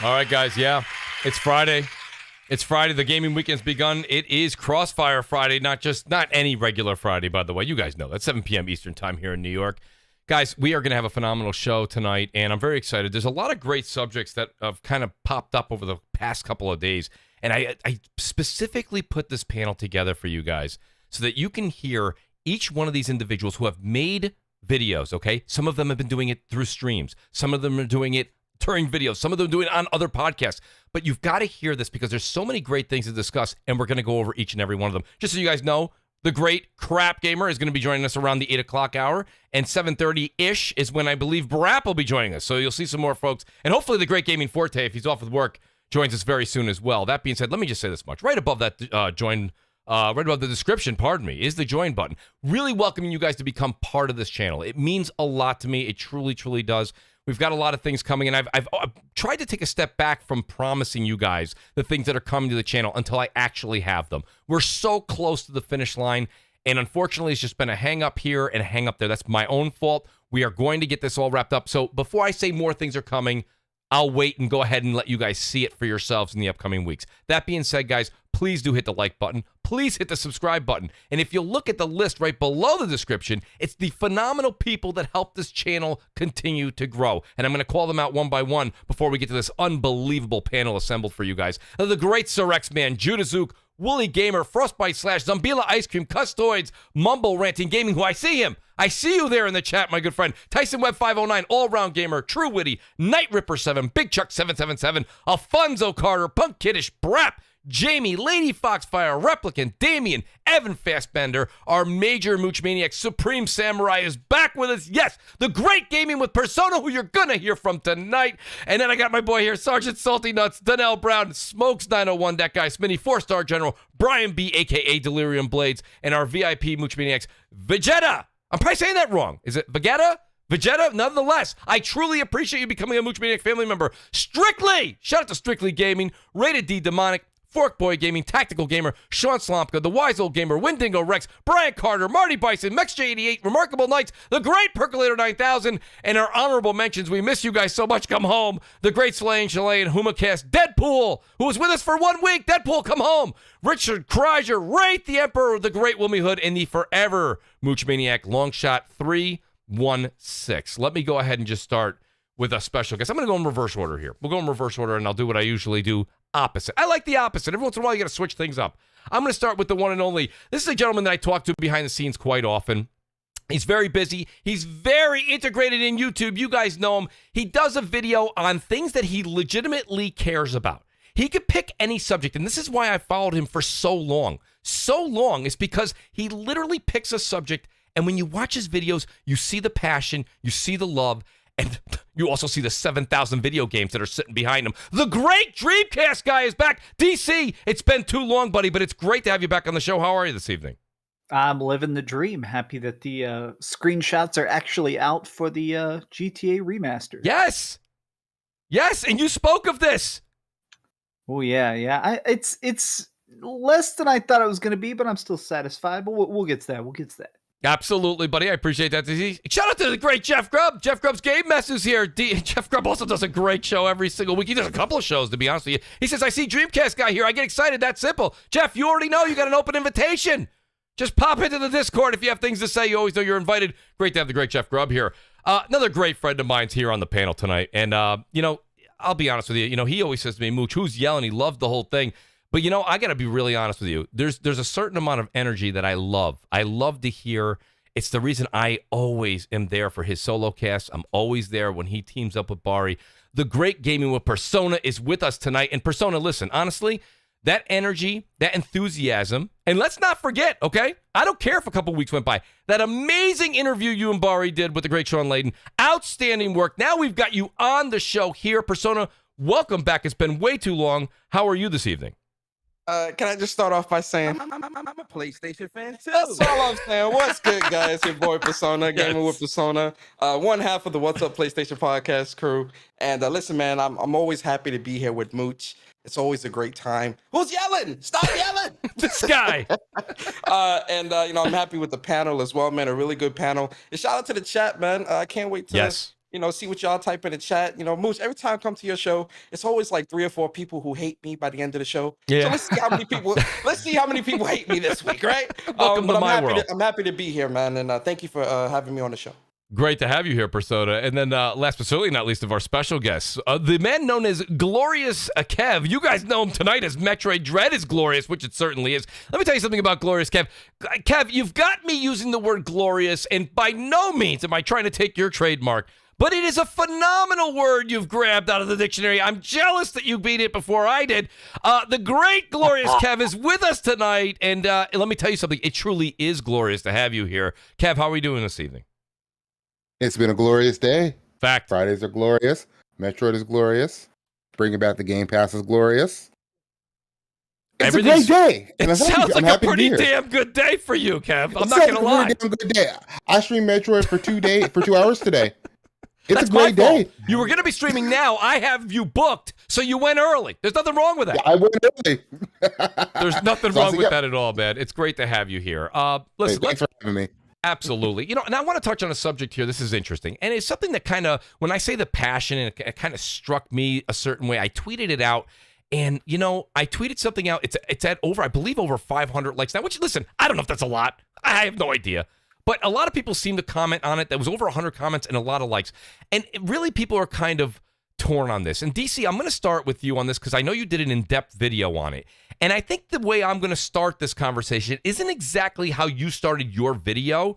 All right, guys. Yeah, it's Friday. It's Friday. The gaming weekend's begun. It is CrossFire Friday, not any regular Friday, by the way. You guys know that's 7 p.m. Eastern time here in New York. Guys, we are going to have a phenomenal show tonight, and I'm very excited. There's a lot of great subjects that have kind of popped up over the past couple of days, and I specifically put this panel together for you guys so that you can hear each one of these individuals who have made videos, okay? Some of them have been doing it through streams. Some of them are doing it during videos. Some of them do it on other podcasts. But you've got to hear this because there's so many great things to discuss, and we're going to go over each and every one of them. Just so you guys know, the great Crap Gamer is going to be joining us around the 8 o'clock hour, and 7:30-ish is when I believe BRAP will be joining us. So you'll see some more folks. And hopefully the great Gaming Forte, if he's off with work, joins us very soon as well. That being said, let me just say this much. Right above that right above the description, is the join button. Really welcoming you guys to become part of this channel. It means a lot to me. It truly, truly does. We've got a lot of things coming, and I've tried to take a step back from promising you guys the things that are coming to the channel until I actually have them. We're so close to the finish line, and unfortunately, it's just been a hang up here and a hang up there. That's my own fault. We are going to get this all wrapped up. So before I say more things are coming, I'll wait and go ahead and let you guys see it for yourselves in the upcoming weeks. That being said, guys, please do hit the like button. Please hit the subscribe button. And if you look at the list right below the description, it's the phenomenal people that help this channel continue to grow. And I'm going to call them out one by one before we get to this unbelievable panel assembled for you guys. The great Sir X-Man, JudaZuk, WoolleyGamer, Frostbite Slash, Zombilla Ice Cream, Custods, MumbleRanting Gaming, who I see him. I see you there in the chat, my good friend. Tyson Web 509, All-Round Gamer, TrueWiddy, Kn1ght Ripper7, Big Chuck 777, Alphonso Carter, Punkidish, BRAP, Jamie, Lady Foxfire, Replicant, Damion, Evan Fassbender, our major Mooch Maniac, Supreme Samurai is back with us. Yes, the great gaming with Persona, who you're going to hear from tonight. And then I got my boy here, Sergeant Salty Nuts, Donnell Brown, Smokes 901, that guy, Smitty, 4-star General, Brian B, a.k.a. Delirium Blades, and our VIP Mooch Maniacs, Vegeta. I'm probably saying that wrong. Is it Vegeta? Vegeta, nonetheless, I truly appreciate you becoming a Mooch Maniac family member. Strictly, shout out to Strictly Gaming, Rated D Demonic, Fork Boy Gaming, Tactical Gamer, Sean Slomka, The Wise Old Gamer, Windingo Rex, Brian Carter, Marty Bison, MexJ88, Remarkable Knights, The Great Percolator 9000, and our honorable mentions. We miss you guys so much. Come home. The Great Slaying Chilean, Humacast, Deadpool, who was with us for 1 week. Deadpool, come home. Richard Kreischer, Wraith, the Emperor, The Great Wilmy Hood, and the forever Mooch Maniac, Longshot 316. Let me go ahead and just start with a special guest. I'm going to go in reverse order here. We'll go in reverse order, and I'll do what I usually do. Opposite. I like the opposite. Every once in a while, you got to switch things up. I'm going to start with the one and only. This is a gentleman that I talk to behind the scenes quite often. He's very busy. He's very integrated in YouTube. You guys know him. He does a video on things that he legitimately cares about. He could pick any subject, and this is why I followed him for so long. So long is because he literally picks a subject, and when you watch his videos, you see the passion, you see the love, and you also see the 7,000 video games that are sitting behind him. The great Dreamcast guy is back. DC, it's been too long, buddy, but it's great to have you back on the show. How are you this evening? I'm living the dream. Happy that the screenshots are actually out for the GTA remaster. Yes. Yes, and you spoke of this. Oh, yeah. It's less than I thought it was going to be, but I'm still satisfied. But we'll get to that. We'll get to that. Absolutely, buddy. I appreciate that. Shout out to the great Jeff Grubb. Jeff Grubb's Game Mess is here. Jeff Grubb also does a great show every single week. He does a couple of shows, to be honest with you. He says, I see Dreamcast guy here. I get excited. That's simple. Jeff, you already know you got an open invitation. Just pop into the Discord if you have things to say. You always know you're invited. Great to have the great Jeff Grubb here. Another great friend of mine's here on the panel tonight. And, I'll be honest with you. He always says to me, Mooch, who's yelling? He loved the whole thing. But, I got to be really honest with you. There's a certain amount of energy that I love. I love to hear. It's the reason I always am there for his solo casts. I'm always there when he teams up with Bari. The great gaming with Persona is with us tonight. And Persona, listen, honestly, that energy, that enthusiasm, and let's not forget, okay? I don't care if a couple weeks went by. That amazing interview you and Bari did with the great Sean Layden. Outstanding work. Now we've got you on the show here. Persona, welcome back. It's been way too long. How are you this evening? Can I just start off by saying I'm a PlayStation fan too. That's all I'm saying. What's good, guys? Your boy Persona, Gaming with Persona, one half of the What's Up PlayStation podcast crew. And listen, man, I'm always happy to be here with Mooch. It's always a great time. Who's yelling? Stop yelling! This guy. I'm happy with the panel as well, man. A really good panel. And shout out to the chat, man. I can't wait to see what y'all type in the chat. Mooch, every time I come to your show, it's always like 3 or 4 people who hate me by the end of the show. Yeah. So let's see how many people hate me this week, right? Welcome to my world. I'm happy to be here, man, and thank you for having me on the show. Great to have you here, Persona. And then last but certainly not least of our special guests, the man known as Glorious Kev. You guys know him tonight as Metroid Dread is glorious, which it certainly is. Let me tell you something about Glorious Kev. Kev, you've got me using the word glorious, and by no means am I trying to take your trademark, but it is a phenomenal word you've grabbed out of the dictionary. I'm jealous that you beat it before I did. The great Glorious Kev is with us tonight, and let me tell you something. It truly is glorious to have you here. Kev, how are we doing this evening? It's been a glorious day. Fact. Fridays are glorious. Metroid is glorious. Bringing back the Game Pass is glorious. It's a great day. It sounds like a pretty damn good day for you, Kev. I'm not going to lie. It's a damn good day. I streamed Metroid for 2 hours today. It's a great day. You were going to be streaming now. I have you booked, so you went early. There's nothing wrong with that. Yeah, I went early. There's nothing wrong with that at all, man. It's great to have you here. Listen, thanks for having me. Absolutely. And I want to touch on a subject here. This is interesting. And it's something that kind of, when I say the passion, it kind of struck me a certain way. I tweeted it out. And, I tweeted something out. It's at I believe over 500 likes now, which, listen, I don't know if that's a lot. I have no idea. But a lot of people seem to comment on it. There was over 100 comments and a lot of likes. And really, people are kind of torn on this. And DC, I'm going to start with you on this because I know you did an in-depth video on it. And I think the way I'm going to start this conversation isn't exactly how you started your video,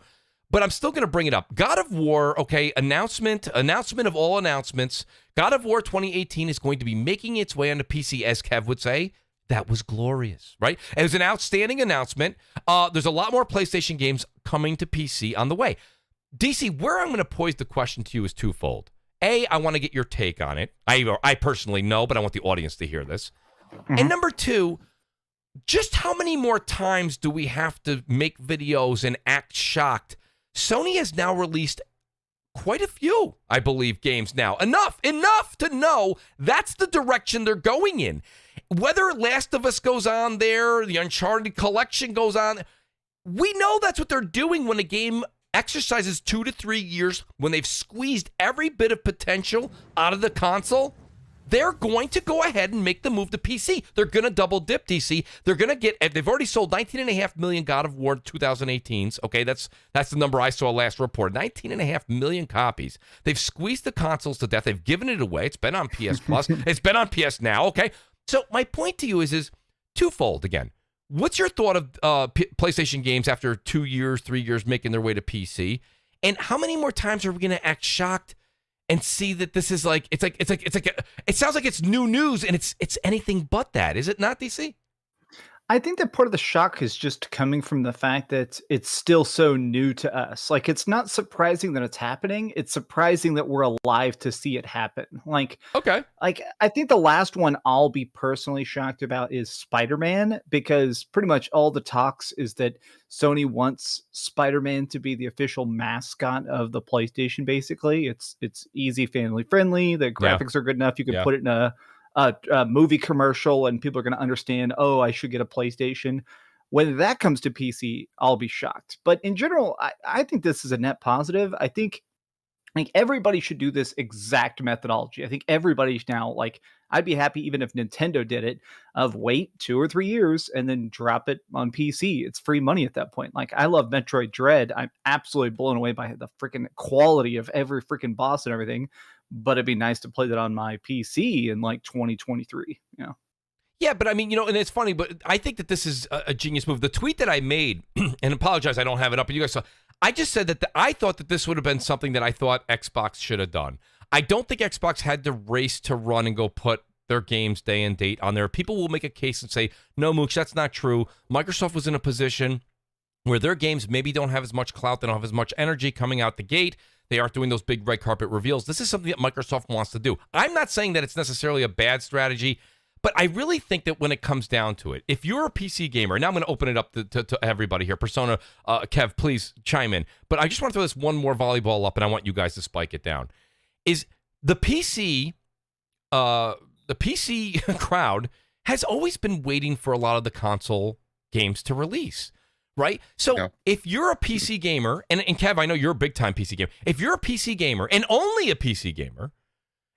but I'm still going to bring it up. God of War, okay, announcement of all announcements. God of War 2018 is going to be making its way onto PC, as Kev would say. That was glorious, right? It was an outstanding announcement. There's a lot more PlayStation games coming to PC on the way. DC, where I'm going to pose the question to you is twofold. A, I want to get your take on it. I personally know, but I want the audience to hear this. Mm-hmm. And number two, just how many more times do we have to make videos and act shocked? Sony has now released quite a few, I believe, games now. Enough to know that's the direction they're going in. Whether Last of Us goes on there, the Uncharted collection goes on, we know that's what they're doing when a game exercises 2 to 3 years, when they've squeezed every bit of potential out of the console. They're going to go ahead and make the move to PC. They're going to double dip, DC. They're going to get, they've already sold 19.5 million God of War 2018s. Okay, that's the number I saw last report. 19.5 million copies. They've squeezed the consoles to death. They've given it away. It's been on PS Plus. It's been on PS Now. Okay, so my point to you is twofold again. What's your thought of PlayStation games after 2 years, 3 years making their way to PC? And how many more times are we going to act shocked and see that this is it sounds like it's new news, and it's anything but that, is it not, DC? I think that part of the shock is just coming from the fact that it's still so new to us. Like, it's not surprising that it's happening. It's surprising that we're alive to see it happen. Okay. I think the last one I'll be personally shocked about is Spider-Man, because pretty much all the talks is that Sony wants Spider-Man to be the official mascot of the PlayStation. Basically, it's easy, family friendly. The graphics are good enough. You can put it in a movie commercial and people are going to understand, oh, I should get a PlayStation. When that comes to PC, I'll be shocked. But in general, I think this is a net positive. I think everybody should do this exact methodology. I think everybody now, I'd be happy even if Nintendo did it, of wait 2 or 3 years and then drop it on PC. It's free money at that point. I love Metroid Dread. I'm absolutely blown away by the freaking quality of every freaking boss and everything. But it'd be nice to play that on my PC in 2023. Yeah, but I mean, and it's funny, but I think that this is a genius move. The tweet that I made, and apologize, I don't have it up, but you guys saw, I just said that I thought that this would have been something that I thought Xbox should have done. I don't think Xbox had to race to run and go put their games day and date on there. People will make a case and say, no, Mooch, that's not true. Microsoft was in a position where their games maybe don't have as much clout, they don't have as much energy coming out the gate. They aren't doing those big red carpet reveals. This is something that Microsoft wants to do. I'm not saying that it's necessarily a bad strategy, but I really think that when it comes down to it, if you're a PC gamer, and now I'm going to open it up to everybody here. Persona, Kev, please chime in. But I just want to throw this one more volleyball up, and I want you guys to spike it down. Is the PC crowd has always been waiting for a lot of the console games to release. right? So Yeah. if you're a PC gamer, and Kev, I know you're a big-time PC gamer. If you're a PC gamer, and only a PC gamer,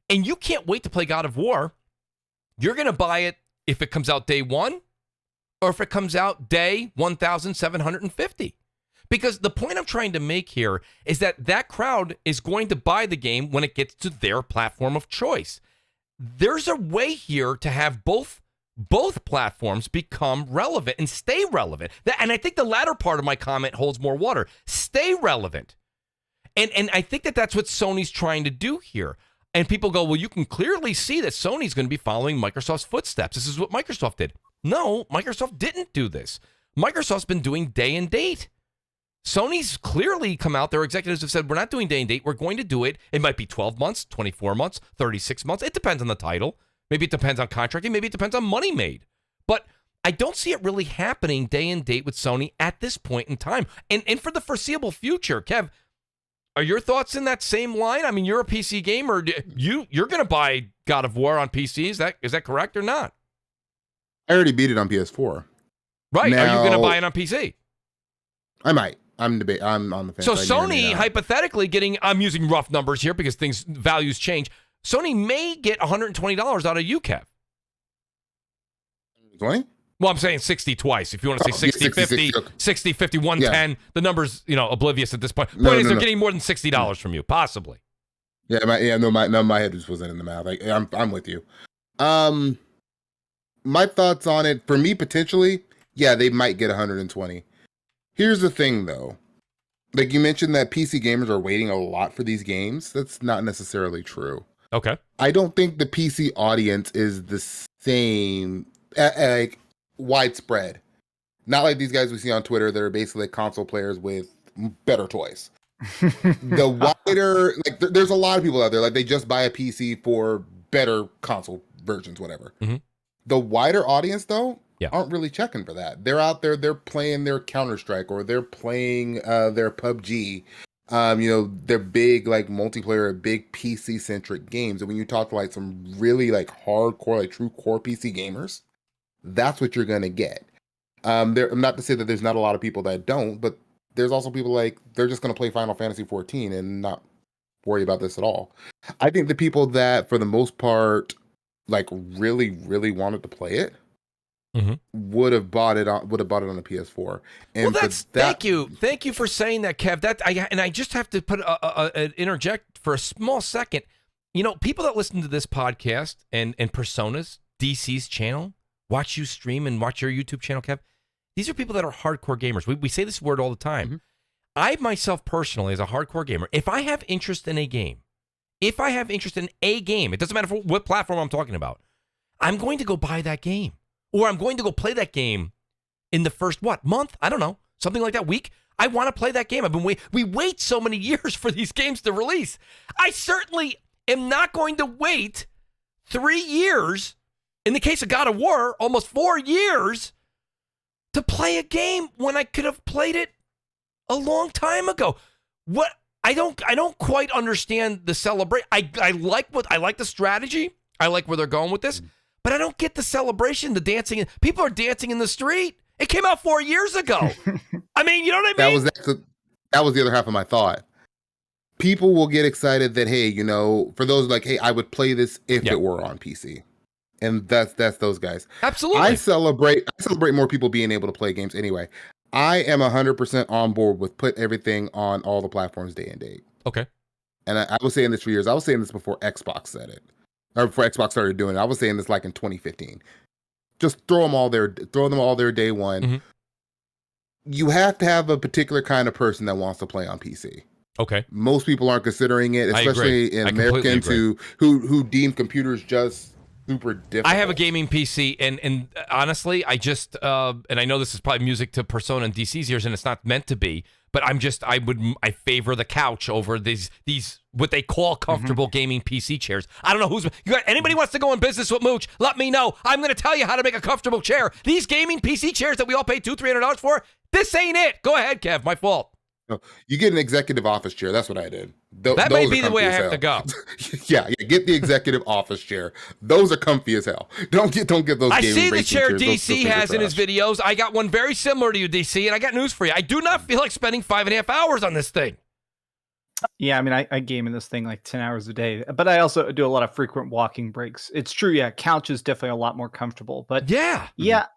and you can't wait to play God of War, you're going to buy it if it comes out day one or if it comes out day 1,750. Because the point I'm trying to make here is that that crowd is going to buy the game when it gets to their platform of choice. There's a way here to have both platforms become relevant and stay relevant. And I think the latter part of my comment holds more water. Stay relevant. And I think that that's what Sony's trying to do here. And people go, well, you can clearly see that Sony's going to be following Microsoft's footsteps. This is what Microsoft did. No, Microsoft didn't do this. Microsoft's been doing day and date. Sony's clearly come out. Their executives have said, we're not doing day and date. We're going to do it. It might be 12 months, 24 months, 36 months. It depends on the title. Maybe it depends on contracting. Maybe it depends on money made. But I don't see it really happening day and date with Sony at this point in time. And for the foreseeable future, Kev, are your thoughts in that same line? I mean, you're a PC gamer. You're going to buy God of War on PC. Is that correct or not? I already beat it on PS4. Right. Now, are you going to buy it on PC? I might. I'm on the fence. So Sony, hypothetically getting, I'm using rough numbers here because values change. Sony may get $120 out of you, Kev. 20? Well, I'm saying 60 twice. If you want to say 60, 50, 60, 50, 110, the number's, oblivious at this point. Point is they're getting more than $60 from you, possibly. Yeah, my head just wasn't in the mouth. Like, I'm with you. My thoughts on it, for me, potentially, yeah, they might get 120. Here's the thing, though. Like you mentioned that PC gamers are waiting a lot for these games. That's not necessarily true. Okay. I don't think the PC audience is the same, like, widespread. Not like these guys we see on Twitter that are basically like console players with better toys. The wider, like, there's a lot of people out there, like, they just buy a PC for better console versions, whatever. Mm-hmm. The wider audience, though, aren't really checking for that. They're out there, they're playing their Counter-Strike or they're playing their PUBG. They're big, like, multiplayer, big PC-centric games. And when you talk to, like, some really, like, hardcore, like, true core PC gamers, that's what you're going to get. I'm not to say that there's not a lot of people that don't, but there's also people, like, they're just going to play Final Fantasy 14 and not worry about this at all. I think the people that, for the most part, like, really, really wanted to play it, would have bought it on the PS4. And well, thank you for saying that, Kev. I just have to put interject for a small second. People that listen to this podcast and Personas, DC's channel, watch you stream and watch your YouTube channel, Kev. These are people that are hardcore gamers. We say this word all the time. Mm-hmm. I myself personally, as a hardcore gamer, if I have interest in a game, it doesn't matter what platform I'm talking about, I'm going to go buy that game. Or I'm going to go play that game in the first, month? I don't know. Something like that, week. I want to play that game. We wait so many years for these games to release. I certainly am not going to wait 3 years, in the case of God of War, almost 4 years, to play a game when I could have played it a long time ago. What? I don't quite understand the celebration. I like the strategy. I like where they're going with this. But I don't get the celebration, the dancing. People are dancing in the street. It came out 4 years ago. I mean, you know what I mean? That was the other half of my thought. People will get excited that, hey, for those like, hey, I would play this if it were on PC. And that's those guys. Absolutely. I celebrate more people being able to play games anyway. I am 100% on board with put everything on all the platforms day and date. Okay. And I was saying this for years. I was saying this before Xbox said it. Or before Xbox started doing it. I was saying this like in 2015. Just throw them all there day one. Mm-hmm. You have to have a particular kind of person that wants to play on PC. Okay. Most people aren't considering it, especially in Americans who deem computers just super difficult. I have a gaming PC, and honestly, I just and I know this is probably music to Persona and DC's ears, and it's not meant to be, but I favor the couch over these what they call comfortable gaming PC chairs. I don't know anybody wants to go in business with Mooch, let me know. I'm going to tell you how to make a comfortable chair. These gaming PC chairs that we all pay $200-$300 for, this ain't it. Go ahead, Kev. My fault. No, you get an executive office chair. That's what I did. That may be the way I have to go. Yeah, get the executive office chair. Those are comfy as hell. Don't get those. I gaming see the racing chair chairs. Those DC things are has in his trash. videos. I got one very similar to you, DC, and I got news for you. I do not feel like spending 5.5 hours on this thing. Yeah, I mean, I game in this thing like 10 hours a day, but I also do a lot of frequent walking breaks. It's true, yeah, couch is definitely a lot more comfortable. But Yeah.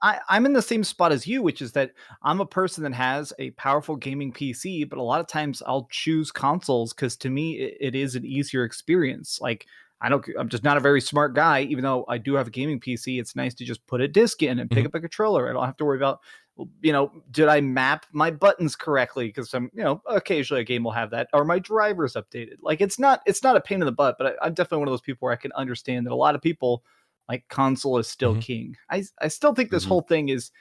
I'm in the same spot as you, which is that I'm a person that has a powerful gaming PC, but a lot of times I'll choose consoles because to me, it is an easier experience. Like, I'm just not a very smart guy, even though I do have a gaming PC. It's nice to just put a disc in and pick up a controller. I don't have to worry about, did I map my buttons correctly? Because occasionally a game will have that. Are my drivers updated? Like it's not a pain in the butt, but I'm definitely one of those people where I can understand that a lot of people like console is still king. I still think this whole thing is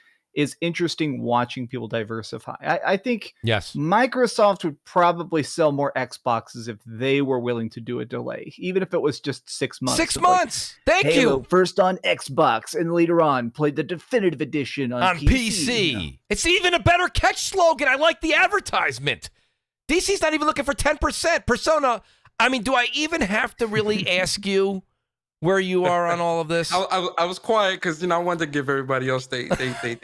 interesting watching people diversify. I think Yes. Microsoft would probably sell more Xboxes if they were willing to do a delay, even if it was just 6 months. 6 months. Thank Halo, you. first on Xbox, and later on played the definitive edition on PC. It's even a better catch slogan. I like the advertisement. DC's not even looking for 10%. Persona, I mean, do I even have to really ask you where you are on all of this? I was quiet because I wanted to give everybody else they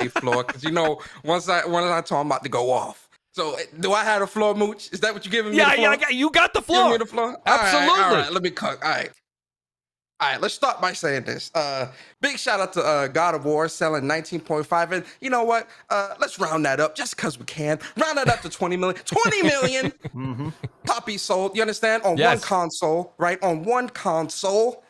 floor because once I told I'm about to go off. So do I have the floor, Mooch? Is that what you're giving me? Yeah, you got the floor. Giving me the floor? Absolutely. All right, let me cook. All right, let's start by saying this. Big shout out to God of War selling 19.5. And you know what? Let's round that up just because we can. Round that up to 20 million. 20 million copies sold. You understand? On one console, right? On one console.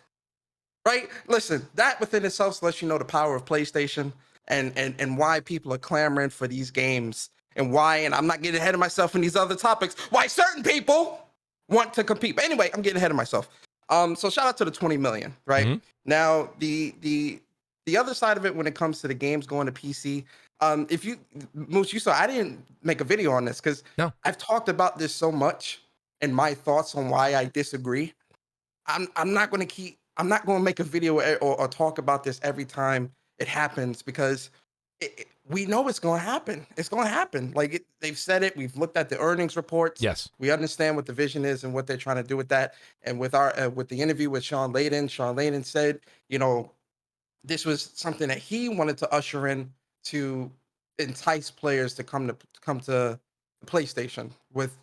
Right? Listen, that within itself lets you know the power of PlayStation and why people are clamoring for these games and why, and I'm not getting ahead of myself in these other topics, why certain people want to compete. But anyway, I'm getting ahead of myself. So shout out to the 20 million, right? Now, the other side of it when it comes to the games going to PC, if you, Mooch, you saw, I didn't make a video on this because I've talked about this so much and my thoughts on why I disagree. I'm not going to make a video or talk about this every time it happens because we know it's going to happen. It's going to happen. Like they've said it. We've looked at the earnings reports. Yes. We understand what the vision is and what they're trying to do with that. And with our with the interview with Sean Layden said, this was something that he wanted to usher in to entice players to come to PlayStation with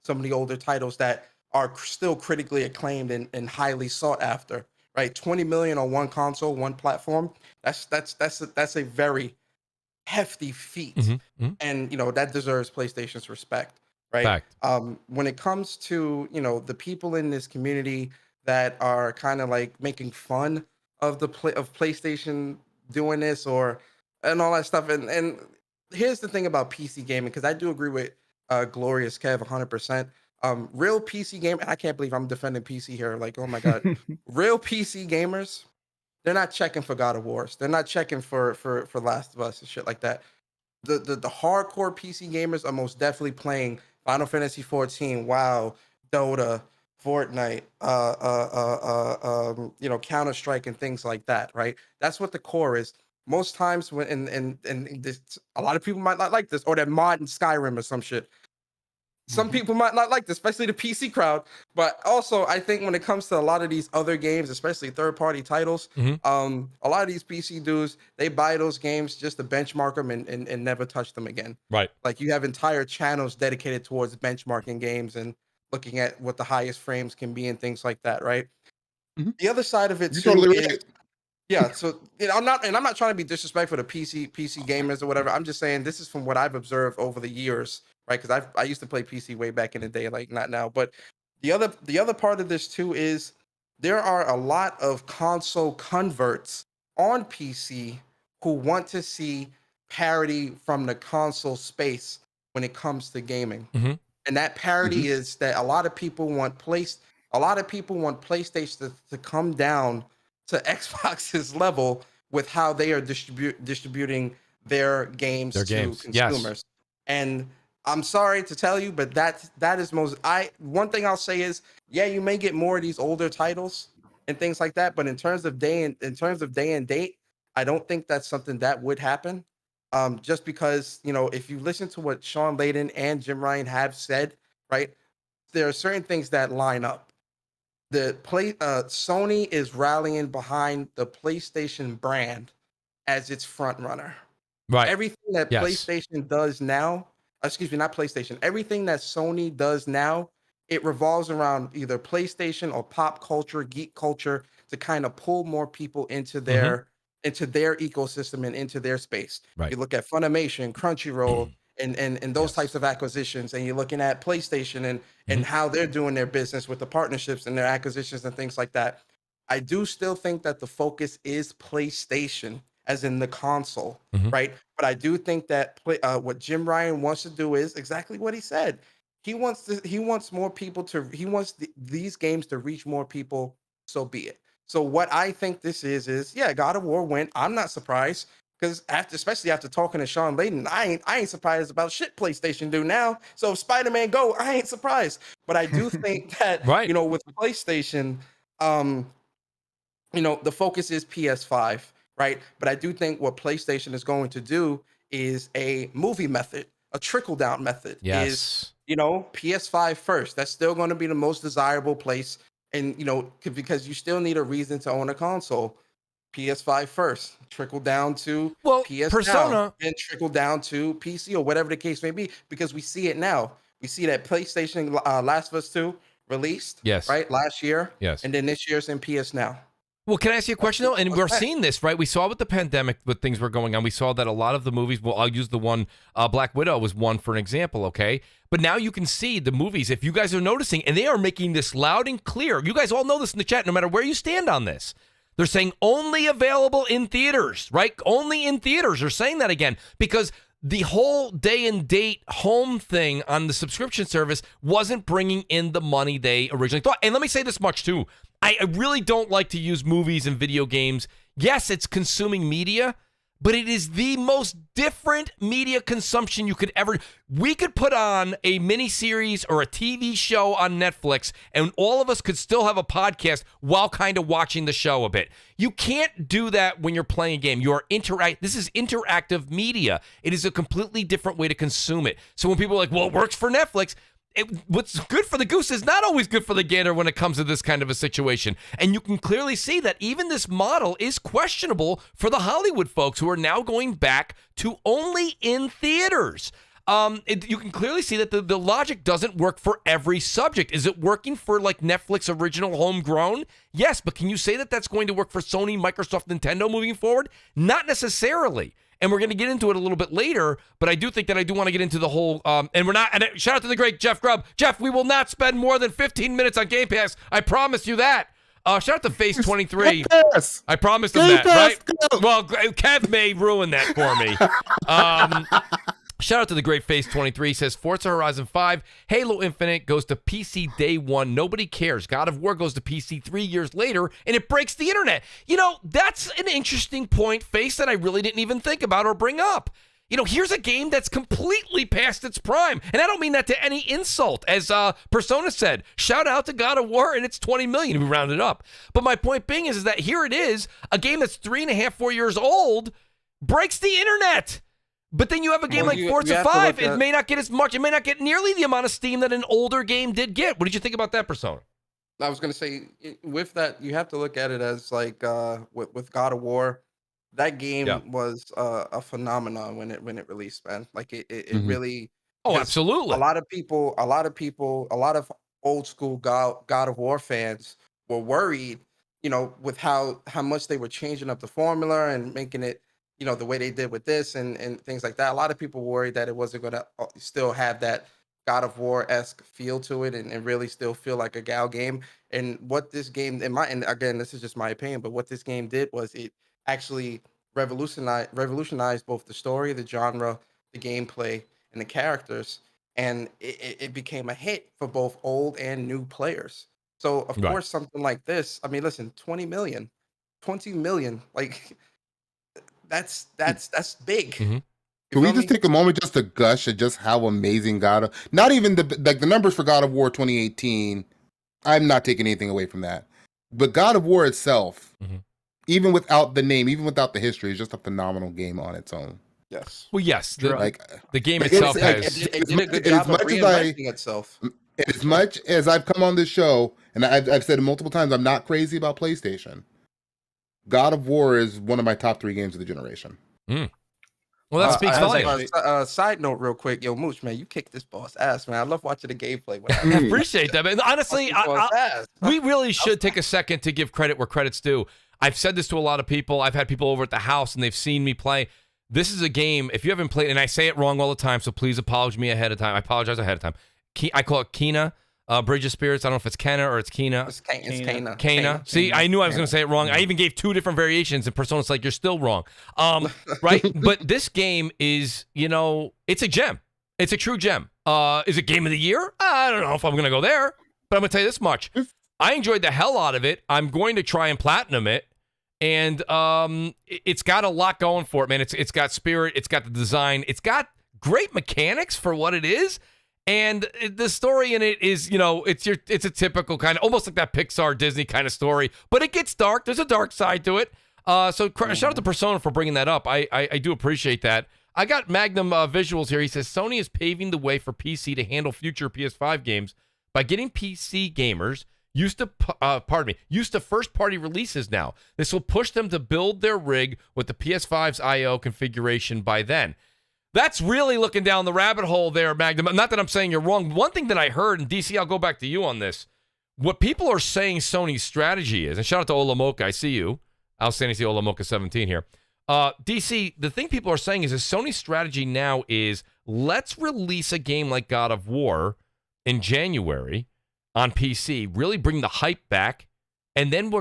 some of the older titles that are still critically acclaimed and highly sought after. Right, 20 million on one console, one platform. That's a very hefty feat, and that deserves PlayStation's respect. Right. Fact. When it comes to the people in this community that are kind of like making fun of of PlayStation doing this and all that stuff, and here's the thing about PC gaming, because I do agree with Glorious Kev 100%. Real PC game, and I can't believe I'm defending PC here. Like, oh my God, real PC gamers, they're not checking for God of Wars. They're not checking for Last of Us and shit like that. The hardcore PC gamers are most definitely playing Final Fantasy 14, WoW, Dota, Fortnite, Counter-Strike and things like that. Right? That's what the core is. Most times when and this, a lot of people might not like this, or they're modding Skyrim or some shit. Some people might not like this, especially the PC crowd. But also, I think when it comes to a lot of these other games, especially third-party titles, a lot of these PC dudes, they buy those games just to benchmark them and never touch them again. Right. Like you have entire channels dedicated towards benchmarking games and looking at what the highest frames can be and things like that, right? The other side of it too totally is, right. yeah. So I'm not trying to be disrespectful to PC gamers or whatever. I'm just saying this is from what I've observed over the years. Right, because I used to play PC way back in the day, like not now. But the other part of this too is there are a lot of console converts on PC who want to see parity from the console space when it comes to gaming, and that parity is that a lot of people want PlayStation to come down to Xbox's level with how they are distributing their games to consumers, yes. and I'm sorry to tell you, but that is one thing I'll say is, yeah, you may get more of these older titles and things like that, but in terms of day and date, I don't think that's something that would happen. just because, you know, if you listen to what Sean Layden and Jim Ryan have said, right, there are certain things that line up. Sony is rallying behind the PlayStation brand as its front runner. Right. Everything that Yes. PlayStation does now, excuse me, not PlayStation, everything that Sony does now, it revolves around either PlayStation or pop culture, geek culture, to kind of pull more people into their ecosystem and into their space. Right. You look at Funimation, Crunchyroll, and those types of acquisitions, and you're looking at PlayStation and how they're doing their business with the partnerships and their acquisitions and things like that. I do still think that the focus is PlayStation, as in the console, right? But I do think that what Jim Ryan wants to do is exactly what he said. He wants more people these games to reach more people. So be it. So what I think this is yeah, God of War went. I'm not surprised, because especially after talking to Sean Layden, I ain't surprised about shit PlayStation do now. So if Spider-Man Go, I ain't surprised. But I do think that Right. you know, with PlayStation, you know, the focus is PS5, right? But I do think what PlayStation is going to do is a movie method, a trickle down method. Yes. Is, you know, PS5 first. That's still going to be the most desirable place. And, you know, because you still need a reason to own a console. PS5 first, trickle down to PS Persona, now, and trickle down to PC or whatever the case may be, because we see it now. We see that PlayStation Last of Us 2 released, yes, right, last year, yes, and then this year's in PS Now. Well, can I ask you a question, though? And we're seeing this, right? We saw with the pandemic, what things were going on. We saw that a lot of the movies, well, I'll use the one, Black Widow was one for an example, okay? But now you can see the movies, if you guys are noticing, and they are making this loud and clear. You guys all know this in the chat, no matter where you stand on this. They're saying only available in theaters, right? Only in theaters. They're saying that again because the whole day and date home thing on the subscription service wasn't bringing in the money they originally thought. And let me say this much, too. I really don't like to use movies and video games. Yes, it's consuming media, but it is the most different media consumption you could ever. We could put on a miniseries or a TV show on Netflix, and all of us could still have a podcast while kind of watching the show a bit. You can't do that when you're playing a game. This is interactive media. It is a completely different way to consume it. So when people are like, well, it works for Netflix, what's good for the goose is not always good for the gander when it comes to this kind of a situation. And you can clearly see that even this model is questionable for the Hollywood folks who are now going back to only in theaters. You can clearly see that the logic doesn't work for every subject. Is it working for like Netflix original homegrown? Yes, but can you say that that's going to work for Sony, Microsoft, Nintendo moving forward? Not necessarily. And we're going to get into it a little bit later, but I do think that I do want to get into the whole, and we're not, and shout out to the great Jeff Grubb. Jeff, we will not spend more than 15 minutes on Game Pass. I promise you that. Shout out to Face23. I promised him that, right? Well, Kev may ruin that for me. Shout out to the great Face23. Says Forza Horizon 5, Halo Infinite goes to PC day one. Nobody cares. God of War goes to PC 3 years later, and it breaks the internet. You know, that's an interesting point, Face, that I really didn't even think about or bring up. You know, here's a game that's completely past its prime. And I don't mean that to any insult. As Persona said, shout out to God of War and it's 20 million. We rounded up. But my point being is that here it is, a game that's 3.5, 4 years old breaks the internet. But then you have a game like Forza 5, it may not get as much, it may not get nearly the amount of steam that an older game did get. What did you think about that, Persona? I was going to say, with that, you have to look at it as like with God of War, that game was a phenomenon when it released, man. Like it really. Oh, absolutely. A lot of old school God of War fans were worried, you know, with how much they were changing up the formula and making it, you know, the way they did with this and things like that. A lot of people worried that it wasn't going to still have that God of War-esque feel to it and really still feel like a Gal game. And what this game, and again, this is just my opinion, but what this game did was it actually revolutionized both the story, the genre, the gameplay, and the characters. And it became a hit for both old and new players. So, of course, something like this, I mean, listen, 20 million, like... That's big. Mm-hmm. Can we just take a moment just to gush at just how amazing not even the numbers for God of War 2018. I'm not taking anything away from that, but God of War itself, even without the name, even without the history, is just a phenomenal game on its own. Yes. Well, yes, Like the game it's itself like- has. It did a good as job of much as I- reinventing itself. as much as I've come on this show, and I've said it multiple times, I'm not crazy about PlayStation. God of War is one of my top 3 games of the generation. Well, that speaks volumes. Side note, real quick, yo, Mooch, man, you kicked this boss ass, man. I love watching the gameplay. I appreciate that, man. Honestly, Ass. we really should take a second to give credit where credit's due. I've said this to a lot of people. I've had people over at the house, and they've seen me play. This is a game, if you haven't played, and I say it wrong all the time, so please apologize me ahead of time. I apologize ahead of time. I call it Kn1ght, Bridge of Spirits. I don't know if it's Kn1ght or it's Kn1ght. It's Kn1ght. Kn1ght. See, I knew I was going to say it wrong. I even gave 2 different variations, and Persona's like, you're still wrong. Right? But this game is, it's a gem. It's a true gem. Is it game of the year? I don't know if I'm going to go there, but I'm going to tell you this much. I enjoyed the hell out of it. I'm going to try and platinum it. And it's got a lot going for it, man. It's got spirit. It's got the design. It's got great mechanics for what it is. And the story in it is, it's a typical kind of, almost like that Pixar Disney kind of story. But it gets dark. There's a dark side to it. So shout out to Persona for bringing that up. I do appreciate that. I got Magnum visuals here. He says, Sony is paving the way for PC to handle future PS5 games by getting PC gamers used to first-party releases now. This will push them to build their rig with the PS5's I/O configuration by then. That's really looking down the rabbit hole there, Magnum. Not that I'm saying you're wrong. One thing that I heard, and DC, I'll go back to you on this. What people are saying Sony's strategy is, and shout out to Olamoka, I see you. Outstanding see Olamoka17 here. DC, the thing people are saying is Sony's strategy now is, let's release a game like God of War in January on PC, really bring the hype back, and then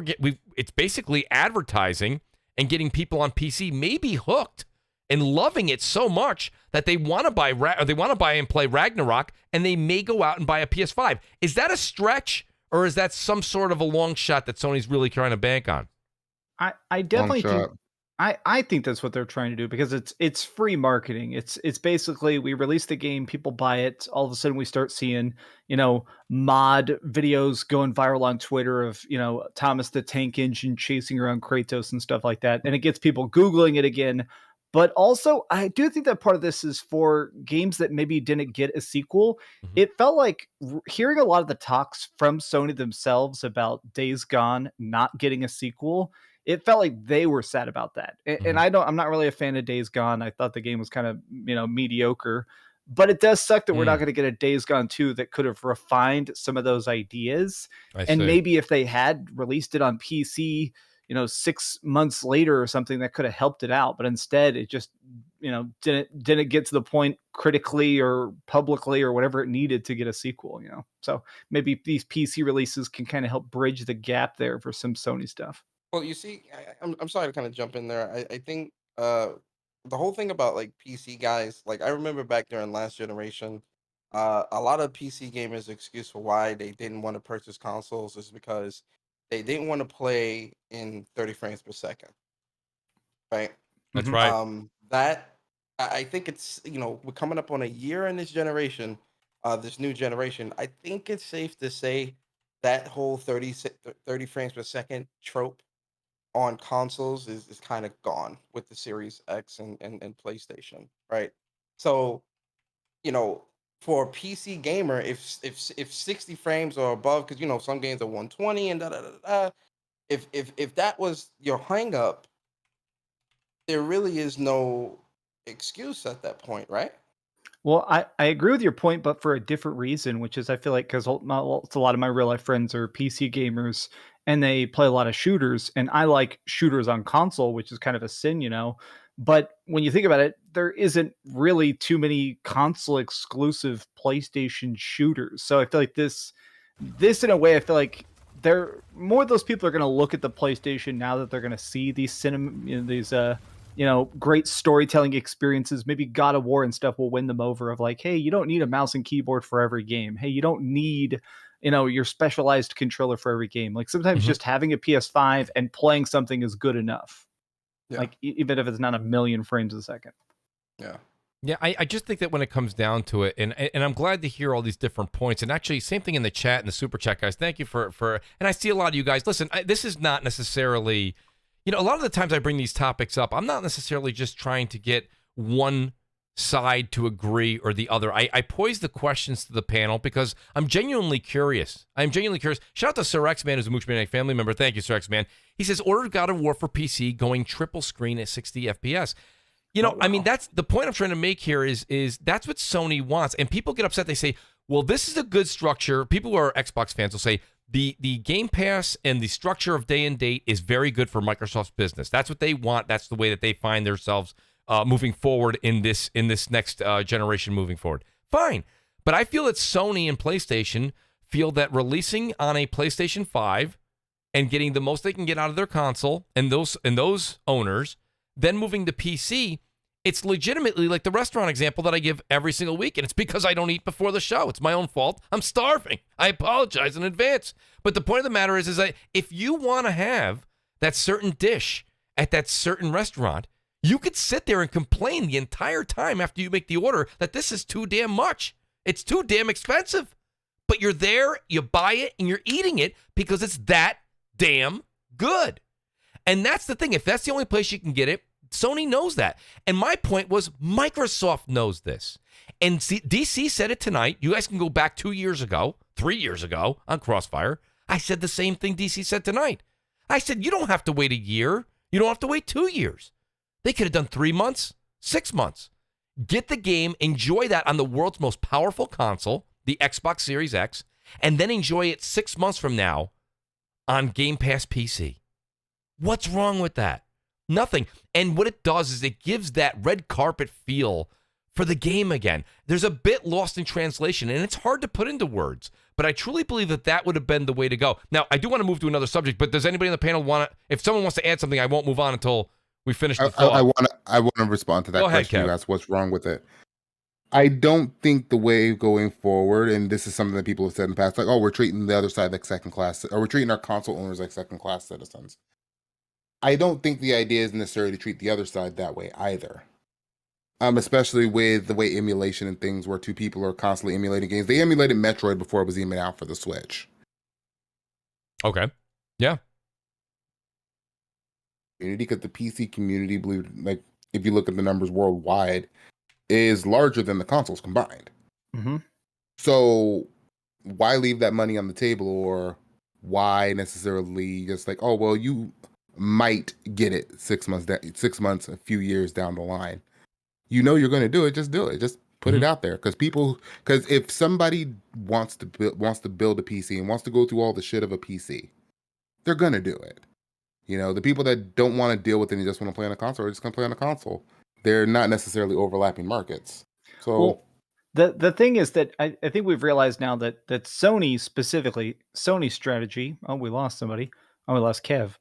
it's basically advertising and getting people on PC maybe hooked and loving it so much that they want to buy and play Ragnarok, and they may go out and buy a PS5. Is that a stretch, or is that some sort of a long shot that Sony's really trying to bank on? I definitely think I think that's what they're trying to do, because it's free marketing. It's basically, we release the game, people buy it, all of a sudden we start seeing, mod videos going viral on Twitter of, Thomas the Tank Engine chasing around Kratos and stuff like that. And it gets people Googling it again. But also, I do think that part of this is for games that maybe didn't get a sequel. Mm-hmm. It felt like hearing a lot of the talks from Sony themselves about Days Gone not getting a sequel, it felt like they were sad about that. And I'm not really a fan of Days Gone. I thought the game was kind of, mediocre, but it does suck that we're not going to get a Days Gone 2 that could have refined some of those ideas. Maybe if they had released it on PC, 6 months later or something, that could have helped it out. But instead it just, didn't get to the point critically or publicly or whatever it needed to get a sequel, So maybe these PC releases can kind of help bridge the gap there for some Sony stuff. Well, you see, I'm sorry to kind of jump in there. I think the whole thing about like PC guys, like I remember back during last generation, a lot of PC gamers' excuse for why they didn't want to purchase consoles is because they didn't want to play in 30 frames per second. Right? That's right. That I think it's, we're coming up on a year in this generation, this new generation. I think it's safe to say that whole 30 frames per second trope on consoles is kind of gone with the Series X and PlayStation, right? So, for a PC gamer, if 60 frames or above, because some games are 120 and if that was your hang up, there really is no excuse at that point, right? Well, I agree with your point, but for a different reason, which is I feel like because a lot of my real life friends are PC gamers and they play a lot of shooters, and I like shooters on console, which is kind of a sin, But when you think about it, there isn't really too many console exclusive PlayStation shooters. So I feel like this in a way, I feel like more of those people are going to look at the PlayStation now that they're going to see these great storytelling experiences. Maybe God of War and stuff will win them over of like, hey, you don't need a mouse and keyboard for every game. Hey, you don't need, your specialized controller for every game. Like sometimes just having a PS5 and playing something is good enough. Yeah. Like even if it's not 1,000,000 frames a second. Yeah. Yeah, I just think that when it comes down to it, and I'm glad to hear all these different points. And actually, same thing in the chat and the super chat, guys. Thank you for and I see a lot of you guys. Listen, this is not necessarily, a lot of the times I bring these topics up, I'm not necessarily just trying to get one side to agree or the other. I pose the questions to the panel because I'm genuinely curious. Shout out to Sir X Man, who's a Mooch Maniac family member. Thank you, Sir X Man. He says, ordered God of War for PC going triple screen at 60 FPS. You know, I mean, that's the point I'm trying to make here is that's what Sony wants. And people get upset. They say, well, this is a good structure. People who are Xbox fans will say the Game Pass and the structure of day and date is very good for Microsoft's business. That's what they want. That's the way that they find themselves moving forward in this next generation moving forward. Fine. But I feel that Sony and PlayStation feel that releasing on a PlayStation 5 and getting the most they can get out of their console and those owners, then moving to PC, it's legitimately like the restaurant example that I give every single week, and it's because I don't eat before the show. It's my own fault. I'm starving. I apologize in advance. But the point of the matter is that if you want to have that certain dish at that certain restaurant, you could sit there and complain the entire time after you make the order that this is too damn much. It's too damn expensive. But you're there, you buy it, and you're eating it because it's that damn good. And that's the thing. If that's the only place you can get it, Sony knows that. And my point was Microsoft knows this. And DC said it tonight. You guys can go back 3 years ago on CrossFire. I said the same thing DC said tonight. I said, you don't have to wait a year. You don't have to wait 2 years. They could have done 3 months, 6 months. Get the game, enjoy that on the world's most powerful console, the Xbox Series X, and then enjoy it 6 months from now on Game Pass PC. What's wrong with that? Nothing. And what it does is it gives that red carpet feel for the game again. There's a bit lost in translation, and it's hard to put into words, but I truly believe that would have been the way to go. Now, I do want to move to another subject, but does anybody on the panel want to, if someone wants to add something, I won't move on until we finish the thought. I want to respond to that question. You asked what's wrong with it. I don't think the way going forward, and this is something that people have said in the past, like, oh, we're treating the other side like second class, or we're treating our console owners like second class citizens. I don't think the idea is necessarily to treat the other side that way either. Especially with the way emulation and things where two people are constantly emulating games. They emulated Metroid before it was even out for the Switch. Okay. Yeah. Because the PC community, believe, like, if you look at the numbers worldwide, is larger than the consoles combined. Mm-hmm. So why leave that money on the table, or why necessarily just like, oh, well, you might get it 6 months, a few years down the line. You know you're going to do it. Just do it. Just put it out there, because if somebody wants to build a PC and wants to go through all the shit of a PC, they're going to do it. You know, the people that don't want to deal with it and just want to play on a console are just going to play on a console. They're not necessarily overlapping markets. So the thing is that I think we've realized now that Sony specifically, Sony's strategy, we lost somebody. We lost Kev.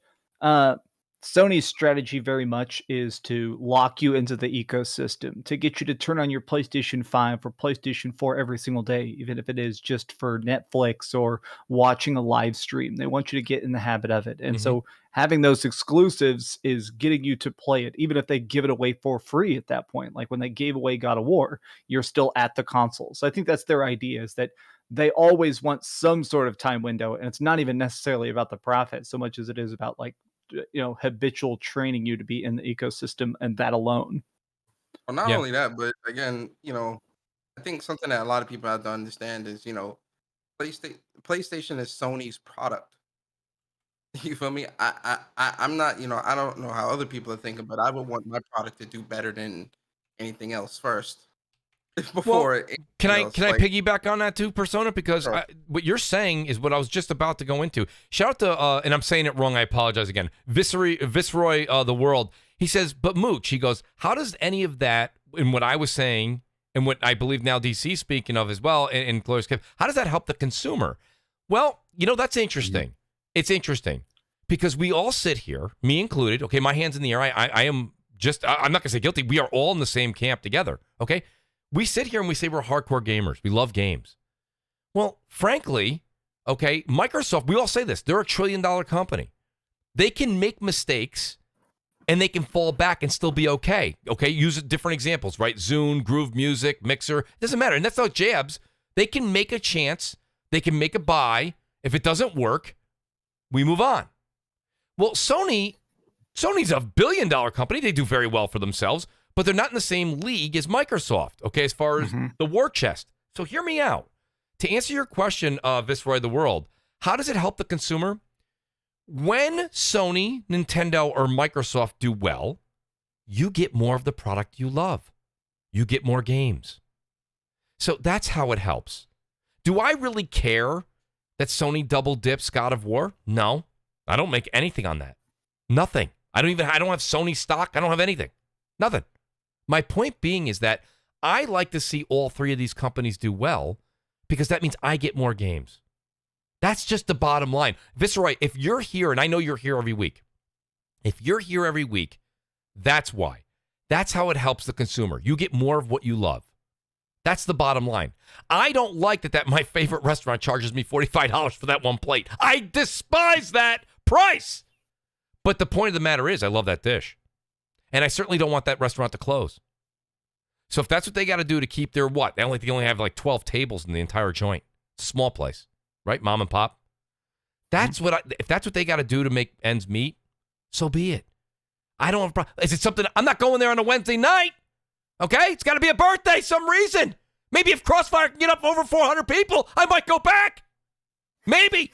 Sony's strategy very much is to lock you into the ecosystem, to get you to turn on your PlayStation 5 or PlayStation 4 every single day, even if it is just for Netflix or watching a live stream. They want you to get in the habit of it. And so having those exclusives is getting you to play it, even if they give it away for free at that point. Like when they gave away God of War, you're still at the console. So I think that's their idea, is that they always want some sort of time window. And it's not even necessarily about the profit so much as it is about, like, you know, habitual training you to be in the ecosystem, and that alone. Well, not only that, but again, you know, I think something that a lot of people have to understand is, you know, PlayStation is Sony's product. You feel me? I'm not, you know, I don't know how other people are thinking, but I would want my product to do better than anything else first. Before can I piggyback on that too, Persona? Because what you're saying is what I was just about to go into. Shout out to and I'm saying it wrong, I apologize again. Viceroy the World. He says, but Mooch, he goes, how does any of that, and what I was saying, and what I believe now DC speaking of as well, and Glorious Kev, how does that help the consumer? Well, you know, that's interesting. It's interesting because we all sit here, me included. Okay, my hand's in the air. I am just, I'm not gonna say guilty. We are all in the same camp together. Okay. We sit here and we say we're hardcore gamers. We love games. Well, frankly, okay, Microsoft, we all say this. They're $1 trillion company. They can make mistakes and they can fall back and still be okay. Okay, use different examples, right? Zune, Groove Music, Mixer. It doesn't matter. And that's not jabs. They can make a chance. They can make a buy. If it doesn't work, we move on. Well, Sony's a $1 billion company. They do very well for themselves. but they're not in the same league as Microsoft, okay, as far as the war chest. So hear me out. To answer your question, Visceroy the World, how does it help the consumer? When Sony, Nintendo, or Microsoft do well, you get more of the product you love. You get more games. So that's how it helps. Do I really care that Sony double dips God of War? No. I don't make anything on that. Nothing. I don't have Sony stock. I don't have anything. Nothing. My point being is that I like to see all three of these companies do well because that means I get more games. That's just the bottom line. Visceroy, if you're here, and I know you're here every week, if you're here every week, that's why. That's how it helps the consumer. You get more of what you love. That's the bottom line. I don't like that my favorite restaurant charges me $45 for that one plate. I despise that price. But the point of the matter is I love that dish. And I certainly don't want that restaurant to close. So if that's what they got to do to keep their what? They only have like 12 tables in the entire joint. It's a small place, right? Mom and pop. If that's what they got to do to make ends meet, so be it. I don't have a problem. Is it something? I'm not going there on a Wednesday night. Okay? It's got to be a birthday, some reason. Maybe if CrossFire can get up over 400 people, I might go back. Maybe.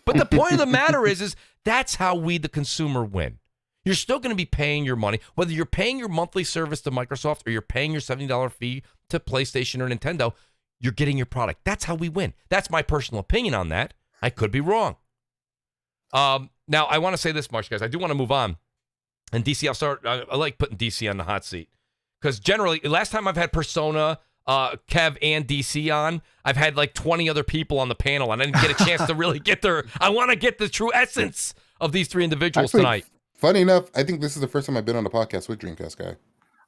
But the point of the matter is that's how we, the consumer, win. You're still going to be paying your money, whether you're paying your monthly service to Microsoft or you're paying your $70 fee to PlayStation or Nintendo, you're getting your product. That's how we win. That's my personal opinion on that. I could be wrong. Now, I want to say this much, guys. I do want to move on. And DC, I like putting DC on the hot seat. Because generally, last time I've had Persona, Kev, and DC on, I've had like 20 other people on the panel, and I didn't get a chance to really get I want to get the true essence of these three individuals tonight. Funny enough, I think this is the first time I've been on a podcast with Dreamcast Guy.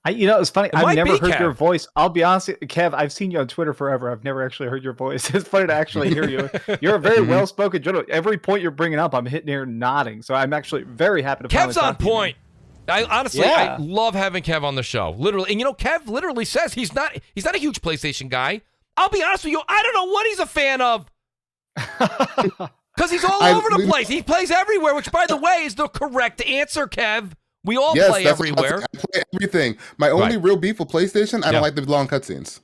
It's funny. I've never heard Kev. your voice. I'll be honest, Kev, I've seen you on Twitter forever. I've never actually heard your voice. It's funny to actually hear you. You're a very well-spoken gentleman. Every point you're bringing up, I'm hitting here nodding. So I'm actually very happy to Kev's on point. I Yeah. love having Kev on the show. Literally. And Kev literally says he's not a huge PlayStation guy. I'll be honest with you, I don't know what he's a fan of. Because he's all over the place. He plays everywhere, which, by the way, is the correct answer, Kev. We all play everywhere. I play everything. My only real beef with PlayStation, I don't like the long cutscenes.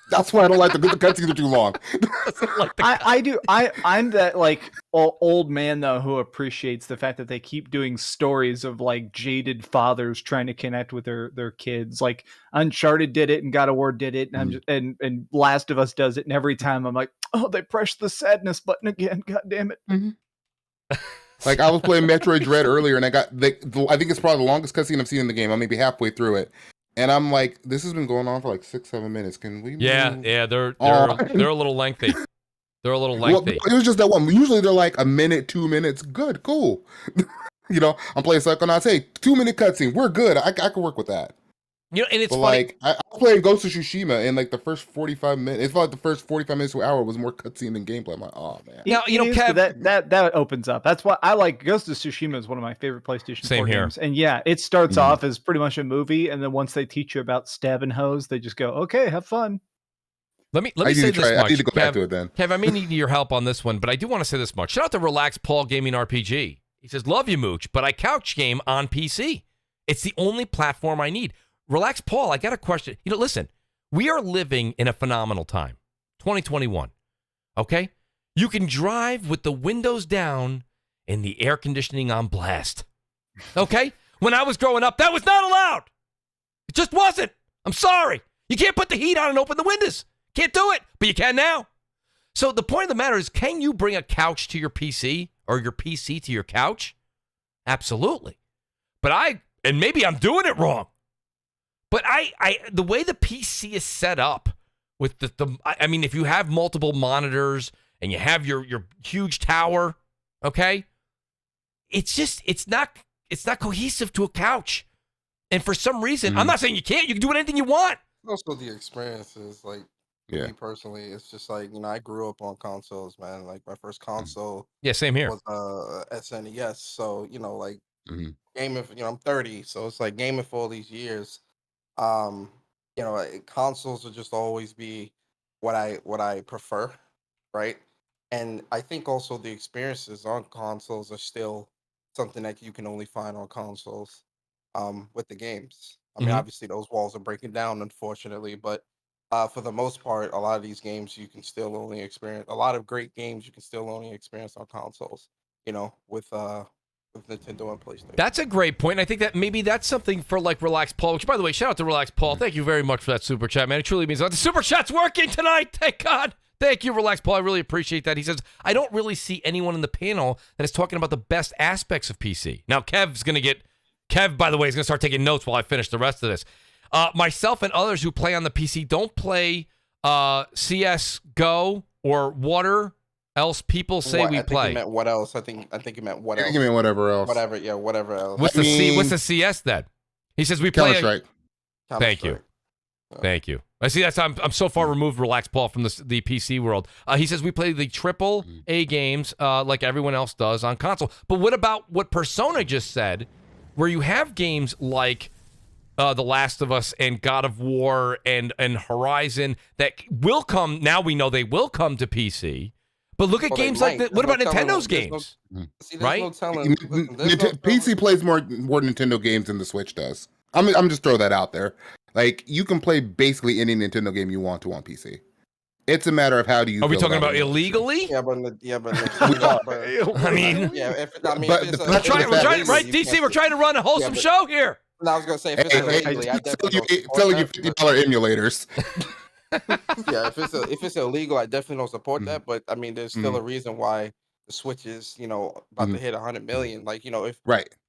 That's why I don't like the cutscenes are too long. I do. I'm that like old man though who appreciates the fact that they keep doing stories of like jaded fathers trying to connect with their kids. Like Uncharted did it and God of War did it, and I'm just, and Last of Us does it, and every time I'm like, oh, they pressed the sadness button again. God damn it. Like I was playing Metroid Dread earlier, and I think it's probably the longest cutscene I've seen in the game. I'm maybe halfway through it. And I'm like, this has been going on for like 6-7 minutes. Can we move? Yeah, they're a little lengthy. They're a little lengthy. Well, it was just that one. Usually they're like a minute, 2 minutes. Good, cool. I'm playing Psychonauts. Hey, 2-minute cutscene. We're good. I can work with that. And it's funny. Like I was playing Ghost of Tsushima, and like the first 45 minutes, it felt like the first 45 minutes to an hour was more cutscene than gameplay. I'm like, oh man. Now, Kev, that opens up. That's why I like Ghost of Tsushima is one of my favorite PlayStation 4 games. And yeah, it starts off as pretty much a movie, and then once they teach you about stabbing hoes, they just go, okay, have fun. Let me say this much. I need to go back to it then. Kev, I may need your help on this one, but I do want to say this much. Shout out to Relax Paul Gaming RPG. He says, love you, Mooch, but I couch game on PC. It's the only platform I need. Relax Paul, I got a question. Listen, we are living in a phenomenal time. 2021. Okay? You can drive with the windows down and the air conditioning on blast. Okay? When I was growing up, that was not allowed. It just wasn't. I'm sorry. You can't put the heat on and open the windows. Can't do it, but you can now. So the point of the matter is, can you bring a couch to your PC or your PC to your couch? Absolutely. But maybe I'm doing it wrong. But the way the PC is set up with I mean, if you have multiple monitors and you have your huge tower, okay, it's not cohesive to a couch. And for some reason, I'm not saying you can't. You can do anything you want. Also, the experiences, like me personally, it's just like I grew up on consoles, man. Like my first console, same here, was SNES. So like gaming. I'm 30, so it's like gaming for all these years. Consoles will just always be what I prefer, right? And I think also the experiences on consoles are still something that you can only find on consoles, with the games. I mean, Mhm. obviously those walls are breaking down, unfortunately, but for the most part, a lot of these games you can still only experience. A lot of great games you can still only experience on consoles. With Nintendo and PlayStation. That's a great point. I think that maybe that's something for like Relax Paul, which by the way, shout out to Relax Paul. Thank you very much for that super chat, man. It truly means a lot. The super chat's working tonight. Thank God. Thank you, Relax Paul. I really appreciate that. He says, I don't really see anyone in the panel that is talking about the best aspects of PC. Now, Kev, by the way, is going to start taking notes while I finish the rest of this. Myself and others who play on the PC don't play CS GO or Water, else people say we I think play. he meant what else? I think he meant what else. I think you mean whatever else. Whatever else. What's the CS then? He says we play. Counter-Strike. Thank you. Thank you. I see that's I'm so far removed, Relax Paul, from the PC world. He says we play the triple A games like everyone else does on console. But what about what Persona just said, where you have games like The Last of Us and God of War and Horizon that will come, now we know they will come to PC. But look at games like that. What about Nintendo's games? Right? PC plays more Nintendo games than the Switch does. I'm just throw that out there. Like, you can play basically any Nintendo game you want to on PC. It's a matter of how do you. Are we talking about illegally? Yeah, but I mean, we're trying, right, DC? We're trying to run a wholesome show here. No, I was gonna say if it's illegally, I definitely selling you $50 emulators. Yeah, if it's illegal, I definitely don't support that. But I mean, there's still a reason why the Switch is, about to hit 100 million. Like, if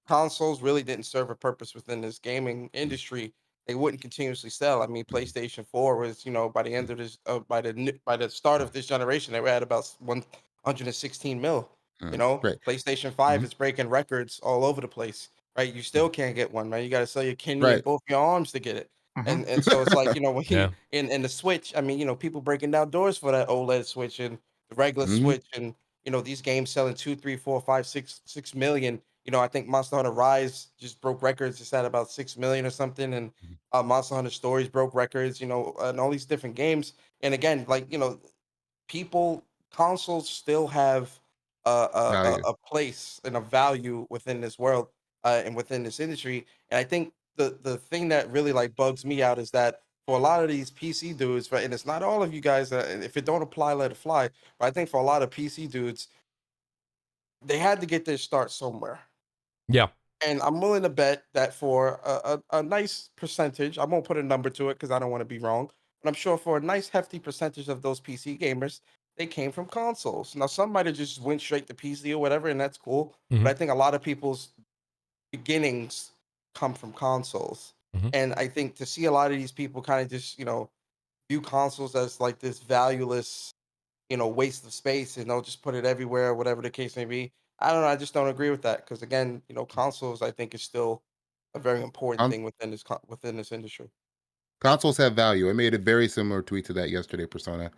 consoles really didn't serve a purpose within this gaming industry, they wouldn't continuously sell. I mean, PlayStation 4 was, by the end of this, by the start of this generation, they were at about 116 mil. PlayStation 5 is breaking records all over the place. Right, you still can't get one, man. You got to sell your kidney and both your arms to get it. And so it's like, when in the Switch, I mean, people breaking down doors for that OLED Switch and the regular Switch, and these games selling 2, 3, 4, 5, 6 million. I think Monster Hunter Rise just broke records. It's at about 6 million or something, and Monster Hunter Stories broke records. And all these different games. And again, like consoles still have a place and a value within this world and within this industry. And I think the thing that really like bugs me out is that for a lot of these PC dudes, right, and it's not all of you guys, if it don't apply, let it fly. But I think for a lot of PC dudes, they had to get their start somewhere. Yeah. And I'm willing to bet that for a nice percentage, I won't put a number to it because I don't want to be wrong, but I'm sure for a nice hefty percentage of those PC gamers, they came from consoles. Now, some might have just went straight to PC or whatever, and that's cool. But I think a lot of people's beginnings come from consoles. And I think to see a lot of these people kind of just, view consoles as like this valueless, waste of space, and they'll just put it everywhere, whatever the case may be. I don't know. I just don't agree with that because, again, consoles, I think, is still a very important thing within this industry. Consoles have value. I made a very similar tweet to that yesterday, Persona.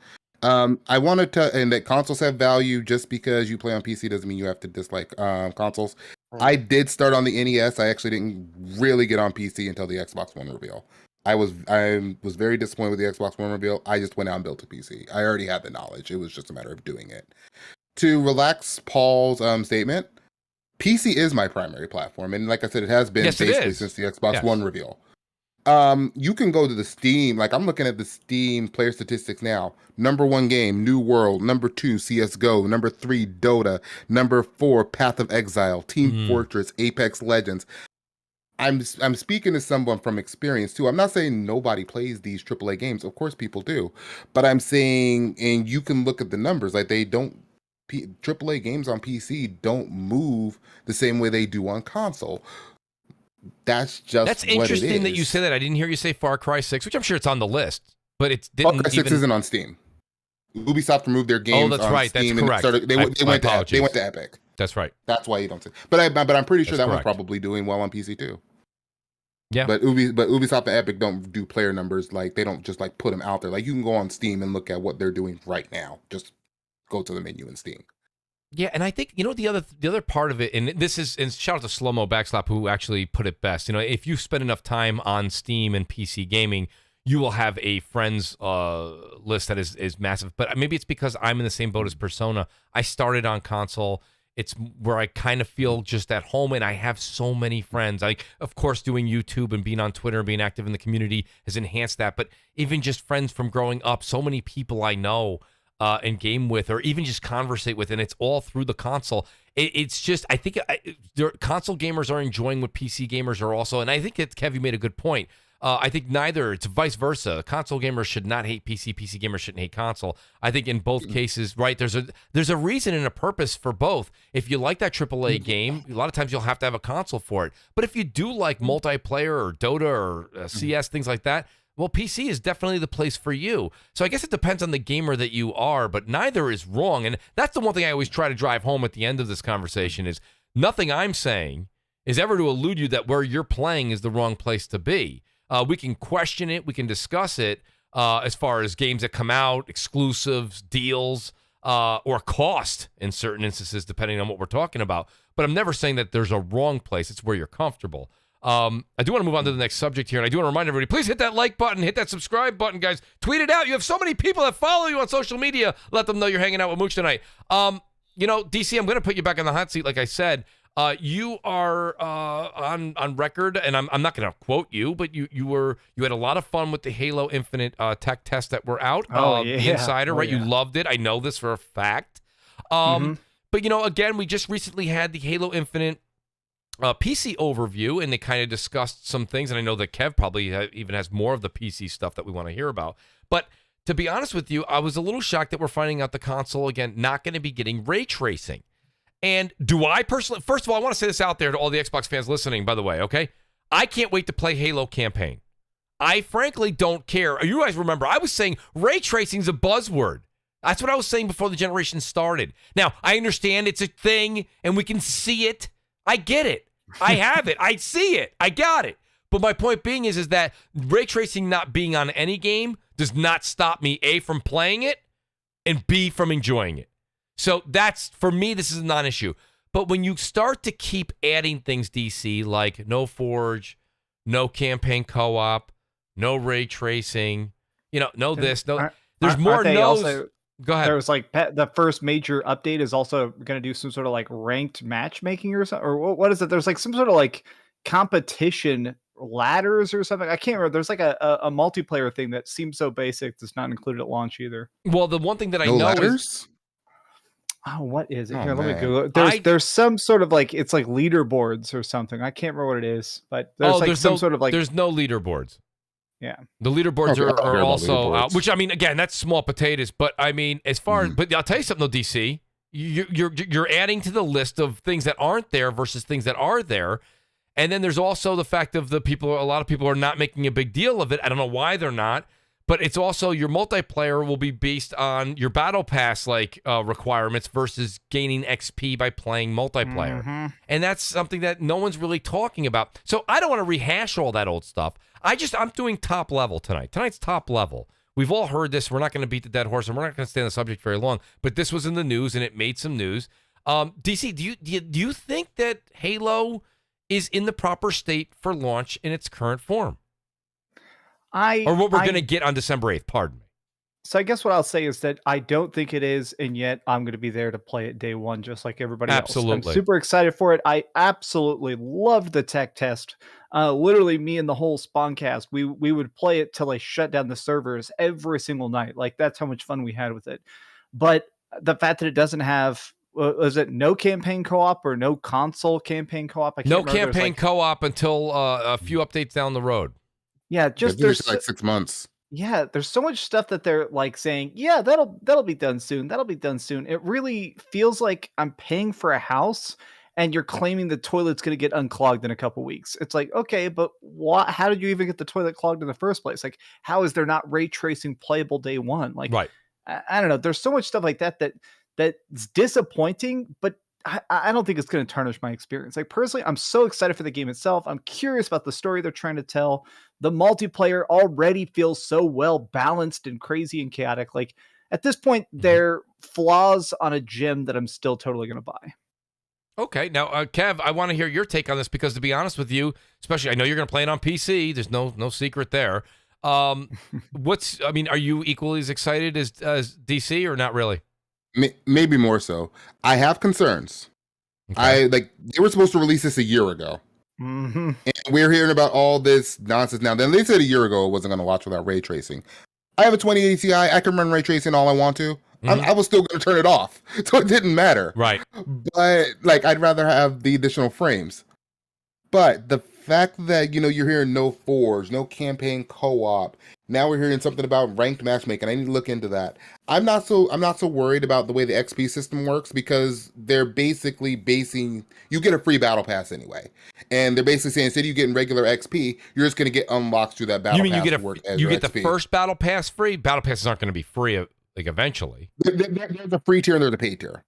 I wanted to, and that consoles have value. Just because you play on PC doesn't mean you have to dislike consoles. I did start on the NES. I actually didn't really get on PC until the Xbox One reveal. I was very disappointed with the Xbox One reveal. I just went out and built a PC. I already had the knowledge. It was just a matter of doing it. To relax Paul's statement, PC is my primary platform, and like I said, it has been basically since the Xbox One reveal. You can go to the Steam, like I'm looking at the Steam player statistics now. Number 1 game, New World. Number 2, CSGO. Number 3, Dota. Number 4, Path of Exile. Team Fortress, Apex Legends. I'm speaking to someone from experience too. I'm not saying nobody plays these AAA games. Of course people do. But I'm saying, and you can look at the numbers, like they don't, AAA games on PC don't move the same way they do on console. That's interesting that you say that. I didn't hear you say Far Cry 6, which I'm sure it's on the list, but it didn't. Far Cry 6 isn't on Steam. Ubisoft removed their games. Oh, that's right. Steam, that's correct. They went to Epic. That's right. That's why you don't see. But I'm pretty sure that one's probably doing well on PC too. Yeah. But Ubisoft and Epic don't do player numbers, like they don't just like put them out there. Like you can go on Steam and look at what they're doing right now. Just go to the menu in Steam. Yeah, and I think the other part of it, and this is, and shout out to Slow-Mo Backslap who actually put it best. If you spend enough time on Steam and PC gaming, you will have a friends list that is massive. But maybe it's because I'm in the same boat as Persona. I started on console, It's where I kind of feel just at home, and I have so many friends. Of course, doing YouTube and being on Twitter and being active in the community has enhanced that. But even just friends from growing up, so many people I know and game with, or even just conversate with, and it's all through the console. It's just, I think console gamers are enjoying what PC gamers are also, and I think that Kev, you made a good point. I think neither, it's vice versa. Console gamers should not hate PC. PC gamers shouldn't hate console. I think in both cases, right, there's a reason and a purpose for both. If you like that AAA game, a lot of times you'll have to have a console for it. But if you do like multiplayer or Dota or CS, things like that, well, PC is definitely the place for you. So I guess it depends on the gamer that you are, but neither is wrong. And that's the one thing I always try to drive home at the end of this conversation is nothing I'm saying is ever to elude you that where you're playing is the wrong place to be. We can question it. We can discuss it as far as games that come out, exclusives, deals, or cost in certain instances, depending on what we're talking about. But I'm never saying that there's a wrong place. It's where you're comfortable. I do want to move on to the next subject here, and I do want to remind everybody, please hit that like button, hit that subscribe button, guys. Tweet it out. You have so many people that follow you on social media. Let them know you're hanging out with Mooch tonight. DC, I'm going to put you back on the hot seat, like I said. You are on record, and I'm not going to quote you, but you had a lot of fun with the Halo Infinite tech tests that were out. The Insider, right? Yeah. You loved it. I know this for a fact. But again, we just recently had the Halo Infinite PC overview, and they kind of discussed some things. And I know that Kev probably even has more of the PC stuff that we want to hear about. But to be honest with you, I was a little shocked that we're finding out the console again not going to be getting ray tracing. And do I personally, first of all, I want to say this out there to all the Xbox fans listening, by the way, okay? I can't wait to play Halo campaign. I frankly don't care. You guys remember, I was saying ray tracing is a buzzword. That's what I was saying before the generation started. Now, I understand it's a thing, and we can see it. I get it. I have it. I see it. I got it. But my point being is that ray tracing not being on any game does not stop me, A, from playing it, and B, from enjoying it. So that's, for me, this is a non-issue. But when you start to keep adding things, DC, like no Forge, no campaign co-op, no ray tracing, no this, no... There's more no's. Go ahead. There was the first major update is also going to do some sort of ranked matchmaking or something. Or what is it? There's some sort of competition ladders or something. I can't remember. There's a multiplayer thing that seems so basic that's not included at launch either. Well, the one thing that I know is... Oh, what is it? Here, let me Google it. There's some sort of it's leaderboards or something. I can't remember what it is, but there's some sort of there's no leaderboards. Yeah. The leaderboards are also out, which, again, that's small potatoes, but as far as, but I'll tell you something though, DC, you're adding to the list of things that aren't there versus things that are there. And then there's also the fact of a lot of people are not making a big deal of it. I don't know why they're not, but it's also your multiplayer will be based on your battle pass requirements versus gaining XP by playing multiplayer. Mm-hmm. And that's something that no one's really talking about. So I don't want to rehash all that old stuff. I'm doing top level tonight. Tonight's top level. We've all heard this. We're not going to beat the dead horse, and we're not going to stay on the subject very long. But this was in the news, and it made some news. DC, do you think that Halo is in the proper state for launch in its current form? Or what we're going to get on December 8th, pardon me. So I guess what I'll say is that I don't think it is, and yet I'm going to be there to play it day one, just like everybody else. I'm super excited for it. I absolutely loved the tech test. Literally, me and the whole Spawncast, we would play it till I shut down the servers every single night. That's how much fun we had with it. But the fact that it doesn't have, was it no campaign co-op or no console campaign co-op? No campaign co-op until a few updates down the road. Yeah, there's 6 months. Yeah, there's so much stuff that they're saying, yeah, that'll be done soon. That'll be done soon. It really feels like I'm paying for a house and you're claiming the toilet's going to get unclogged in a couple weeks. It's okay, but how did you even get the toilet clogged in the first place? How is there not ray tracing playable day one? Right. I don't know. There's so much stuff like that's disappointing, but I don't think it's going to tarnish my experience. Personally, I'm so excited for the game itself. I'm curious about the story they're trying to tell. The multiplayer already feels so well balanced and crazy and chaotic. At this point, they're flaws on a gem that I'm still totally going to buy. Okay. Now, Kev, I want to hear your take on this because, to be honest with you, especially I know you're going to play it on PC. There's no secret there. Are you equally as excited as DC or not really? Maybe more so. I have concerns. They were supposed to release this a year ago. Mm-hmm. And we're hearing about all this nonsense now. Then they said a year ago it wasn't going to watch without ray tracing. I have a 2080 Ti. I can run ray tracing all I want to. I was still going to turn it off, so it didn't matter. Right. But I'd rather have the additional frames. But the fact that you're hearing no forge, no campaign co-op. Now we're hearing something about ranked matchmaking. I need to look into that. I'm not so worried about the way the XP system works because they're basically you get a free battle pass anyway, and they're basically saying instead of you getting regular XP, you're just going to get unlocks through that battle pass. You get the first battle pass free? Battle passes aren't going to be free eventually. There's a free tier and there's a paid tier.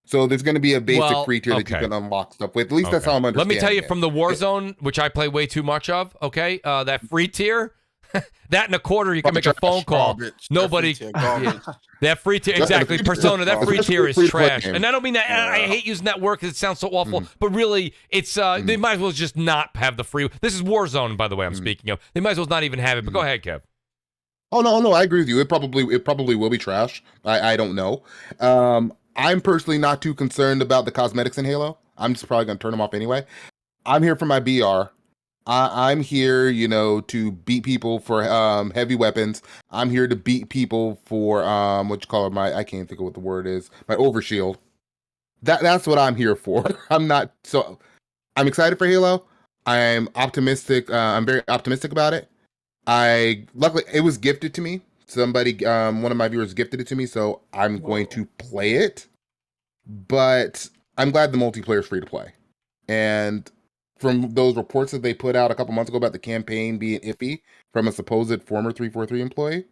So there's going to be a basic free tier that you can unlock stuff with. At least that's how I'm understanding. Let me tell you, it. from the Warzone, which I play way too much of, okay, that free tier, that in a quarter you can make a phone call. Garbage. Nobody, that free tier, exactly. Persona, that free tier is trash. And I don't mean that. I hate using that word because it sounds so awful. But really, it's they might as well just not have the free. This is Warzone, by the way. I'm speaking of. They might as well not even have it. But go ahead, Kev. Oh no, I agree with you. It probably will be trash. I don't know. I'm personally not too concerned about the cosmetics in Halo. I'm just probably going to turn them off anyway. I'm here for my BR. I'm here, to beat people for heavy weapons. I'm here to beat people for I can't think of what the word is. My overshield. That's what I'm here for. I'm excited for Halo. I'm optimistic. I'm very optimistic about it. Luckily it was gifted to me. Somebody, one of my viewers gifted it to me, so I'm going to play it. But I'm glad the multiplayer is free to play. And from those reports that they put out a couple months ago about the campaign being iffy from a supposed former 343 employee,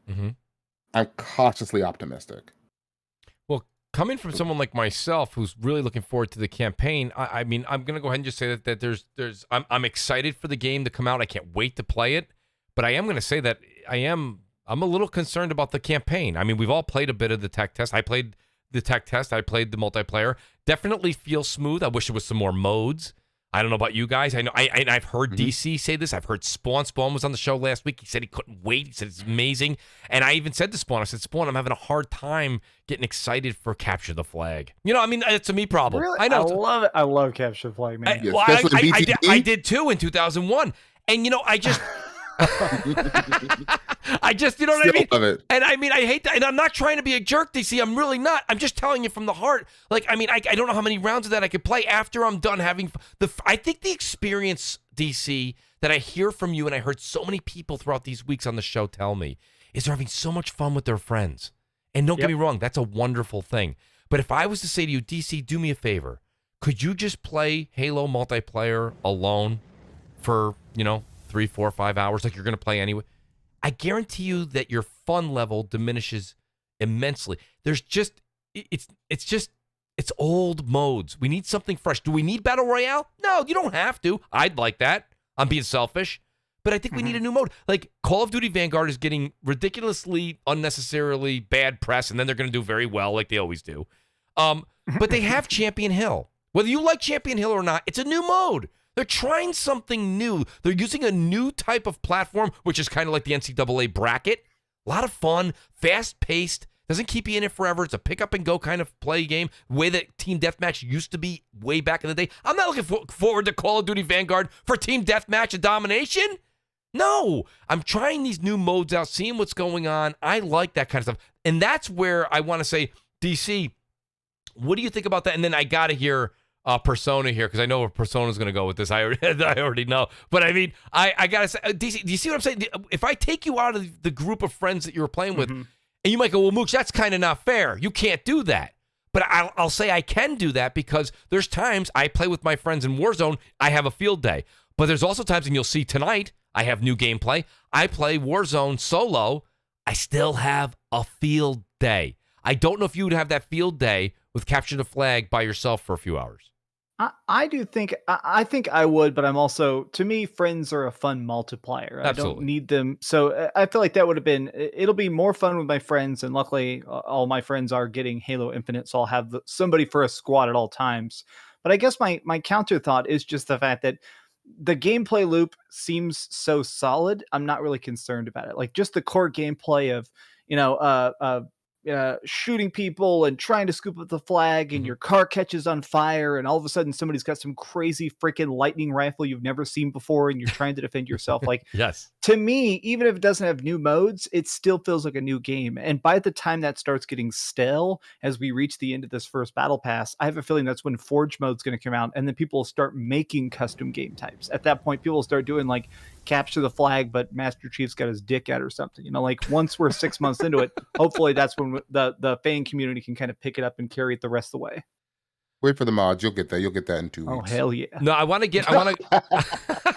I'm cautiously optimistic. Well, coming from someone like myself who's really looking forward to the campaign, I mean, I'm going to go ahead and just say that I'm excited for the game to come out. I can't wait to play it. But I am going to say that I'm a little concerned about the campaign. I mean, we've all played a bit of the tech test. I played the tech test. I played the multiplayer. Definitely feels smooth. I wish there was some more modes. I don't know about you guys. I know I've heard DC say this. I've heard Spawn. Spawn was on the show last week. He said he couldn't wait. He said it's amazing. And I even said to Spawn, I said, Spawn, I'm having a hard time getting excited for Capture the Flag. I mean, it's a me problem. Really? I know. I love it. I love Capture the Flag, man. I did too in 2001. And, I just... you know what I mean? Love it. And I mean, I hate that. And I'm not trying to be a jerk, DC. I'm really not. I'm just telling you from the heart. I don't know how many rounds of that I could play after I'm done having I think the experience, DC, that I hear from you and I heard so many people throughout these weeks on the show tell me is they're having so much fun with their friends. And don't get me wrong, that's a wonderful thing. But if I was to say to you, DC, do me a favor. Could you just play Halo multiplayer alone for, 3, 4, 5 hours like you're going to play anyway? I guarantee you that your fun level diminishes immensely. There's just, it's old modes. We need something fresh. Do we need Battle Royale? No, you don't have to. I'd like that. I'm being selfish. But I think we need a new mode. Like, Call of Duty Vanguard is getting ridiculously, unnecessarily bad press, and then they're going to do very well like they always do. But they have Champion Hill. Whether you like Champion Hill or not, it's a new mode. They're trying something new. They're using a new type of platform, which is kind of like the NCAA bracket. A lot of fun, fast-paced, doesn't keep you in it forever. It's a pick-up-and-go kind of play game, the way that Team Deathmatch used to be way back in the day. I'm not looking forward to Call of Duty Vanguard for Team Deathmatch and domination. No, I'm trying these new modes out, seeing what's going on. I like that kind of stuff. And that's where I want to say, DC, what do you think about that? And then I got to hear Persona here, because I know where Persona's going to go with this. I already know. But I mean, I got to say, DC, do you see what I'm saying? If I take you out of the group of friends that you were playing with, and you might go, well, Mooch, that's kind of not fair. You can't do that. But I'll say I can do that because there's times I play with my friends in Warzone, I have a field day. But there's also times, and you'll see tonight, I have new gameplay. I play Warzone solo. I still have a field day. I don't know if you would have that field day with Capture the Flag by yourself for a few hours. I think I would, but I'm also, to me, friends are a fun multiplier. Absolutely. I don't need them. So I feel like that would have been, it'll be more fun with my friends. And luckily all my friends are getting Halo Infinite. So I'll have somebody for a squad at all times. But I guess my counter thought is just the fact that the gameplay loop seems so solid. I'm not really concerned about it. Like just the core gameplay of, shooting people and trying to scoop up the flag, and your car catches on fire, and all of a sudden somebody's got some crazy freaking lightning rifle you've never seen before, and you're trying to defend yourself. Like, yes. To me, even if it doesn't have new modes, it still feels like a new game. And by the time that starts getting stale, as we reach the end of this first battle pass, I have a feeling that's when Forge mode's going to come out, and then people will start making custom game types. At that point, people will start doing like capture the flag, but Master Chief's got his dick out or something. Like once we're 6 months into it, hopefully that's when the fan community can kind of pick it up and carry it the rest of the way. Wait for the mods. You'll get that. You'll get that in 2 weeks. Oh, hell yeah. No, I want to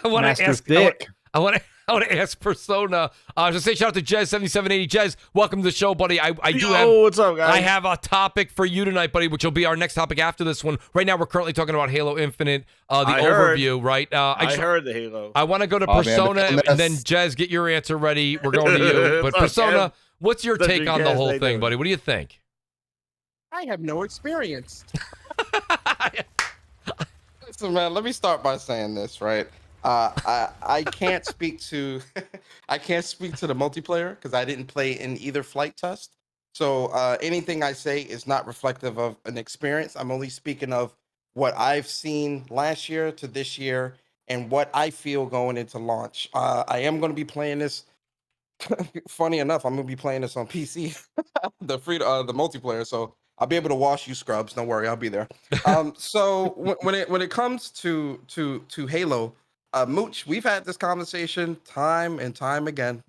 Master's dick. I want to ask Persona. Just say shout out to Jez7780. Jez, welcome to the show, buddy. I do have. What's up, guys? I have a topic for you tonight, buddy, which will be our next topic after this one. Right now, we're currently talking about Halo Infinite, overview, right? I heard the Halo. I want to go to Persona, and then Jez, get your answer ready. We're going to you. But Persona, what's your take on the whole thing, buddy? What do you think? I have no experience. Listen, man, let me start by saying this, right? I can't speak to I can't speak to the multiplayer because I didn't play in either flight test. So anything I say is not reflective of an experience. I'm only speaking of what I've seen last year to this year and what I feel going into launch. I am going to be playing this. Funny enough, I'm going to be playing this on PC, the multiplayer. So I'll be able to wash you scrubs. Don't worry, I'll be there. So when it comes to Halo. Mooch, we've had this conversation time and time again.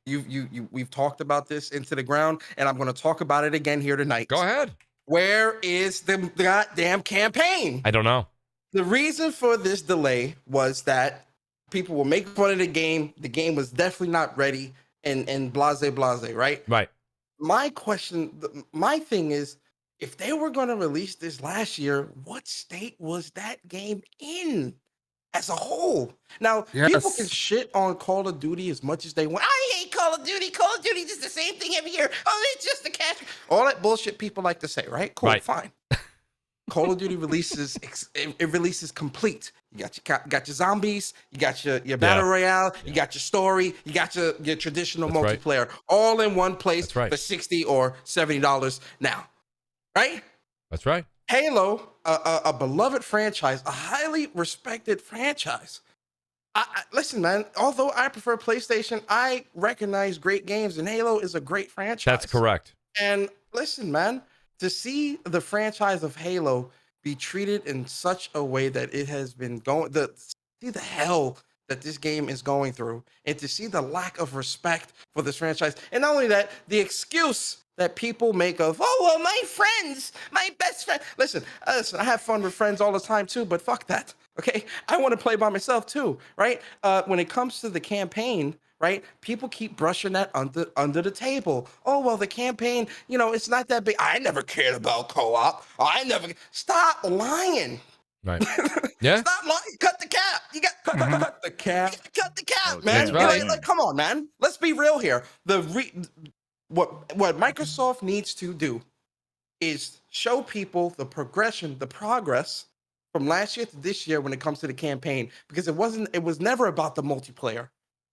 We've talked about this into the ground, and I'm going to talk about it again here tonight. Go ahead. Where is the goddamn campaign? I don't know. The reason for this delay was that people were making fun of the game. The game was definitely not ready, and blase, right? Right. My thing is, if they were going to release this last year, what state was that game in? As a whole. Now, people can shit on Call of Duty as much as they want. I hate Call of Duty. Call of Duty is the same thing every year. Oh, it's just a cash. All that bullshit people like to say, right? Cool, fine. Call of Duty releases, it releases complete. You got your zombies, you got your battle royale, you got your story, you got your traditional multiplayer, all in one place for $60 or $70 now, right? That's right. Halo, a beloved franchise, a highly respected franchise. Listen, man, although I prefer PlayStation, I recognize great games, and Halo is a great franchise. That's correct. And listen, man, to see the franchise of Halo be treated in such a way that it has been going, see the hell that this game is going through, and to see the lack of respect for this franchise. And not only that, the excuse that people make of, oh, well, my friends, my best friend. Listen, I have fun with friends all the time too, but fuck that, okay? I want to play by myself too, right? When it comes to the campaign, right, people keep brushing that under the table. Oh, well, the campaign, it's not that big. I never cared about co-op. Stop lying. Right. Yeah. Stop lying. Cut the cap. You got cut the cap. Cut the cap, man. That's right. Like, come on, man. Let's be real here. What Microsoft needs to do is show people the progression, the progress from last year to this year when it comes to the campaign, because it was never about the multiplayer.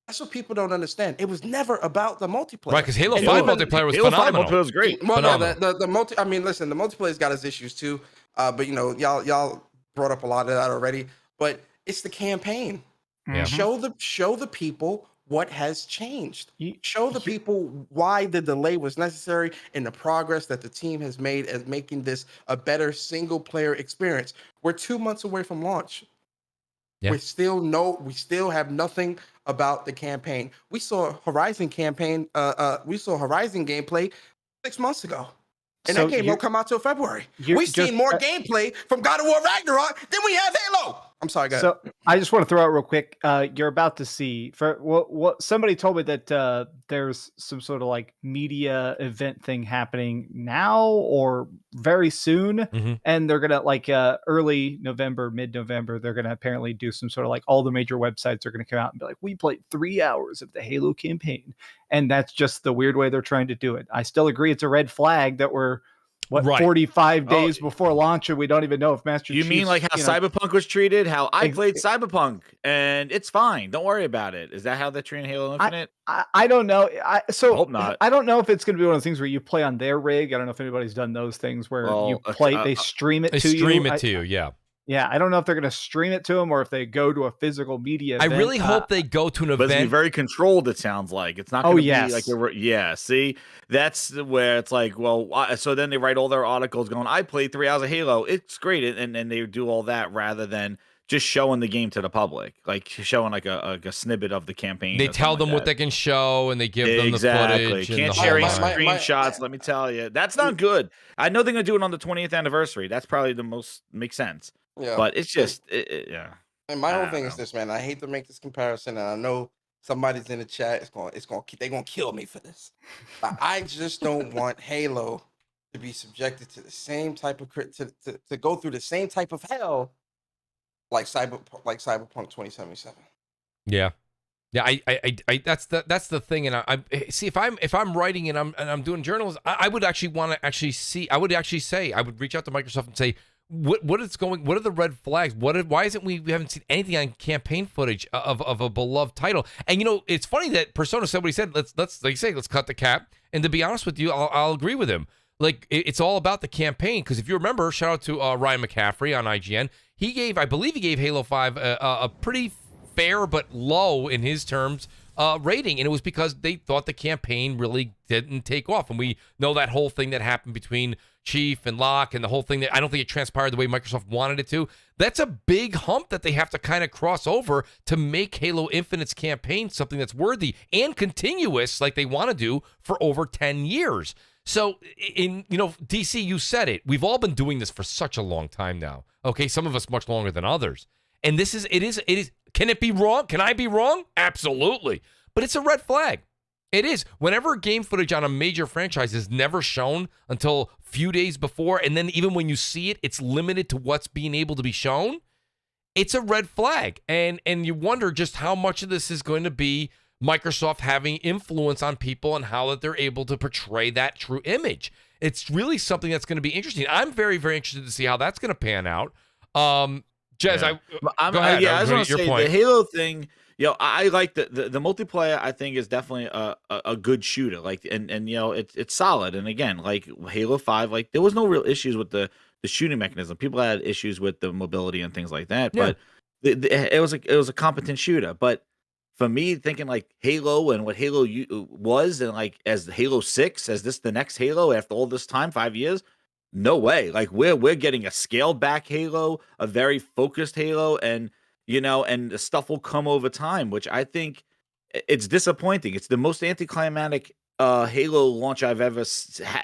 That's what people don't understand. It was never about the multiplayer. Right, because Halo 5 multiplayer was phenomenal. Halo 5 multiplayer was great. Well, no, I mean, listen, the multiplayer's got its issues too. But y'all brought up a lot of that already. But it's the campaign. Yeah. Show the people what has changed. Show the people why the delay was necessary and the progress that the team has made as making this a better single player experience. We're 2 months away from launch. Yeah. We still have nothing about the campaign. We saw Horizon campaign. We saw Horizon gameplay 6 months ago, and that game won't come out till February. We've seen more gameplay from God of War Ragnarok than we have Halo. I'm sorry, guys. So I just want to throw out real quick. You're about to see for what somebody told me that there's some sort of like media event thing happening now or very soon, and they're gonna like early November, mid-November. They're gonna apparently do some sort of like all the major websites are gonna come out and be like, we played 3 hours of the Halo campaign, and that's just the weird way they're trying to do it. I still agree it's a red flag that we're Right. 45 days before launch, and we don't even know if Master You Chief's, mean like how Cyberpunk was treated? How I played Cyberpunk and it's fine. Don't worry about it. Is that how they're treating Halo Infinite? I don't know. Hope not. I don't know if it's going to be one of those things where you play on their rig. I don't know if anybody's done those things where you play, they stream it to you. They stream it to you, yeah. Yeah, I don't know if they're going to stream it to them or if they go to a physical media event. I really hope they go to an event. But it's very controlled, it sounds like. It's not going to be like see? That's where it's like, well, so then they write all their articles going, I played 3 hours of Halo. It's great. And they do all that rather than just showing the game to the public, like showing like a snippet of the campaign. They tell them what they can show and they give them the footage. Can't share any screenshots, let me tell you. That's not good. I know they're going to do it on the 20th anniversary. That's probably the most makes sense. Yeah, but it's just yeah. And my whole thing is this, man. I hate to make this comparison, and I know somebody's in the chat. They're gonna kill me for this. But I just don't want Halo to be subjected to the same type of to go through the same type of hell like Cyberpunk 2077. Yeah. Yeah, I that's the thing, and I see if I'm writing and I'm doing journalism, I would actually want to actually see. I would reach out to Microsoft and say, what are the red flags? Why isn't we haven't seen anything on campaign footage of a beloved title? And it's funny that Persona said what he said. Let's cut the cap. And to be honest with you, I'll agree with him. Like it's all about the campaign, because if you remember, shout out to Ryan McCaffrey on IGN. I believe he gave Halo 5 a pretty fair but low in his terms rating, and it was because they thought the campaign really didn't take off. And we know that whole thing that happened between Chief and Locke and the whole thing that I don't think it transpired the way Microsoft wanted it to. That's a big hump that they have to kind of cross over to make Halo Infinite's campaign something that's worthy and continuous like they want to do for over 10 years. So DC, you said it. We've all been doing this for such a long time now. Okay, some of us much longer than others. And it is. Can it be wrong? Can I be wrong? Absolutely. But it's a red flag. It is. Whenever game footage on a major franchise is never shown until a few days before, and then even when you see it, it's limited to what's being able to be shown, it's a red flag. And you wonder just how much of this is going to be Microsoft having influence on people and how that they're able to portray that true image. It's really something that's going to be interesting. I'm very, very interested to see how that's going to pan out. Jez, go ahead. I just want to say the Halo thing. I like the multiplayer. I think is definitely a good shooter. Like and it's solid. And again, like Halo 5, like there was no real issues with the shooting mechanism. People had issues with the mobility and things like that. Yeah. But it was a competent shooter. But for me, thinking like Halo and what Halo was, and like as Halo 6, as this the next Halo after all this time, 5 years. No way. Like we're getting a scaled back Halo, a very focused Halo, and the stuff will come over time, which I think it's disappointing. It's the most anticlimactic Halo launch I've ever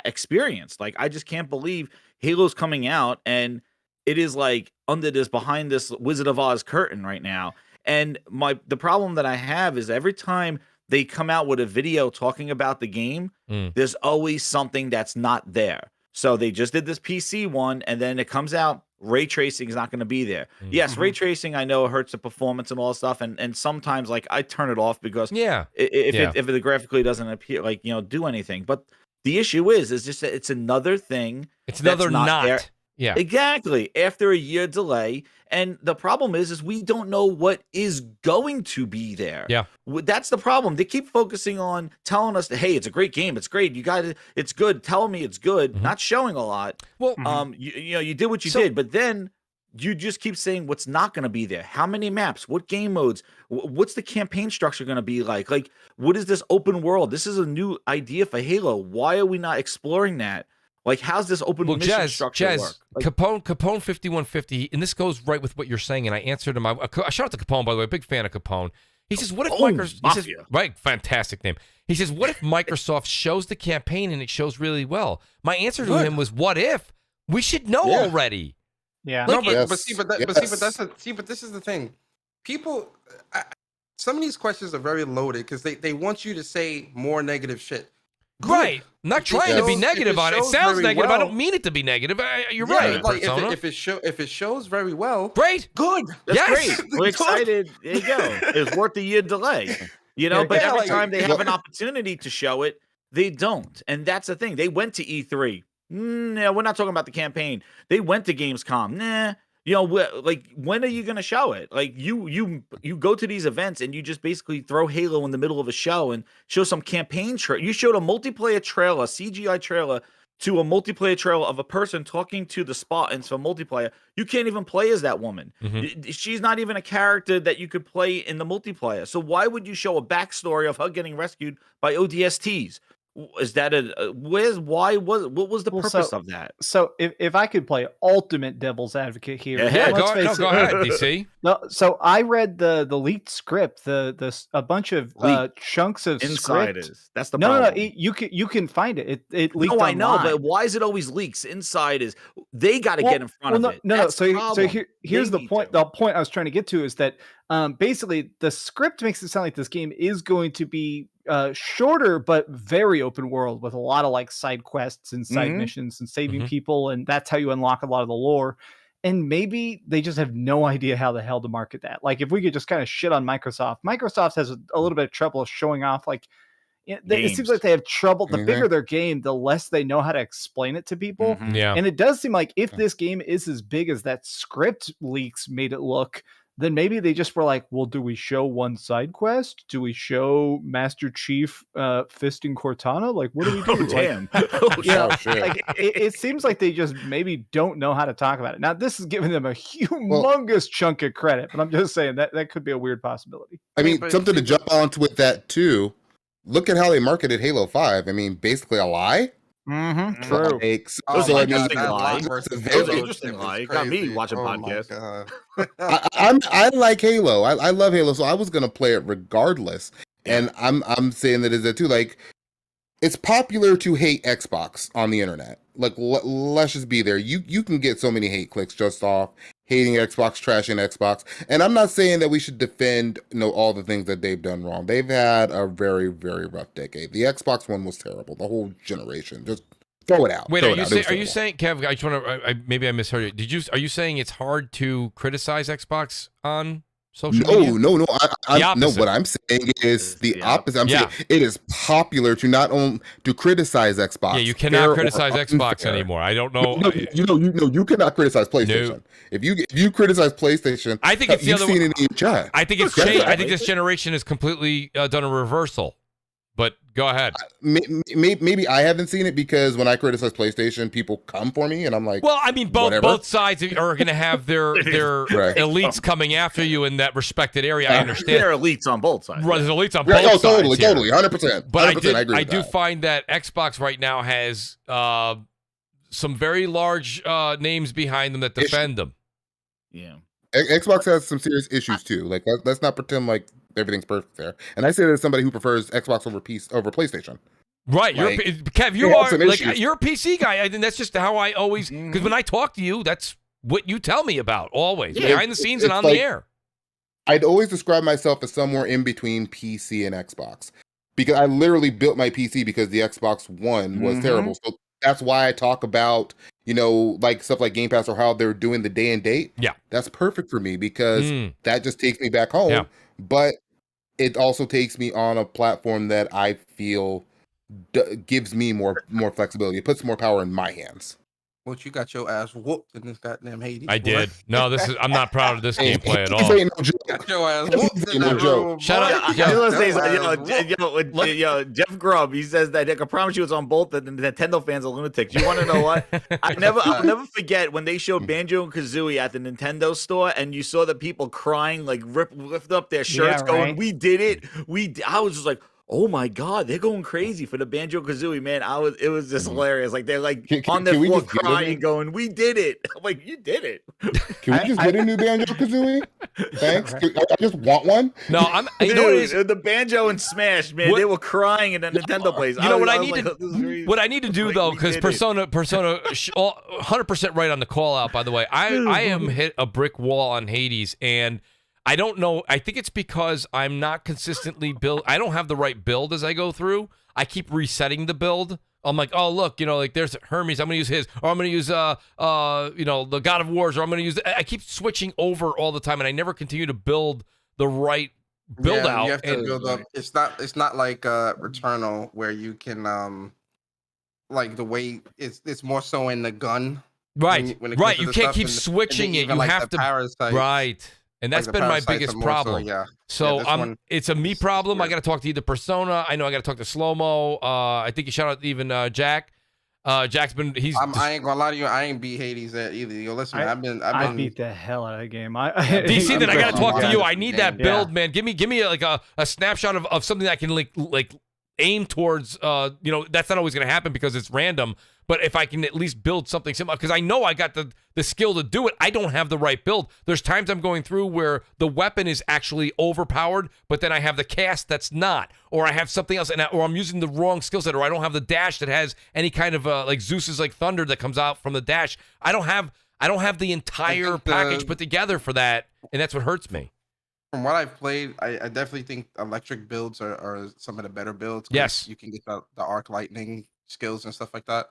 experienced. Like I just can't believe Halo's coming out and it is like behind this Wizard of Oz curtain right now. And the problem that I have is every time they come out with a video talking about the game, there's always something that's not there. So they just did this PC one, and then it comes out, ray tracing is not going to be there. Yes, ray tracing, I know it hurts the performance and all that stuff, and sometimes like I turn it off because if it graphically doesn't appear, like do anything. But the issue is just that it's another thing. It's another not. There. Yeah, exactly. After a year delay, and the problem is we don't know what is going to be there. Yeah, that's the problem. They keep focusing on telling us that, hey, it's a great game, it's great, you got it, it's good. Tell me it's good, not showing a lot. Well, you did what you did, but then you just keep saying what's not going to be there. How many maps? What game modes? What's the campaign structure going to be like? Like, what is this open world? This is a new idea for Halo. Why are we not exploring that? Like, how's this open mission structure work? Like, Capone 5150, and this goes right with what you're saying, and I answered him. Shout out to Capone, by the way, big fan of Capone. He says, what if Microsoft... Right, fantastic name. He says, what if Microsoft shows the campaign and it shows really well? My answer to him was, what if? We should know already. Yeah. Like, no, but this is the thing. People... some of these questions are very loaded because they want you to say more negative shit. Good. Right. I'm not trying to be negative on it. It sounds negative. I don't mean it to be negative. You're right. Like if it shows very well, great. Good. That's great. We're excited. There you go. It's worth a year delay. But every time they have an opportunity to show it, they don't. And that's the thing. They went to E3 No, we're not talking about the campaign. They went to Gamescom. Nah. You know, like, when are you going to show it? Like, you go to these events and you just basically throw Halo in the middle of a show and show some campaign trailer. You showed a multiplayer trailer, CGI trailer, to a multiplayer trailer of a person talking to the Spartans for multiplayer. You can't even play as that woman. She's not even a character that you could play in the multiplayer. So why would you show a backstory of her getting rescued by ODSTs? Is that what was the purpose of that? So if I could play ultimate devil's advocate here, Yeah, go ahead, DC. No, so I read the leaked script, a bunch of chunks of Inside script. That's the problem. No, you can find it. It leaked. No, I know, online. but why is it always leaks? Inside is they got to get in front of it. No. So here's the point. The point I was trying to get to is that basically the script makes it sound like this game is going to be shorter but very open world with a lot of like side quests and side missions and saving people, and that's how you unlock a lot of the lore. And maybe they just have no idea how the hell to market that. Like, if we could just kind of shit on Microsoft has a little bit of trouble showing off like it seems like they have trouble. The bigger their game, the less they know how to explain it to people. Yeah. And it does seem like if this game is as big as that script leaks made it look, then maybe they just were like, well, do we show one side quest? Do we show Master Chief fisting Cortana? Like, what do we do? Oh, damn. Like, it seems like they just maybe don't know how to talk about it. Now, this is giving them a humongous chunk of credit, but I'm just saying that could be a weird possibility. I mean, something to jump onto with that too. Look at how they marketed Halo 5. I mean, basically a lie. True. Interesting lie. Got me watching podcasts. I like Halo. I love Halo, so I was gonna play it regardless. And I'm saying that is that too. Like, it's popular to hate Xbox on the internet. Like, let's just be there. You can get so many hate clicks just off hating Xbox, trashing Xbox. And I'm not saying that we should defend all the things that they've done wrong. They've had a very, very rough decade. The Xbox One was terrible. The whole generation. Just throw it out. Wait, are you saying, Kev? I just want to. Maybe I misheard you. Are you saying it's hard to criticize Xbox on social media? No. No, what I'm saying is the opposite. I'm saying it is popular to not only to criticize Xbox. Yeah, you cannot criticize Xbox anymore. I don't know. You cannot criticize PlayStation. No. If you criticize PlayStation, I think it's the other seen it in your chat. I think it's changed. I think this generation has completely done a reversal. But go ahead. Maybe I haven't seen it because when I criticize PlayStation, people come for me, and I'm like, well, I mean, both sides are going to have their elites coming after you in that respected area. I understand. There are elites on both sides. Right, there's elites on both sides. Totally, 100%. But 100%, I agree. I do find that Xbox right now has some very large names behind them that defend them. Yeah. Xbox has some serious issues too. Like, let's not pretend like everything's perfect there. And I say that as somebody who prefers Xbox over PlayStation. Right, like, Kev, you're a PC guy. I think that's just how I always, because when I talk to you, that's what you tell me about always, behind the scenes and on the air. I'd always describe myself as somewhere in between PC and Xbox, because I literally built my PC because the Xbox One was terrible. So that's why I talk about, like stuff like Game Pass or how they're doing the day and date. Yeah. That's perfect for me because that just takes me back home. Yeah. But it also takes me on a platform that I feel gives me more flexibility. It puts more power in my hands. But you got your ass whooped in this goddamn Hades. I did. No, I'm not proud of this gameplay at all. You got your ass whooped in that room. Shut up. Jeff Grubb, he says that I can promise you it's on both. The Nintendo fans are lunatics. You want to know what? I'll never forget when they showed Banjo and Kazooie at the Nintendo store, and you saw the people crying, like lift up their shirts, going, "We did it! I was just like, oh my God, they're going crazy for the Banjo-Kazooie, man. It was just hilarious. Like, they're like on their floor crying, going, "We did it!" I'm like, you did it. Can we just get a new Banjo-Kazooie? Thanks. I just want one. No, the Banjo and Smash, man. They were crying in the Nintendo place. You know what I need what I need to do though, because Persona 100% right on the call out. By the way, I am hit a brick wall on Hades, and I don't know. I think it's because I'm not consistently build. I don't have the right build as I go through. I keep resetting the build. I'm like, oh look, like there's Hermes. I'm gonna use his, or I'm gonna use the God of Wars, or I'm gonna use. I keep switching over all the time, and I never continue to build the right build out. You have to build up. It's not like Returnal where you can like the way it's more so in the gun. Right, when it comes right. to You the can't stuff, keep and then switching it. even, You like, have the to. parasites, Right. And like that's the been my parasites are biggest more so, problem. yeah. So this one it's a me is problem. I weird. got to talk to either Persona. I know I got to talk to Slow Mo. I think you shout out even Jack. Jack's been I ain't gonna lie to you. I ain't beat Hades at either. Yo, listen, I I've been beat the hell out of that game. DC. Then I got to talk to Yeah. you. I need that Yeah. build, man. Give me like a snapshot of something that I can like aim towards. That's not always going to happen because it's random. But if I can at least build something similar, because I know I got the skill to do it, I don't have the right build. There's times I'm going through where the weapon is actually overpowered, but then I have the cast that's not, or I have something else, or I'm using the wrong skill set, or I don't have the dash that has any kind of like Zeus's like thunder that comes out from the dash. I don't have the entire package put together for that, and that's what hurts me. From what I've played, I definitely think electric builds are some of the better builds. 'Cause Yes. you can get the arc lightning skills and stuff like that.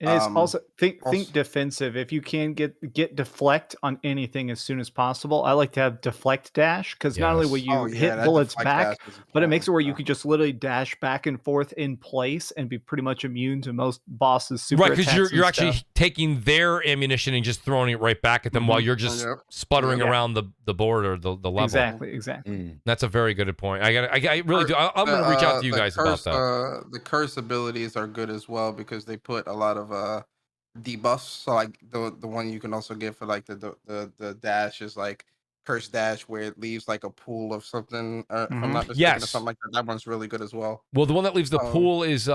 And it's also think also- defensive. If you can get deflect on anything as soon as possible, I like to have deflect dash because not only will you Oh, yeah, hit that bullets deflect back, dash is but it makes it important, where you yeah. could just literally dash back and forth in place and be pretty much immune to most bosses. Super Right, because attacks you're and actually stuff. taking their ammunition and just throwing it right back at them while you're just Yep. sputtering Yeah. around the board or the level. Exactly. That's a very good point. I really do. I'm going to reach out to you guys about that. The curse abilities are good as well because they put a lot of debuffs. So like the one you can also get for like the dash is like curse dash where it leaves like a pool of something. If I'm not mistaken, or Yes. something like that. That one's really good as well. Well, the one that leaves the pool is it's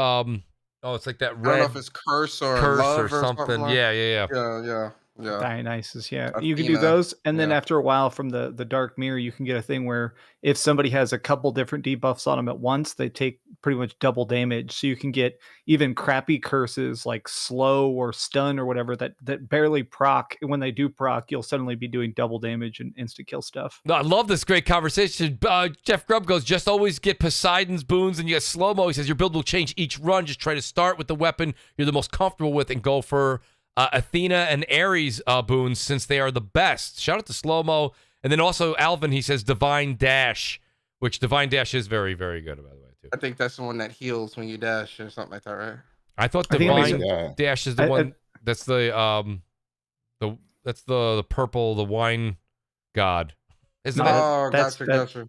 like that I don't know red if it's curse or curse love or something. like- Yeah. Yeah. Dionysus, yeah. You can do Athena, those, and then yeah. after a while from the dark mirror, you can get a thing where if somebody has a couple different debuffs on them at once, they take pretty much double damage. So you can get even crappy curses like slow or stun or whatever that barely proc. And when they do proc, you'll suddenly be doing double damage and insta kill stuff. No, I love this great conversation. Jeff Grubb goes, just always get Poseidon's boons and you get slow-mo. He says your build will change each run. Just try to start with the weapon you're the most comfortable with and go for Athena and Ares boons since they are the best. Shout out to slow-mo. And then also Alvin, he says Divine Dash, which Divine Dash is very, very good, by the way, too. I think that's the one that heals when you dash or something like that, right? I thought I think it makes Divine Dash is the one that's the purple, the wine god. Isn't No, that? Oh, that's- gotcha.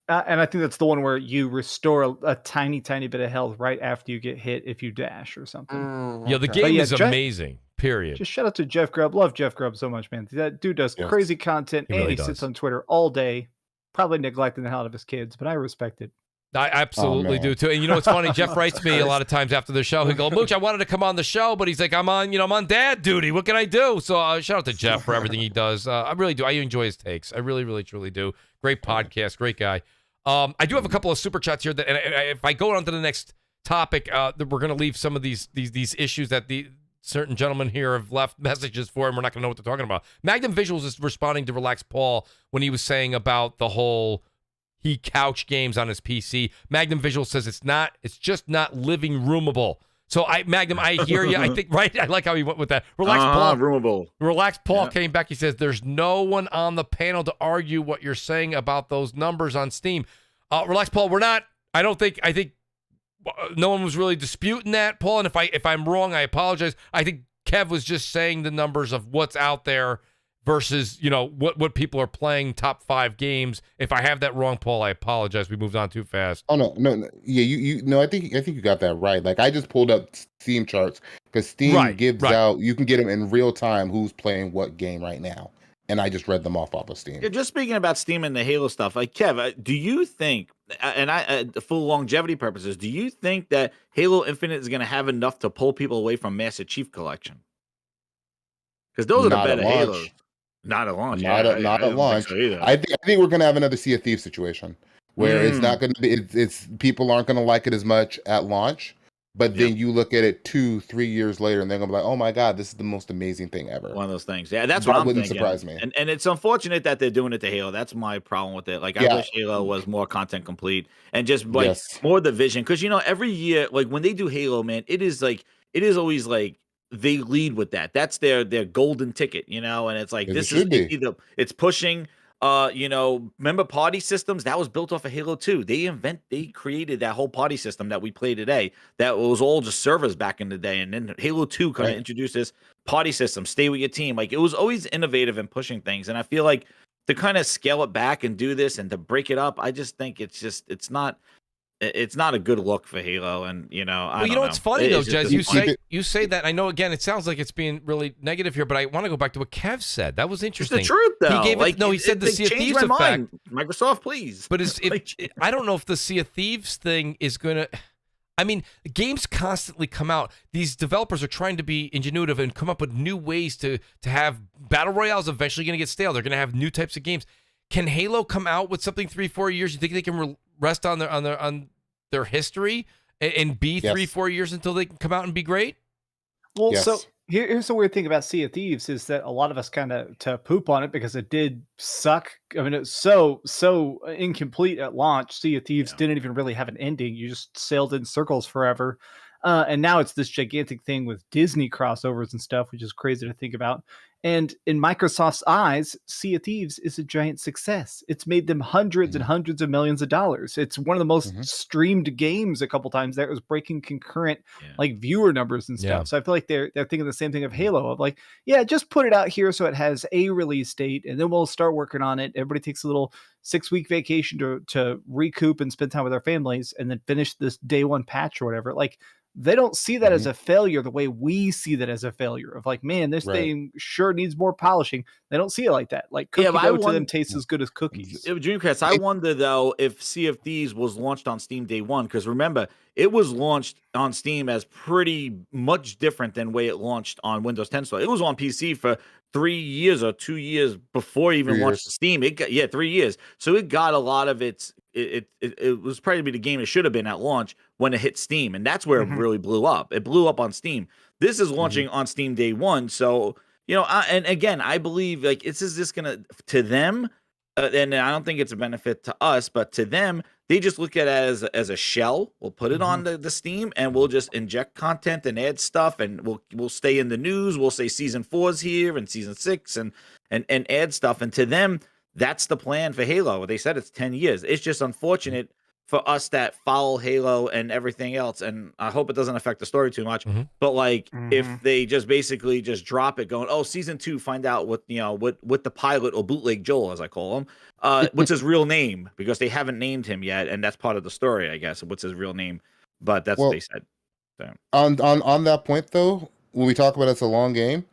And I think that's the one where you restore a tiny bit of health right after you get hit if you dash or something. Yeah, the okay. game yeah, is amazing, period. Just shout out to Jeff Grubb. Love Jeff Grubb so much, man. That dude does Yes. crazy content He and really he sits does. on Twitter all day, probably neglecting the hell out of his kids, but I respect it. I absolutely man. do too. And you know what's funny? Jeff writes me a lot of times after the show. He goes, Mooch, I wanted to come on the show, but he's like, I'm on dad duty. What can I do? So shout out to Jeff for everything he does. I really do. I enjoy his takes. I really, really, truly do. Great podcast. Great guy. I do have a couple of super chats here that, and if I go on to the next topic, that we're going to leave some of these issues that the certain gentlemen here have left messages for, and we're not going to know what they're talking about. Magnum Visuals is responding to Relax Paul when he was saying about the whole he couch games on his PC. Magnum Visual says it's just not living roomable. So Magnum, I hear you. I think right. I like how he went with that. Relax Paul. Roomable. Relax Paul came back. He says there's no one on the panel to argue what you're saying about those numbers on Steam. Relax Paul. We're not. I think no one was really disputing that, Paul. And if I'm wrong, I apologize. I think Kev was just saying the numbers of what's out there versus, what people are playing top 5 games. If I have that wrong, Paul, I apologize. We moved on too fast. Oh no. Yeah, I think you got that right. Like I just pulled up Steam charts because Steam gives out. You can get them in real time. Who's playing what game right now? And I just read them off of Steam. Yeah, just speaking about Steam and the Halo stuff, like Kev, do you think, and for longevity purposes, do you think that Halo Infinite is going to have enough to pull people away from Master Chief Collection? Because those are the Not at better launch. Halos. Not at launch. Not at launch. I think we're gonna have another Sea of Thieves situation where it's not gonna be. It's people aren't gonna like it as much at launch, but then you look at it 2-3 years later, and they're gonna be like, "Oh my god, this is the most amazing thing ever." One of those things. Yeah, that's That what I'm wouldn't thinking. surprise me. And it's unfortunate that they're doing it to Halo. That's my problem with it. Like I wish Halo was more content complete and just like more division. Because every year, like when they do Halo, man, it is always like they lead with that. That's their golden ticket, and it's like It this should is be. it's pushing Remember party systems? That was built off of Halo 2. They created that whole party system that we play today. That was all just servers back in the day. And then Halo 2 kind of introduced this party system, stay with your team. Like, it was always innovative and pushing things. And I feel like to kind of scale it back and do this and to break it up, I just think it's not a good look for Halo. And well, you know what's funny though, Jez? You say that. I know. Again, it sounds like it's being really negative here, but I want to go back to what Kev said. That was interesting. It's the truth, though. He gave it. No, he said the Sea of Thieves effect. Microsoft, please. But I don't know if the Sea of Thieves thing is gonna. I mean, games constantly come out. These developers are trying to be ingenuitive and come up with new ways to have battle royales. Eventually, going to get stale. They're going to have new types of games. Can Halo come out with something 3-4 years? You think they can rest on their history and be 3-4 years until they can come out and be great? Well, so here's the weird thing about Sea of Thieves is that a lot of us kind of to poop on it because it did suck. I mean, it's so incomplete at launch. Sea of Thieves didn't even really have an ending. You just sailed in circles forever. And now it's this gigantic thing with Disney crossovers and stuff, which is crazy to think about. And in Microsoft's eyes, Sea of Thieves is a giant success. It's made them hundreds and hundreds of millions of dollars. It's one of the most streamed games a couple times there. It was breaking concurrent like viewer numbers and stuff. Yeah. So I feel like they're thinking the same thing of Halo of like, just put it out here so it has a release date and then we'll start working on it. Everybody takes a little 6-week vacation to recoup and spend time with their families and then finish this day one patch or whatever. Like, they don't see that as a failure the way we see that as a failure of like, man, this thing sure needs more polishing. They don't see it like that. Like cookie dough to them tastes as good as cookies. Dreamcast, I wonder though if Sea of Thieves was launched on Steam day one, because remember, it was launched on Steam as pretty much different than way it launched on Windows 10 store. It was on PC for 3 years or 2 years before it even launched Steam. It got 3 years. So it got a lot of its it was probably the game it should have been at launch when it hit Steam, and that's where it really blew up. It blew up on Steam. This is launching on Steam day one, so and again, I believe like is this gonna to them, and I don't think it's a benefit to us, but to them, they just look at it as a shell. We'll put it on the Steam, and we'll just inject content and add stuff, and we'll stay in the news. We'll say season 4's here and season 6, and add stuff, and to them, that's the plan for Halo. They said it's 10 years. It's just unfortunate for us that follow Halo and everything else. And I hope it doesn't affect the story too much. But like if they just basically just drop it going, oh, season 2, find out what the pilot or bootleg Joel, as I call him, what's his real name, because they haven't named him yet. And that's part of the story, I guess. What's his real name? But that's what they said. So. On that point, though, when we talk about it's a long game,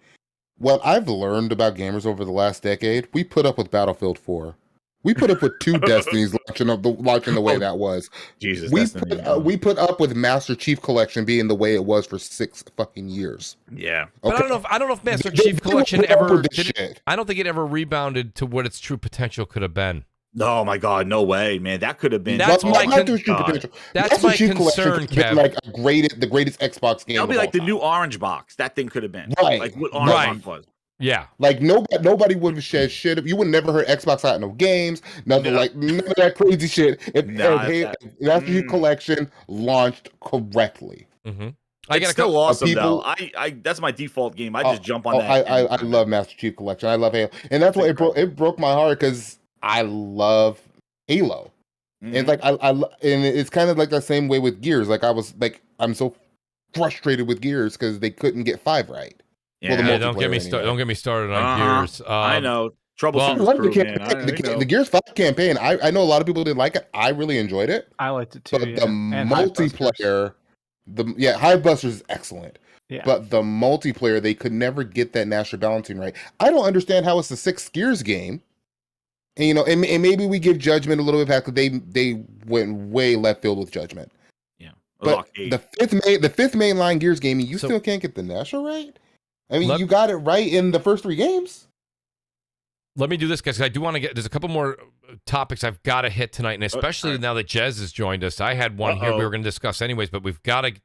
what I've learned about gamers over the last decade, we put up with Battlefield 4. We put up with 2 Destinies launching the way that was. Jesus, we put up with Master Chief Collection being the way it was for 6 fucking years. Yeah, but I don't know if Master Chief Collection ever did. I don't think it ever rebounded to what its true potential could have been. Oh my God, no way, man! That could have been. That's my concern, Kev. Like the greatest Xbox game. That'll be like the new Orange Box. That thing could have been like what Orange Box was. Yeah, like nobody would have said shit. You would never heard Xbox out no games, nothing like none of that crazy shit. If Master Chief Collection launched correctly. It's still awesome though. I that's my default game. I just jump on that. I love Master Chief Collection. I love Halo, and that's why it broke my heart because I love Halo, and like I and it's kind of like the same way with Gears. Like I'm so frustrated with Gears because they couldn't get 5 right. Yeah, well, don't get me started on Gears. I know trouble. The Gears 5 campaign. I know a lot of people didn't like it. I really enjoyed it. I liked it too. But the multiplayer, Hivebusters is excellent. Yeah. But the multiplayer, they could never get that national balancing right. I don't understand how it's the 6th Gears game. And, and maybe we give Judgment a little bit back because they went way left field with Judgment. Yeah. But the fifth mainline Gears game, you still can't get the national right? I mean, you got it right in the first 3 games. Let me do this, guys, because I do want to there's a couple more topics I've got to hit tonight, and especially now that Jez has joined us. I had one here we were going to discuss anyways, but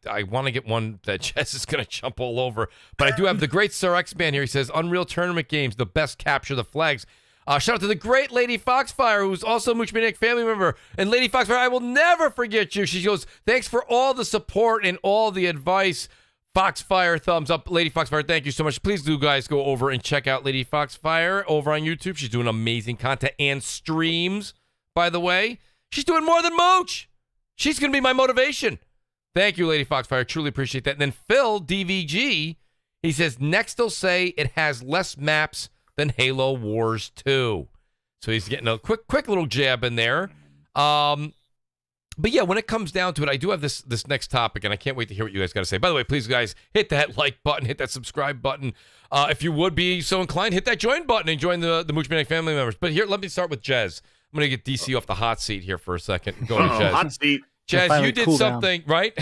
I want to get one that Jez is going to jump all over. But I do have the great Sir X-Man here. He says, Unreal Tournament games, the best capture the flags. Shout out to the great Lady Foxfire, who's also a Mooch Maniac family member. And Lady Foxfire, I will never forget you. She goes, thanks for all the support and all the advice Foxfire, thumbs up. Lady Foxfire, thank you so much. Please do, guys, go over and check out Lady Foxfire over on YouTube. She's doing amazing content and streams, by the way. She's doing more than Mooch. She's going to be my motivation. Thank you, Lady Foxfire. Truly appreciate that. And then Phil, DVG, he says, next they'll say it has less maps than Halo Wars 2. So he's getting a quick little jab in there. But yeah, when it comes down to it, I do have this next topic, and I can't wait to hear what you guys got to say. By the way, please, guys, hit that like button, hit that subscribe button. If you would be so inclined, hit that join button and join the Mooch Maniac family members. But here, let me start with Jez. I'm going to get DC off the hot seat here for a second. Go to Jez. Hot seat. Jez, you did something, right?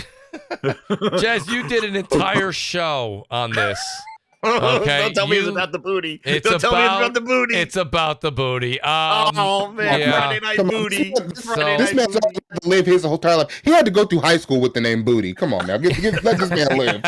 Jez, you did an entire show on this. Okay, don't tell me it's about the booty. Don't tell me it's about the booty. It's about the booty. Oh man, yeah. Friday night booty. This man's had to live his whole entire life. He had to go through high school with the name Booty. Come on now, let this man live.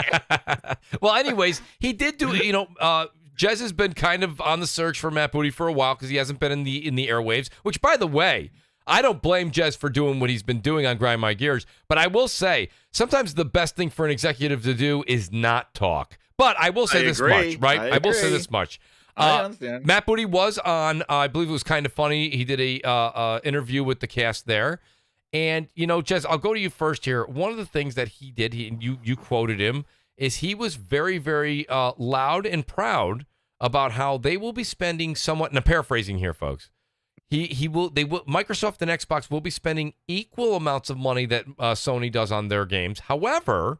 Well, anyways, he did do. Jez has been kind of on the search for Matt Booty for a while because he hasn't been in the airwaves. Which, by the way, I don't blame Jez for doing what he's been doing on Grind My Gears. But I will say, sometimes the best thing for an executive to do is not talk. But I will say this much, right? I will say this much. I understand. Matt Booty was on, I believe it was Kind of Funny. He did a interview with the cast there. And, Jez, I'll go to you first here. One of the things that he did, you quoted him, is he was very, very loud and proud about how they will be spending somewhat, and I'm paraphrasing here, folks. Microsoft and Xbox will be spending equal amounts of money that Sony does on their games. However,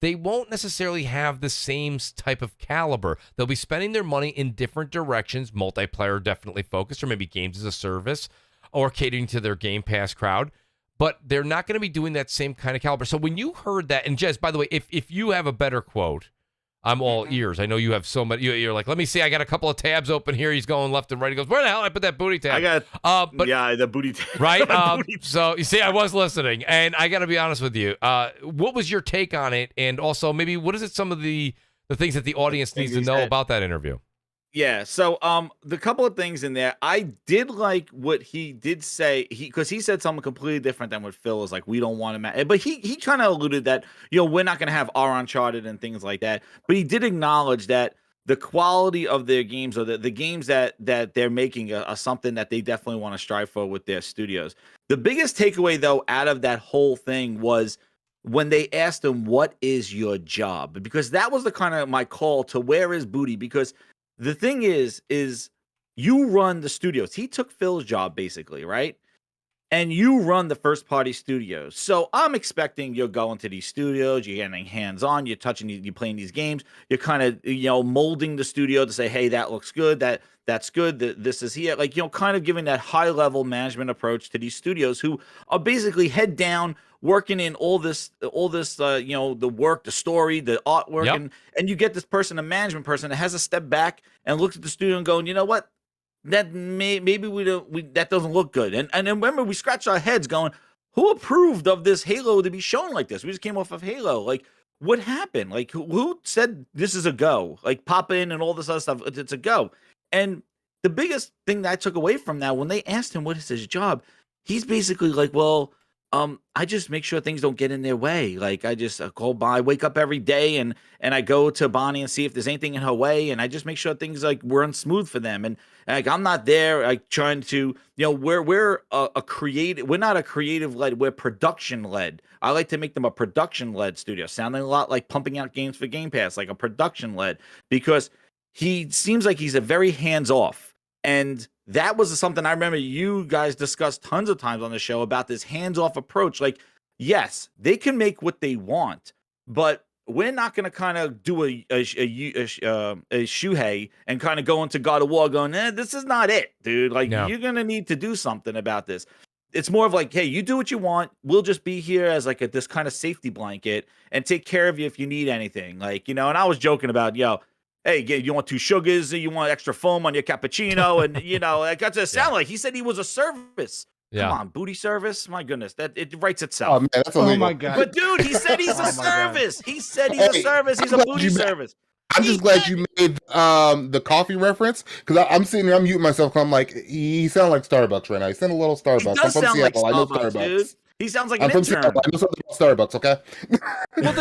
they won't necessarily have the same type of caliber. They'll be spending their money in different directions, multiplayer definitely focused, or maybe games as a service, or catering to their Game Pass crowd. But they're not going to be doing that same kind of caliber. So when you heard that, and Jez, by the way, if you have a better quote, I'm all ears. I know you have so many. You're like, let me see. I got a couple of tabs open here. He's going left and right. He goes, where the hell did I put that booty tab? I got, the booty tab. Right? So, you see, I was listening. And I got to be honest with you. What was your take on it? And also, maybe, what is it some of the things that the audience needs to know about that interview? Yeah, so the couple of things in there, I did like what he did say, because he said something completely different than what Phil was like, we don't want to, but he kind of alluded that, we're not going to have our Uncharted and things like that, but he did acknowledge that the quality of their games, or the games that they're making are something that they definitely want to strive for with their studios. The biggest takeaway, though, out of that whole thing was when they asked him, what is your job? Because that was the kind of my call to where is Booty, because the thing is you run the studios. He took Phil's job, basically, right? And you run the first party studios. So I'm expecting you're going to these studios, you're getting hands-on, you're touching, you're playing these games, you're kind of, molding the studio to say, hey, that looks good, that's good, this is here. Like, kind of giving that high-level management approach to these studios who are basically head down, working in all this, the work, the story, the artwork, Yep. and you get this person, a management person, that has to step back and looks at the studio and going, you know what, that maybe that doesn't look good. And then remember, we scratched our heads going, who approved of this Halo to be shown like this? We just came off of Halo. Like, what happened? Like, who said this is a go? Like, pop in and all this other stuff, it's a go. And the biggest thing that I took away from that, when they asked him what is his job, he's basically like, well, I just make sure things don't get in their way. Like, I just go by, wake up every day, and I go to Bonnie and see if there's anything in her way, and I just make sure things like run smooth for them. And like, I'm not there like trying to, we're a creative. We're not a creative led. We're production led. I like to make them a production led studio, sounding a lot like pumping out games for Game Pass, like a production led, because he seems like he's a very hands off. And that was something I remember you guys discussed tons of times on the show about this hands-off approach. Like, yes, they can make what they want, but we're not going to kind of do a Shuhei and kind of go into God of War going, this is not it, dude. Like, No. You're going to need to do something about this. It's more of like, hey, you do what you want. We'll just be here as like this kind of safety blanket and take care of you if you need anything. Like, and I was joking about, hey, you want 2 sugars? You want extra foam on your cappuccino? And, it got to sound like he said he was a service. Yeah. Come on, booty service? My goodness, that it writes itself. Oh man, that's illegal. Oh my god! But dude, he said he's a Oh my God. service. He said he's a service. He's a booty service. I'm just glad you made the coffee reference, because I'm sitting here, I'm muting myself. 'Cause I'm like, he sounded like Starbucks right now. He sounded a little Starbucks. He does I'm from sound like Seattle. I know Starbucks, dude. He sounds like I'm an from intern. Seattle. I know something about Starbucks, okay? Well,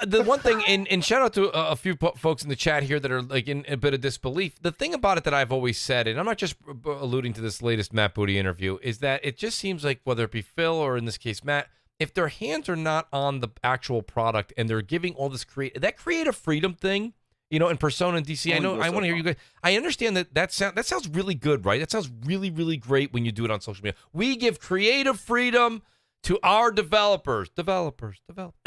the one thing, and shout out to a few folks in the chat here that are like in a bit of disbelief. The thing about it that I've always said, and I'm not just alluding to this latest Matt Booty interview, is that it just seems like whether it be Phil or in this case Matt, if their hands are not on the actual product and they're giving all this creative freedom thing, in Persona and DC, I want to hear you guys. I understand that sounds really good, right? That sounds really, really great when you do it on social media. We give creative freedom to our developers.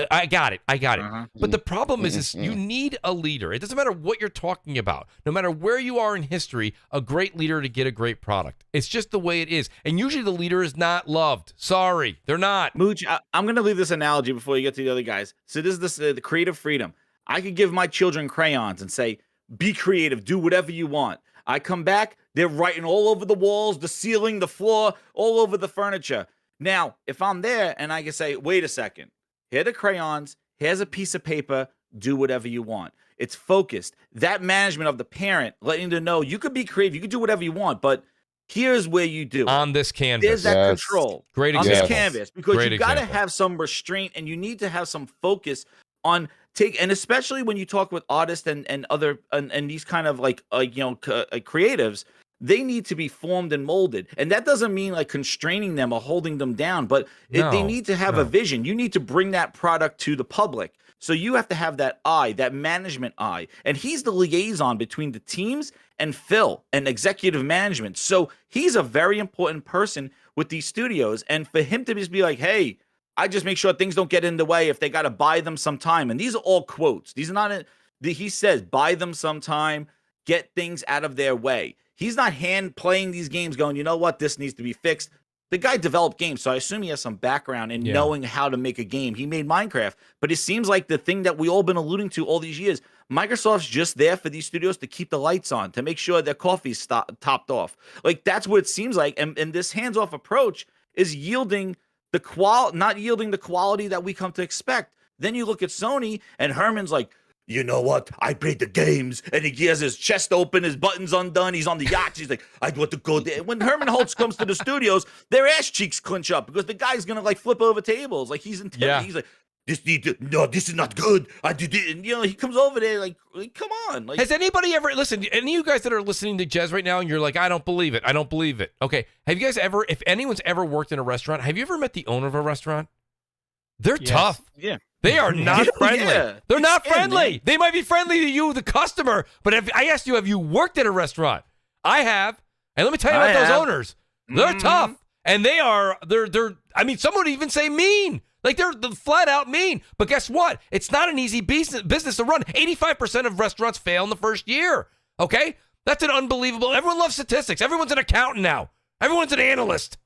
I got it. But the problem is you need a leader. It doesn't matter what you're talking about. No matter where you are in history, a great leader to get a great product. It's just the way it is. And usually the leader is not loved. Sorry, they're not. Mooch, I'm going to leave this analogy before you get to the other guys. So this is the creative freedom. I could give my children crayons and say, be creative, do whatever you want. I come back, they're writing all over the walls, the ceiling, the floor, all over the furniture. Now, if I'm there and I can say, wait a second, here are the crayons, here's a piece of paper, do whatever you want. It's focused. That management of the parent, letting them know you could be creative, you could do whatever you want, but here's where you do it. On this canvas. There's that control. Great on example. this canvas. Because you got to have some restraint and you need to have some focus on and especially when you talk with artists and other and these kind of creatives, they need to be formed and molded. And that doesn't mean like constraining them or holding them down, but they need to have a vision. You need to bring that product to the public. So you have to have that eye, that management eye. And he's the liaison between the teams and Phil and executive management. So he's a very important person with these studios. And for him to just be like, hey, I just make sure things don't get in the way if they got to buy them some time. And these are all quotes. These are not, he says, buy them some time, get things out of their way. He's not hand playing these games going, you know what, this needs to be fixed. The guy developed games, so I assume he has some background in knowing how to make a game. He made Minecraft, but it seems like the thing that we all been alluding to all these years, Microsoft's just there for these studios to keep the lights on, to make sure their coffee's topped off. Like, that's what it seems like, and this hands-off approach is yielding not yielding the quality that we come to expect. Then you look at Sony, and Herman's like, you know what? I played the games, and he has his chest open, his buttons undone. He's on the yacht. He's like, I want to go there. When Herman Holtz comes to the studios, their ass cheeks clench up because the guy's gonna like flip over tables. Like he's He's like, this is not good. I did it, and he comes over there like come on. Like, has anybody ever listen? Any of you guys that are listening to Jez right now, and you're like, I don't believe it. Okay, have you guys ever? If anyone's ever worked in a restaurant, have you ever met the owner of a restaurant? They're tough. Yeah. They are not friendly. Yeah. They're not Yeah, friendly. man. They might be friendly to you, the customer, but if I asked you, have you worked at a restaurant? I have. And let me tell you about those owners. They're tough. And they're I mean, some would even say mean. Like they're flat out mean. But guess what? It's not an easy business to run. 85% of restaurants fail in the first year. Okay? That's an unbelievable. Everyone loves statistics. Everyone's an accountant now. Everyone's an analyst.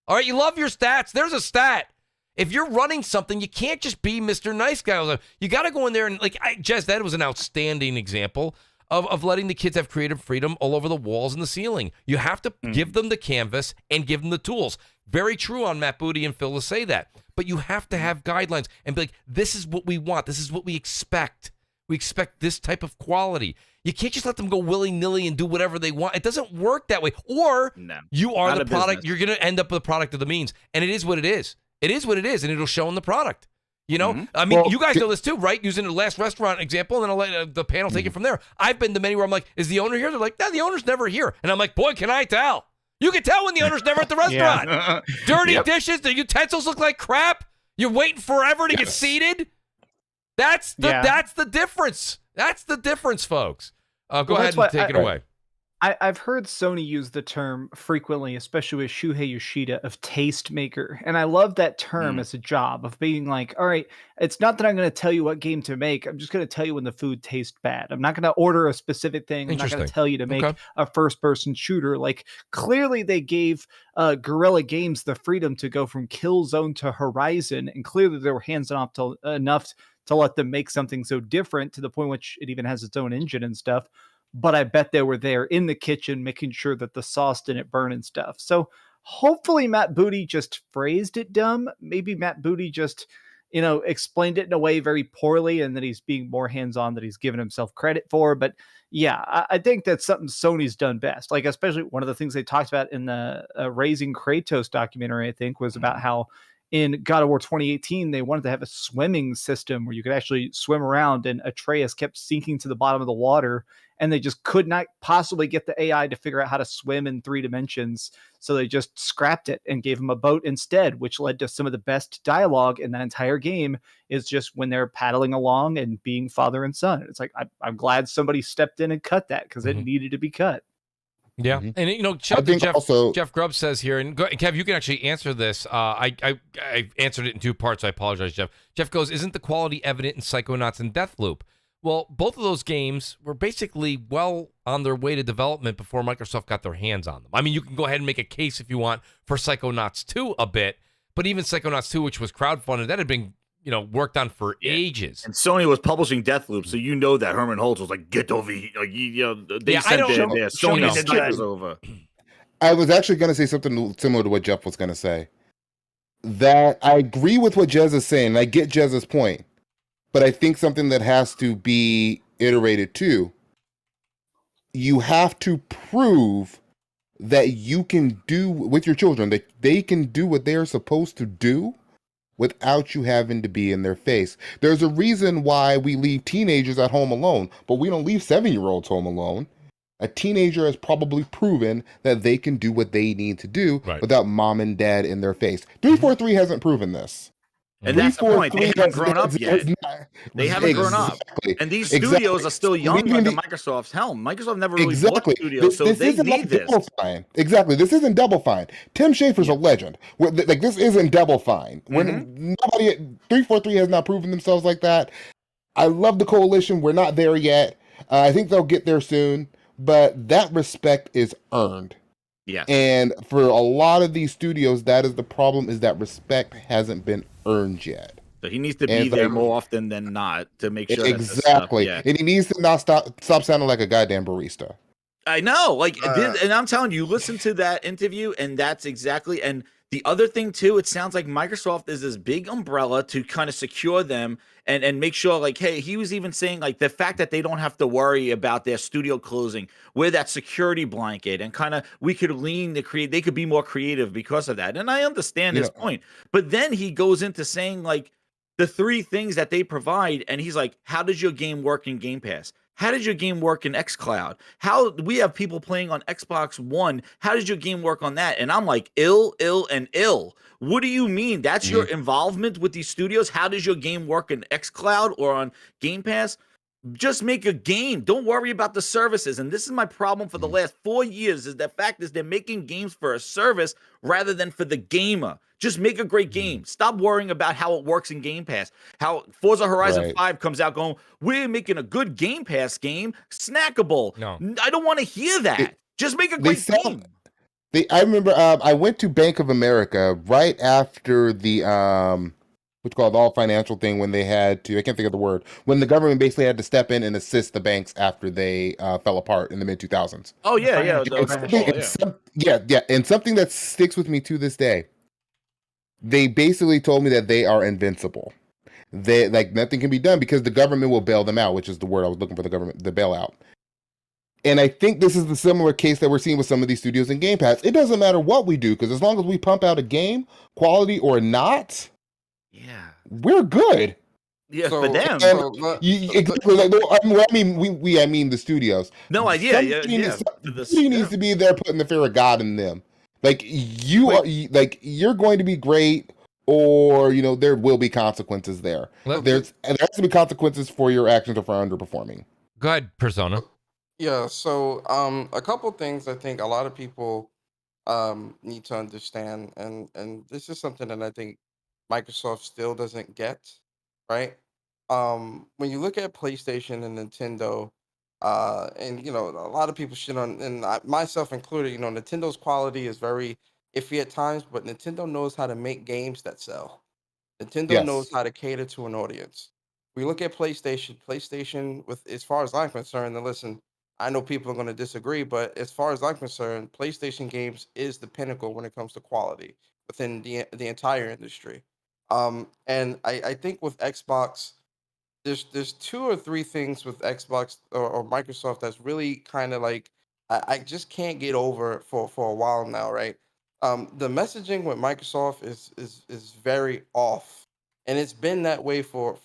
All right, you love your stats. There's a stat. If you're running something, you can't just be Mr. Nice Guy. You got to go in there and, Jez, that was an outstanding example of letting the kids have creative freedom all over the walls and the ceiling. You have to give them the canvas and give them the tools. Very true on Matt Booty and Phil to say that. But you have to have guidelines and be like, this is what we want. This is what we expect. We expect this type of quality. You can't just let them go willy-nilly and do whatever they want. It doesn't work that way. Or you are the product. You're going to end up with the product of the means. And it is what it is. It is what it is, and it'll show in the product. I mean, you guys know this too, right? Using the last restaurant example, and then I'll let the panel take it from there. I've been to many where I'm like, is the owner here? They're like, no, the owner's never here. And I'm like, boy, can I tell. You can tell when the owner's never at the restaurant. Dirty dishes, the utensils look like crap. You're waiting forever to get seated. That's the difference. That's the difference, folks. Go ahead and take it away. I've heard Sony use the term frequently, especially with Shuhei Yoshida, of tastemaker. And I love that term as a job of being like, all right, it's not that I'm going to tell you what game to make. I'm just going to tell you when the food tastes bad. I'm not going to order a specific thing. I'm not going to tell you to make a first-person shooter. Like, clearly they gave Guerrilla Games the freedom to go from Killzone to Horizon. And clearly they were hands-off enough to let them make something so different to the point which it even has its own engine and stuff. But I bet they were there in the kitchen making sure that the sauce didn't burn and stuff. So hopefully Matt Booty just phrased it dumb. Maybe Matt Booty just, explained it in a way very poorly and that he's being more hands-on than he's given himself credit for. But yeah, I think that's something Sony's done best. Like, especially one of the things they talked about in the Raising Kratos documentary, I think, was about how in God of War 2018, they wanted to have a swimming system where you could actually swim around, and Atreus kept sinking to the bottom of the water, and they just could not possibly get the AI to figure out how to swim in 3 dimensions. So they just scrapped it and gave him a boat instead, which led to some of the best dialogue in that entire game is just when they're paddling along and being father and son. It's like, I'm glad somebody stepped in and cut that because it needed to be cut. Yeah, and you know, Jeff Grubb says here, and Kev, you can actually answer this. I answered it in 2 parts. I apologize, Jeff. Jeff goes, "Isn't the quality evident in Psychonauts and Deathloop?" Well, both of those games were basically well on their way to development before Microsoft got their hands on them. I mean, you can go ahead and make a case if you want for Psychonauts 2 a bit, but even Psychonauts 2, which was crowdfunded, that had been worked on for ages. And Sony was publishing Deathloop, so you know that Herman Holtz was like, "Get over here!" Like, they sent their Sony stickers over. I was actually going to say something similar to what Jeff was going to say. That I agree with what Jez is saying. I get Jez's point, but I think something that has to be iterated too. You have to prove that you can do with your children, that they can do what they are supposed to do without you having to be in their face. There's a reason why we leave teenagers at home alone, but we don't leave 7-year-olds home alone. A teenager has probably proven that they can do what they need to do without mom and dad in their face. 343 hasn't proven this. And that's the point. They haven't grown up yet. They haven't grown up. And these studios are still young under Microsoft's helm. Microsoft never really bought studios, so they need this. Exactly. This isn't Double Fine. Tim Schafer's a legend. Like, this isn't Double Fine. When nobody, 343 has not proven themselves like that. I love the coalition. We're not there yet. I think they'll get there soon. But that respect is earned. Yeah. And for a lot of these studios, that is the problem, is that respect hasn't been earned yet. So he needs to be there more often than not to make sure. Exactly. And he needs to not stop sounding like a goddamn barista. I know. And I'm telling you, listen to that interview, and that's exactly. And the other thing too, it sounds like Microsoft is this big umbrella to kind of secure them and make sure, like, hey, he was even saying, like, the fact that they don't have to worry about their studio closing, we're that security blanket, and kind of we could lean to create, they could be more creative because of that. And I understand his point. But then he goes into saying, like, the 3 things that they provide, and he's like, how does your game work in Game Pass? How does your game work in xCloud? How we have people playing on Xbox One? How does your game work on that? And I'm like, ill. What do you mean? That's your involvement with these studios? How does your game work in xCloud or on Game Pass? Just make a game. Don't worry about the services. And this is my problem for the last 4 years, is the fact is they're making games for a service rather than for the gamer. Just make a great game. Stop worrying about how it works in Game Pass. How Forza Horizon 5 comes out going, we're making a good Game Pass game, snackable. No, I don't want to hear that. Just make a great game. I remember I went to Bank of America right after the what's called all financial thing, when they had to, I can't think of the word, when the government basically had to step in and assist the banks after they fell apart in the mid 2000s. Oh yeah. And something that sticks with me to this day. They basically told me that they are invincible. They, like, nothing can be done because the government will bail them out, which is the word I was looking for, the bailout. And I think this is the similar case that we're seeing with some of these studios in Game Pass. It doesn't matter what we do, because as long as we pump out a game, quality or not, we're good. Yeah, for them. Exactly. Like, I mean the studios. No idea. Somebody needs to be there putting the fear of God in them. Like, you're going to be great, or there will be consequences there. There has to be consequences for your actions or for underperforming. Go ahead, Persona. Yeah. So, a couple things I think a lot of people need to understand, and this is something that I think Microsoft still doesn't get, right? When you look at PlayStation and Nintendo. And a lot of people shit on, and myself included, Nintendo's quality is very iffy at times, but Nintendo knows how to make games that sell. Nintendo knows how to cater to an audience. We look at PlayStation with, as far as I'm concerned, and listen, I know people are going to disagree, but as far as I'm concerned, PlayStation games is the pinnacle when it comes to quality within the entire industry. And I think with Xbox, there's 2 or 3 things with Xbox or Microsoft that's really kind of like I just can't get over for a while now, right? The messaging with Microsoft is very off, and it's been that way for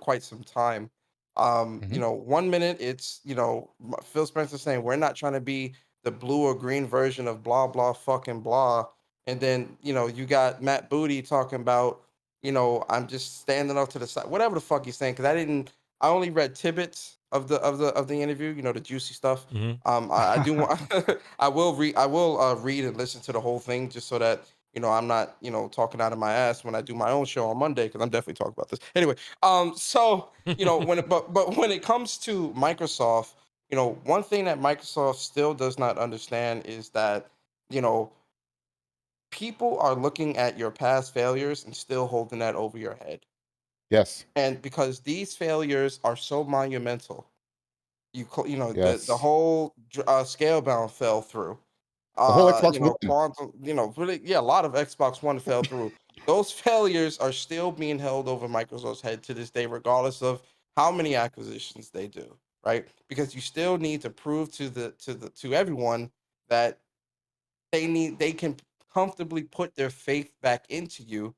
quite some time. Mhm. 1 minute it's Phil Spencer saying we're not trying to be the blue or green version of blah blah fucking blah, and then you got Matt Booty talking about I'm just standing up to the side, whatever the fuck he's saying, because I only read tidbits of the interview, the juicy stuff. Mhm. I do want I will read and listen to the whole thing just so that I'm not talking out of my ass when I do my own show on Monday, because I'm definitely talking about this anyway. So but when it comes to Microsoft, one thing that Microsoft still does not understand is that you know people are looking at your past failures and still holding that over your head, Yes. and because these failures are so monumental, the Yes. whole Scalebound fell through. The whole Xbox One. Quantum, really, yeah, a lot of Xbox One fell through. Those failures are still being held over Microsoft's head to this day, regardless of how many acquisitions they do, right? Because you still need to prove to everyone that they can comfortably put their faith back into you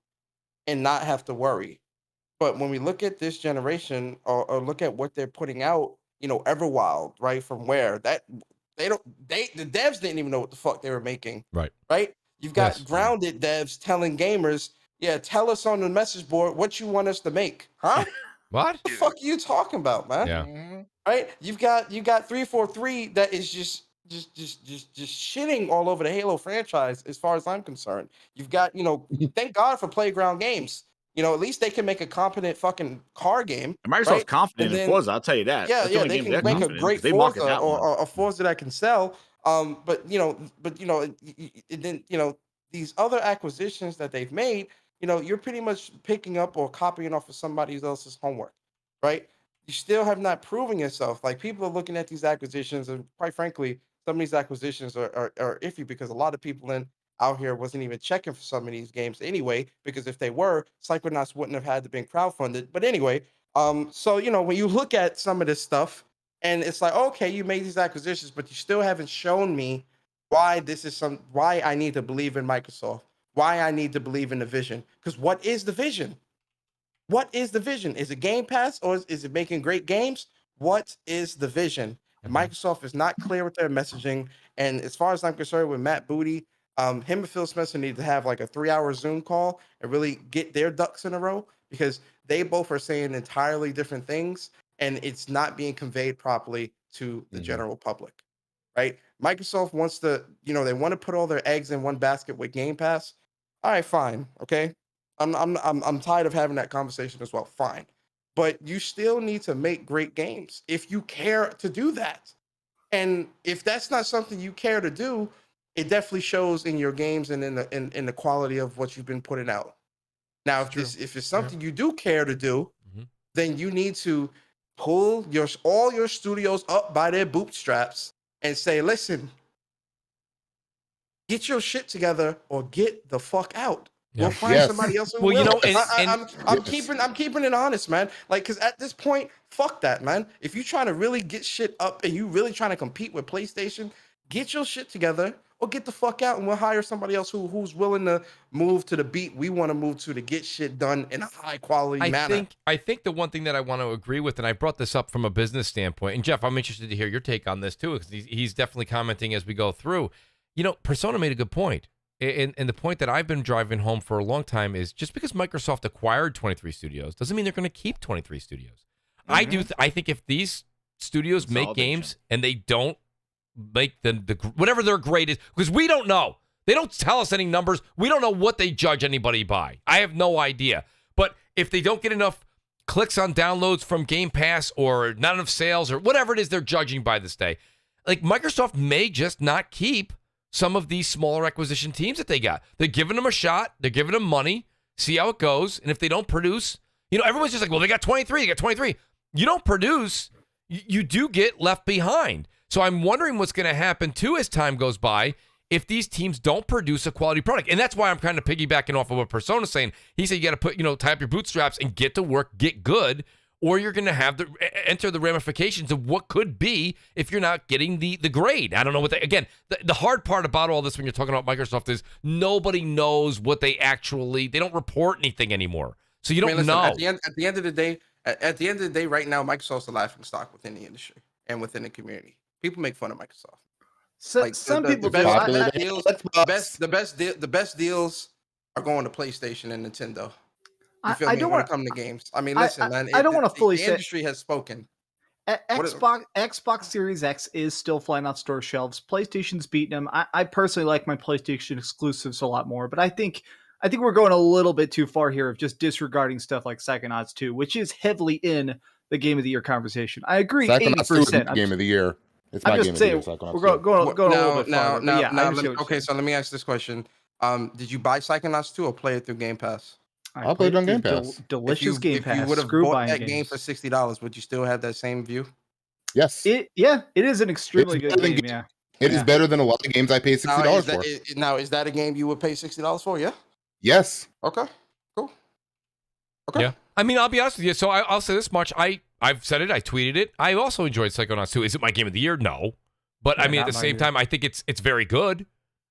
and not have to worry. But when we look at this generation, or look at what they're putting out, Everwild, right? From where that the devs didn't even know what the fuck they were making. Right. Right? You've got Yes. grounded devs telling gamers, yeah, tell us on the message board what you want us to make. Huh? What? What the fuck are you talking about, man? Yeah. Right? You got 343 that is just shitting all over the Halo franchise, as far as I'm concerned. You've got, thank God for Playground Games. At least they can make a competent fucking car game. And Microsoft's right? confident And in then- Forza, I'll tell you that. Yeah, That's the yeah, only they game can they're make a confident in, great 'cause they market Forza that one. or a Forza that can sell. But then these other acquisitions that they've made, you're pretty much picking up or copying off of somebody else's homework, right? You still have not proven yourself. Like, people are looking at these acquisitions, and quite frankly, some of these acquisitions are iffy, because a lot of people out here wasn't even checking for some of these games anyway, because if they were, Psychonauts wouldn't have had to been crowdfunded. But anyway, so when you look at some of this stuff, and it's like, okay, you made these acquisitions, but you still haven't shown me why why I need to believe in Microsoft, why I need to believe in the vision. Because what is the vision? What is the vision? Is it Game Pass, or is it making great games? What is the vision? And Mhm. Microsoft is not clear with their messaging. And as far as I'm concerned, with Matt Booty, him and Phil Spencer need to have like a 3-hour Zoom call and really get their ducks in a row, because they both are saying entirely different things, and it's not being conveyed properly to the Mhm. general public. Right? Microsoft wants to, they want to put all their eggs in one basket with Game Pass. All right, fine. Okay. I'm tired of having that conversation as well. Fine. But you still need to make great games if you care to do that. And if that's not something you care to do, it definitely shows in your games and in the quality of what you've been putting out. Now, if it's something you do care to do, Mhm. then you need to pull all your studios up by their bootstraps and say, listen, get your shit together or get the fuck out. We'll find Yes. somebody else who Well, will. and I'm Yes. keeping it honest, man. Like, because at this point, fuck that, man. If you're trying to really get shit up and you really trying to compete with PlayStation, get your shit together or get the fuck out, and we'll hire somebody else who's willing to move to the beat we want to move to get shit done in a high quality manner. I think the one thing that I want to agree with, and I brought this up from a business standpoint, and Jeff, I'm interested to hear your take on this too, because he's definitely commenting as we go through. Persona made a good point. And the point that I've been driving home for a long time is, just because Microsoft acquired 23 studios doesn't mean they're going to keep 23 studios. I think if these studios make games and they don't make the whatever their grade is, because we don't know. They don't tell us any numbers. We don't know what they judge anybody by. I have no idea. But if they don't get enough clicks on downloads from Game Pass, or not enough sales, or whatever it is they're judging by this day, like, Microsoft may just not keep some of these smaller acquisition teams that they got. They're giving them a shot. They're giving them money. See how it goes. And if they don't produce, everyone's just like, well, they got 23. They got 23. You don't produce, you do get left behind. So I'm wondering what's going to happen, too, as time goes by, if these teams don't produce a quality product. And that's why I'm kind of piggybacking off of what Persona's saying. He said you got to tie up your bootstraps and get to work, get good, or you're going to have to enter the ramifications of what could be if you're not getting the grade. I don't know what again, the hard part about all this when you're talking about Microsoft is nobody knows what they don't report anything anymore. So you don't know. At the end of the day, right now, Microsoft's a laughing stock within the industry and within the community. People make fun of Microsoft. So, Like some people the do. best deals are going to PlayStation and Nintendo. You feel I me? don't When want it comes to games. I mean, listen, man. I don't want to fully the say industry has spoken. Xbox Series X is still flying off store shelves. PlayStation's beating them. I personally like my PlayStation exclusives a lot more, but I think we're going a little bit too far here of just disregarding stuff like Psychonauts 2, which is heavily in the Game of the Year conversation. I agree, Psychonauts 2 is 80%. Game of the Year. It's I'm my just game saying of the year. Psychonauts we're 2. going a little bit farther. But yeah, I understand what okay. you're So let me ask this question: did you buy Psychonauts 2 or play it through Game Pass? saying. I'll play it on through Game Pass. Delicious Game Pass. If you would have Screw bought buying that games. game for $60, would you still have that same view? Yes. It is an extremely good game. Yeah, It is better than a lot of games I pay $60 for. Now, is that a game you would pay $60 for? Yeah. Yes. Okay. Cool. Okay. Yeah. I mean, I'll be honest with you. So I'll say this much. I've said it. I tweeted it. I also enjoyed Psychonauts 2. Is it my game of the year? No. But I mean, at the same time, I think it's very good.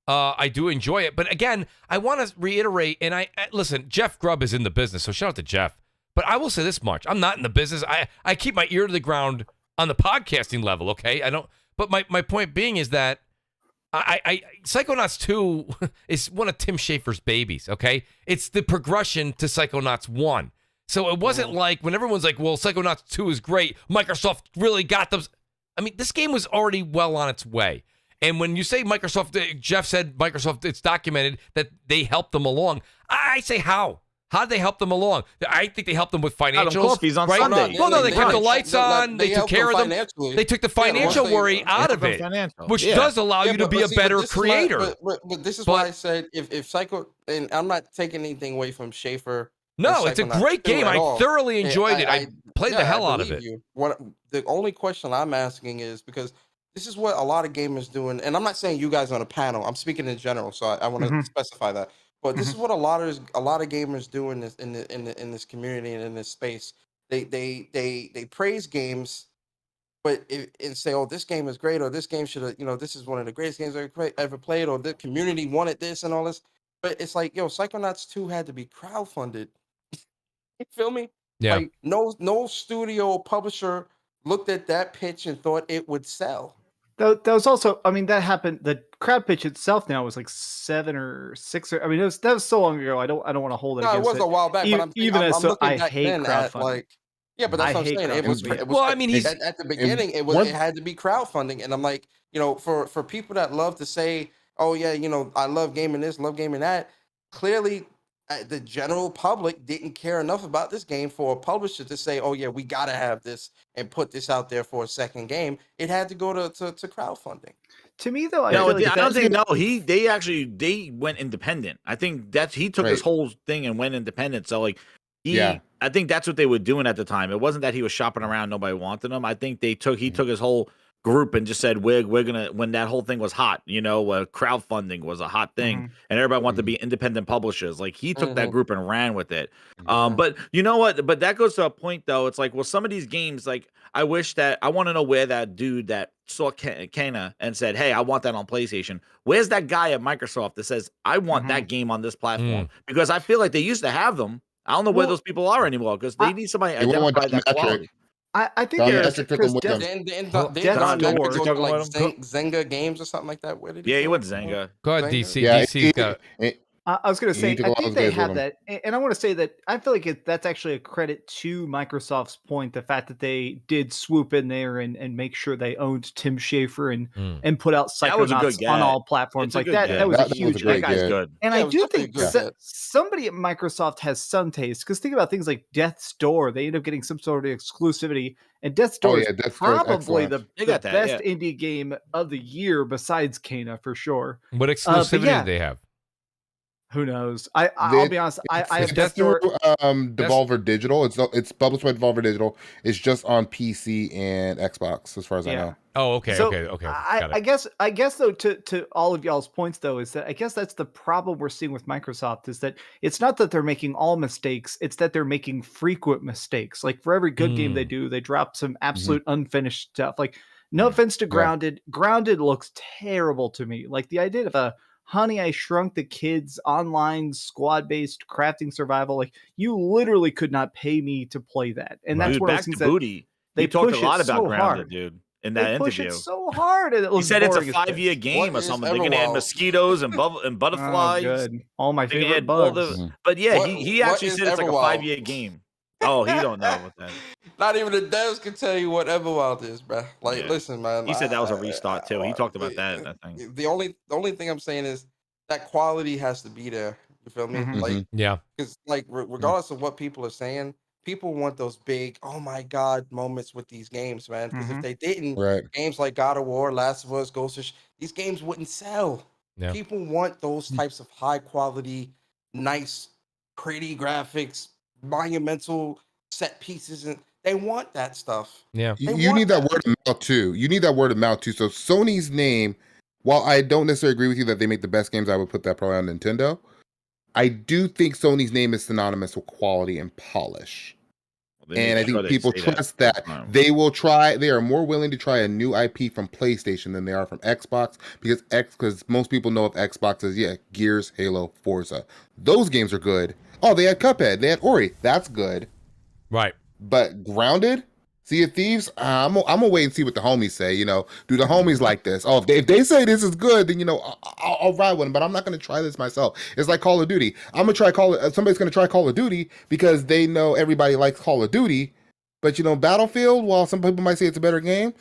I do enjoy it. But again, I want to reiterate, and listen, Jeff Grubb is in the business, so shout out to Jeff. But I will say this much. I'm not in the business. I keep my ear to the ground on the podcasting level, okay? I don't. But my point being is that Psychonauts 2 is one of Tim Schafer's babies, okay? It's the progression to Psychonauts 1. So it wasn't like when everyone's like, well, Psychonauts 2 is great, Microsoft really got them. I mean, this game was already well on its way. And when you say Microsoft, Jeff said Microsoft, it's documented that they helped them along. I say how? How did they help them along? I think they helped them with financials. Coffees on right? Sunday. Well, no, they kept the lights on. They took care of them. Financially. They took the financial worry out of it, which does allow you to be a better creator. But this is why I said if Psycho, and I'm not taking anything away from Schafer. No, it's a great game. I thoroughly enjoyed it. I played the hell out of it. The only question I'm asking is because this is what a lot of gamers doing, and I'm not saying you guys on a panel. I'm speaking in general, so I want to specify that. But this is what a lot of gamers do in this community and in this space. They praise games, but and say, oh, this game is great, or this game should have, this is one of the greatest games I ever played, or the community wanted this and all this. But it's like, Psychonauts 2 had to be crowdfunded. You feel me? Yeah. Like no studio publisher looked at that pitch and thought it would sell. That was also, I mean, that happened. The crowd pitch itself now was like 7 or 6, or I mean, that was so long ago. I don't want to hold it. No, it was a while back. But I hate crowdfunding. Yeah, but that's what I'm saying. It was well, I mean, he's at the beginning. It had to be crowdfunding, and I'm like, for people that love to say, oh yeah, I love gaming this, love gaming that. Clearly, the general public didn't care enough about this game for a publisher to say, oh yeah, we gotta have this and put this out there for a second game. It had to go to crowdfunding. To me, though, I don't think they went independent. I think he took his whole thing and went independent. So like, I think that's what they were doing at the time. It wasn't that he was shopping around, nobody wanted him. I think he took his whole group and just said, we're gonna, when that whole thing was hot, crowdfunding was a hot thing, and everybody wanted to be independent publishers. Like he took that group and ran with it. But you know what? But that goes to a point though. It's like, well, some of these games, like I want to know where that dude that saw Kn1ght and said, hey, I want that on PlayStation. Where's that guy at Microsoft that says, I want that game on this platform? Because I feel like they used to have them. I don't know where those people are anymore because they need somebody to identify that quality. I think there's Zynga Games or something like that. Where did he went Zynga. Go ahead, DC. Yeah, DC's got it. I was going to say, I think they have that. And I want to say that I feel like that's actually a credit to Microsoft's point, the fact that they did swoop in there and make sure they owned Tim Schafer and put out Psychonauts on all platforms like that. That was a huge that guy's good. And I do think somebody at Microsoft has some taste, because think about things like Death's Door. They end up getting some sort of exclusivity. And Death's Door is probably the best indie game of the year besides Kn1ght, for sure. What exclusivity do they have? Who knows? I'll be honest. I have It's just through Devolver Digital. It's published by Devolver Digital. It's just on PC and Xbox, as far as I know. Oh, okay, So okay. Got it. I guess though, to all of y'all's points though, is that I guess that's the problem we're seeing with Microsoft is that it's not that they're making all mistakes, it's that they're making frequent mistakes. Like for every good game they do, they drop some absolute unfinished stuff. Like no offense to Grounded, Grounded looks terrible to me. Like the idea of a Honey, I Shrunk the Kids online squad-based crafting survival, like you literally could not pay me to play that, and that's Dude, one of back those things to that Booty. they talked push a lot it about so Grounded, hard. dude, in that They push interview. it so hard, and it He looks said it's a boring as 5-year piss. game What or is something. They're gonna add Everwild? mosquitoes and Oh, butterflies. good. All my They're gonna favorite add all bugs. but yeah, What- he what actually is said it's like a Everwild? 5-year game. Oh, he don't know what that. Not even the devs can tell you what Everwild is, bro. Like, Yeah. listen, man. He said that was a restart too. He talked about that. I think. The only thing I'm saying is that quality has to be there. You feel me? Mhm. Like, Yeah. because like regardless of what people are saying, people want those big, oh my god moments with these games, man. Because if Mhm. they didn't, Right. games like God of War, Last of Us, Ghost of these games wouldn't sell. Yeah. People want those types of high quality, nice, pretty graphics, monumental set pieces, and they want that stuff. Yeah. They You want need that word of mouth too. You need that word of mouth too. So Sony's name, while I don't necessarily agree with you that they make the best games, I would put that probably on Nintendo. I do think Sony's name is synonymous with quality and polish. And I think people trust that. They will try, they are more willing to try a new IP from PlayStation than they are from Xbox because most people know of Xbox as, Gears, Halo, Forza. Those games are good. Oh, they had Cuphead, they had Ori. That's good. Right. But Grounded, Sea of Thieves, I'm gonna wait and see what the homies say. Do the homies like this? Oh, if they say this is good, then I'll ride with them. But I'm not gonna try this myself. It's like Call of Duty. I'm gonna try somebody's gonna try Call of Duty because they know everybody likes Call of Duty. But Battlefield, while some people might say it's a better game,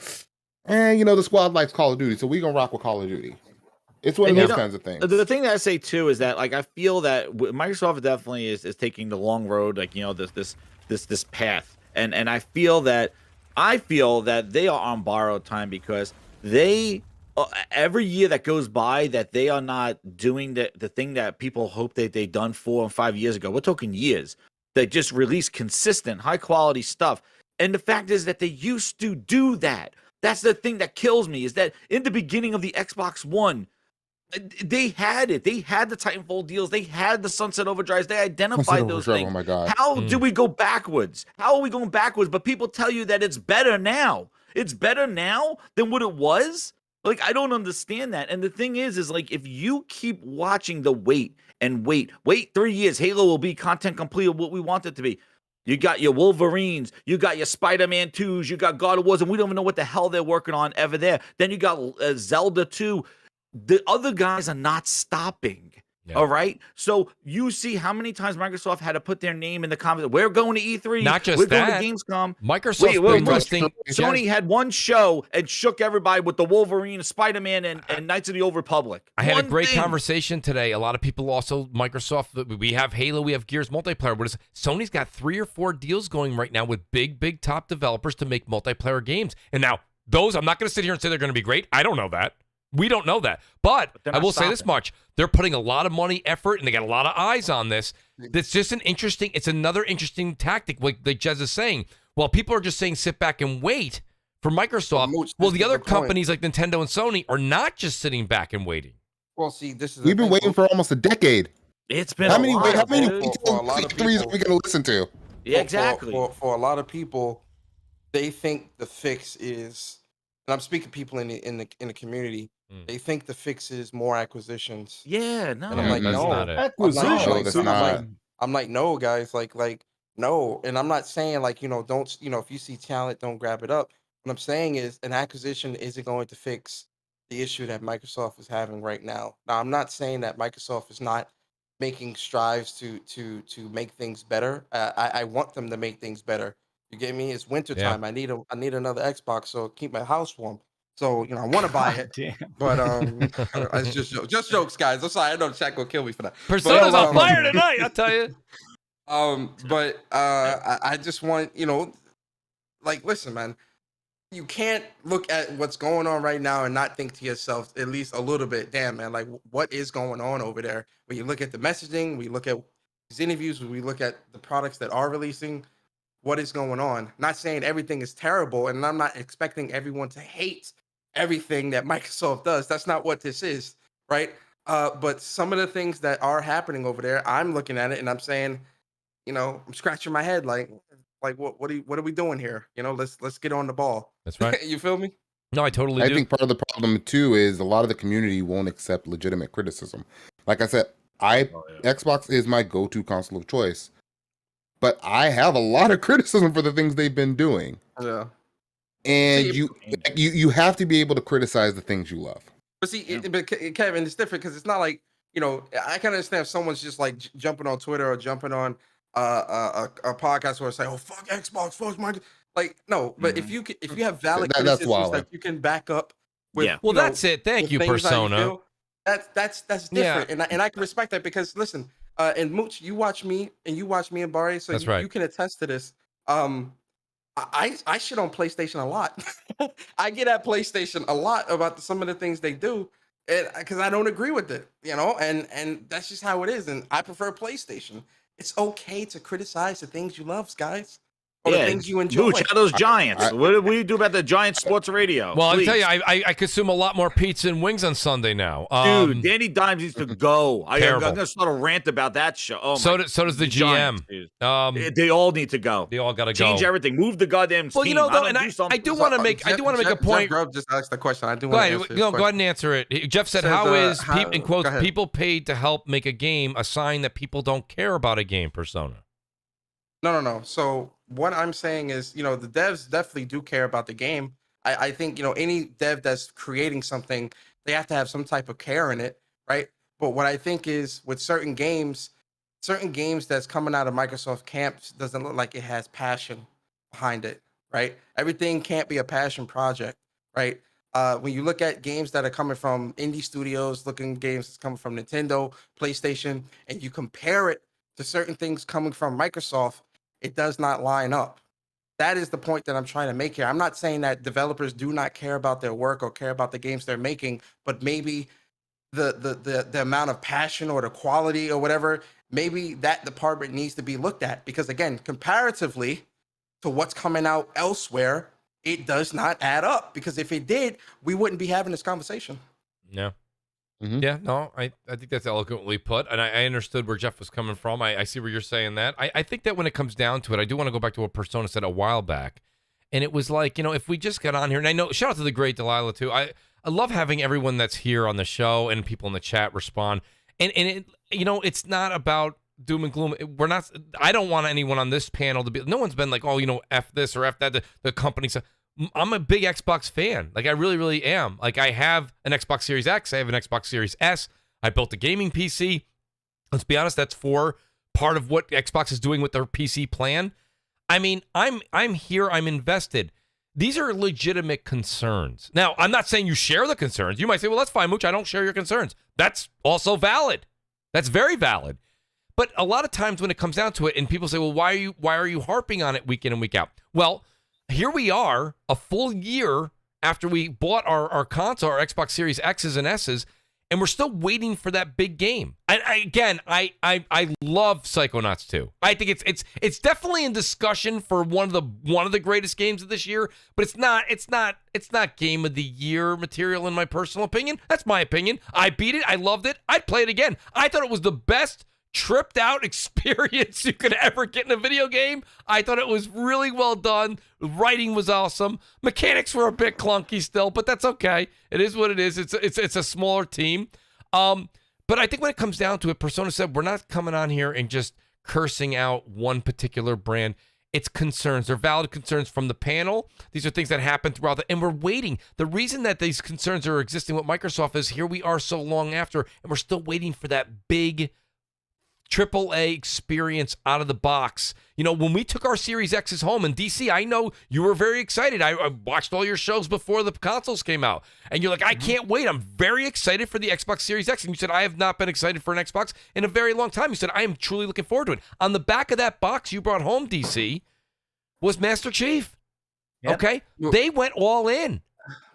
the squad likes Call of Duty, so we gonna rock with Call of Duty. It's one of those kinds of things. The thing that I say too is that, like, I feel that Microsoft definitely is taking the long road, like, this path, and I feel that they are on borrowed time because they every year that goes by that they are not doing the thing that people hope that they done 4 and 5 years ago. We're talking years. They just release consistent, high quality stuff, and the fact is that they used to do that. That's the thing that kills me, is that in the beginning of the Xbox One, they had it. They had the Titanfall deals. They had the Sunset Overdrives. They identified those things. Oh my God. How do we go backwards? How are we going backwards? But people tell you that it's better now. It's better now than what it was. Like, I don't understand that. And the thing is like, if you keep watching the wait 3 years, Halo will be content complete of what we want it to be. You got your Wolverines, you got your Spider-Man 2s, you got God of Wars, and we don't even know what the hell they're working on ever there. Then you got Zelda 2. The other guys are not stopping. Yeah. All right. So you see how many times Microsoft had to put their name in the comments. We're going to E3. Not just We're that. going to Gamescom. Microsoft Sony had one show and shook everybody with the Wolverine, Spider-Man, and Knights of the Old Republic. I had a great conversation today. A lot of people also, Microsoft, we have Halo, we have Gears multiplayer. What is Sony's got 3 or 4 deals going right now with big top developers to make multiplayer games. And now those, I'm not going to sit here and say they're going to be great. I don't know that. We don't know that. But I will say this much. They're putting a lot of money, effort, and they got a lot of eyes on this. It's just it's another interesting tactic, like Jez is saying. While people are just saying sit back and wait for Microsoft, the other companies like Nintendo and Sony are not just sitting back and waiting. Well, see, we've been waiting for almost a decade. It's been how many for a lot of threes are we going to listen to? Yeah, exactly. For a lot of people, they think the fix is, and I'm speaking people in the community. They think the fix is more acquisitions. Yeah, no. And I'm like, that's no. not it. Acquisitions. I'm like, no, guys, like, no. And I'm not saying like, don't, if you see talent, don't grab it up. What I'm saying is an acquisition isn't going to fix the issue that Microsoft is having right now. Now, I'm not saying that Microsoft is not making strives to make things better. I want them to make things better. You get me? It's wintertime. Yeah. I need another Xbox so keep my house warm. So, I want to buy it, Damn. but it's just jokes, guys. I'm sorry. I know the chat will kill me for that. Persona's on fire tonight, I'll tell you. But I just want, like, listen, man, you can't look at what's going on right now and not think to yourself at least a little bit, damn man, like what is going on over there? When you look at the messaging, we look at these interviews, we look at the products that are releasing, what is going on? Not saying everything is terrible, and I'm not expecting everyone to hate everything that Microsoft does. That's not what this is, right? But some of the things that are happening over there, I'm looking at it and I'm saying, I'm scratching my head like what are we doing here? Let's get on the ball. That's right. You feel me? No, I totally I do. think part of the problem too is a lot of the community won't accept legitimate criticism. Like I said, Xbox is my go-to console of choice, but I have a lot of criticism for the things they've been doing. Yeah. And you have to be able to criticize the things you love. But see, but Kevin, it's different because it's not like, I can understand if someone's just like jumping on Twitter or jumping on a podcast where it's like, oh, fuck Xbox, fuck my, like, no. But if you have valid criticisms that you can back up with, well, that's it. Thank you, Persona. That's different, and I can respect that because listen, and Mooch, you watch me and Barry, so you can attest to this. I shit on PlayStation a lot. I get at PlayStation a lot about some of the things they do, because I don't agree with it, and that's just how it is. And I prefer PlayStation. It's okay to criticize the things you love, guys, or the things you enjoy. Mooch, how those Giants? What do you do about the Giants Sports Radio? Well, I'll tell you, I consume a lot more pizza and wings on Sunday now. Dude, Danny Dimes needs to go. I'm going to start a rant about that show. Oh, so does the GM. Giants, they all need to go. They all got to go. Change everything. Move the goddamn team. Well, though, and I do want to make a point. Jeff just asked the question. I do want to answer go ahead and answer it. Jeff said, "How is in quotes people paid to help make a game a sign that people don't care about a game?" Persona. No. So what I'm saying is, the devs definitely do care about the game. I think, any dev that's creating something, they have to have some type of care in it, right? But what I think is with certain games that's coming out of Microsoft camps doesn't look like it has passion behind it, right? Everything can't be a passion project, right? When you look at games that are coming from indie studios, games that's coming from Nintendo, PlayStation, and you compare it to certain things coming from Microsoft, it does not line up. That is the point that I'm trying to make here. I'm not saying that developers do not care about their work or care about the games they're making, but maybe the amount of passion or the quality or whatever, maybe that department needs to be looked at. Because again, comparatively to what's coming out elsewhere, it does not add up. Because if it did, we wouldn't be having this conversation. No. Mm-hmm. Yeah, no, I think that's eloquently put, and I understood where Jeff was coming from. I see where you're saying that. I think that when it comes down to it, I do want to go back to what Persona said a while back, and it was like, if we just got on here, and I know, shout out to the great Delilah too. I love having everyone that's here on the show and people in the chat respond, and it, it's not about doom and gloom. I don't want anyone on this panel to be. No one's been like, oh, F this or F that. The company said. I'm a big Xbox fan. Like, I really, really am. Like, I have an Xbox Series X. I have an Xbox Series S. I built a gaming PC. Let's be honest, that's for part of what Xbox is doing with their PC plan. I mean, I'm here. I'm invested. These are legitimate concerns. Now, I'm not saying you share the concerns. You might say, well, that's fine, Mooch. I don't share your concerns. That's also valid. That's very valid. But a lot of times when it comes down to it, and people say, well, why are you harping on it week in and week out? Well, here we are, a full year after we bought our console, our Xbox Series X's and S's, and we're still waiting for that big game. I love Psychonauts 2. I think it's definitely in discussion for one of the greatest games of this year, but it's not game of the year material in my personal opinion. That's my opinion. I beat it. I loved it. I'd play it again. I thought it was the best tripped out experience you could ever get in a video game. I thought it was really well done. The writing was awesome. Mechanics were a bit clunky still, but that's okay. It is what it is. It's a smaller team. But I think when it comes down to it, Persona said, we're not coming on here and just cursing out one particular brand. It's concerns. They're valid concerns from the panel. These are things that happen throughout and we're waiting. The reason that these concerns are existing with Microsoft is here we are so long after, and we're still waiting for that big AAA experience out of the box. When we took our Series X's home in DC, I know you were very excited. I watched all your shows before the consoles came out. And you're like, I can't wait. I'm very excited for the Xbox Series X. And you said, I have not been excited for an Xbox in a very long time. You said, I am truly looking forward to it. On the back of that box you brought home, DC, was Master Chief. Yep. Okay, Well- they went all in.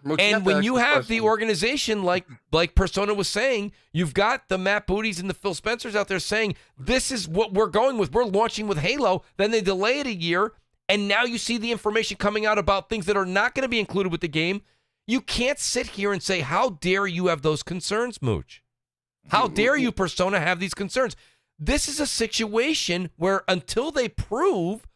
Mooch, And when you have the question. organization like Persona was saying, you've got the Matt Booties and the Phil Spencers out there saying, this is what we're going with. We're launching with Halo. Then they delay it a year. And now you see the information coming out about things that are not going to be included with the game. You can't sit here and say, how dare you have those concerns, Mooch? How dare you, Persona, have these concerns? This is a situation where until they prove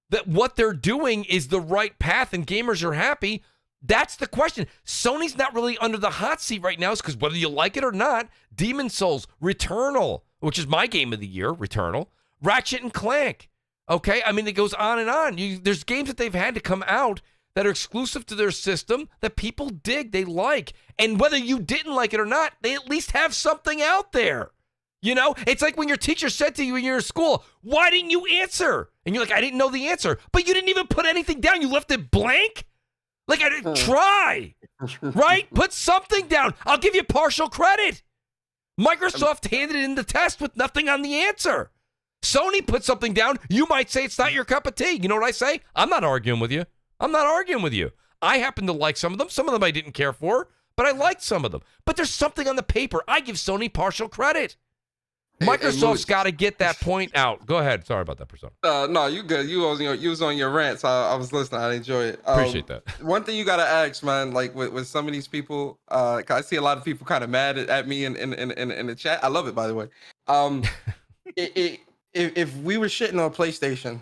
that what they're doing is the right path and gamers are happy, that's the question. Sony's not really under the hot seat right now, because whether you like it or not, Demon Souls, Returnal, which is my game of the year, Returnal, Ratchet and Clank. Okay, I mean, it goes on and on. There's games that they've had to come out that are exclusive to their system that people dig, they like. And whether you didn't like it or not, they at least have something out there. You know, it's like when your teacher said to you when you're in school, why didn't you answer? And you're like, I didn't know the answer. But you didn't even put anything down. You left it blank? Like, I didn't try, right? Put something down. I'll give you partial credit. Microsoft handed in the test with nothing on the answer. Sony put something down. You might say it's not your cup of tea. You know what I say? I'm not arguing with you. I'm not arguing with you. I happen to like some of them. Some of them I didn't care for, but I liked some of them. But there's something on the paper. I give Sony partial credit. Microsoft's got to get that point out. Go ahead. Sorry about that, Persona. No, you good. You was on your rant, so I was listening. I enjoy it. Appreciate that. One thing you gotta ask, man, like with some of these people, I see a lot of people kind of mad at me in the chat. I love it, by the way. If we were shitting on PlayStation,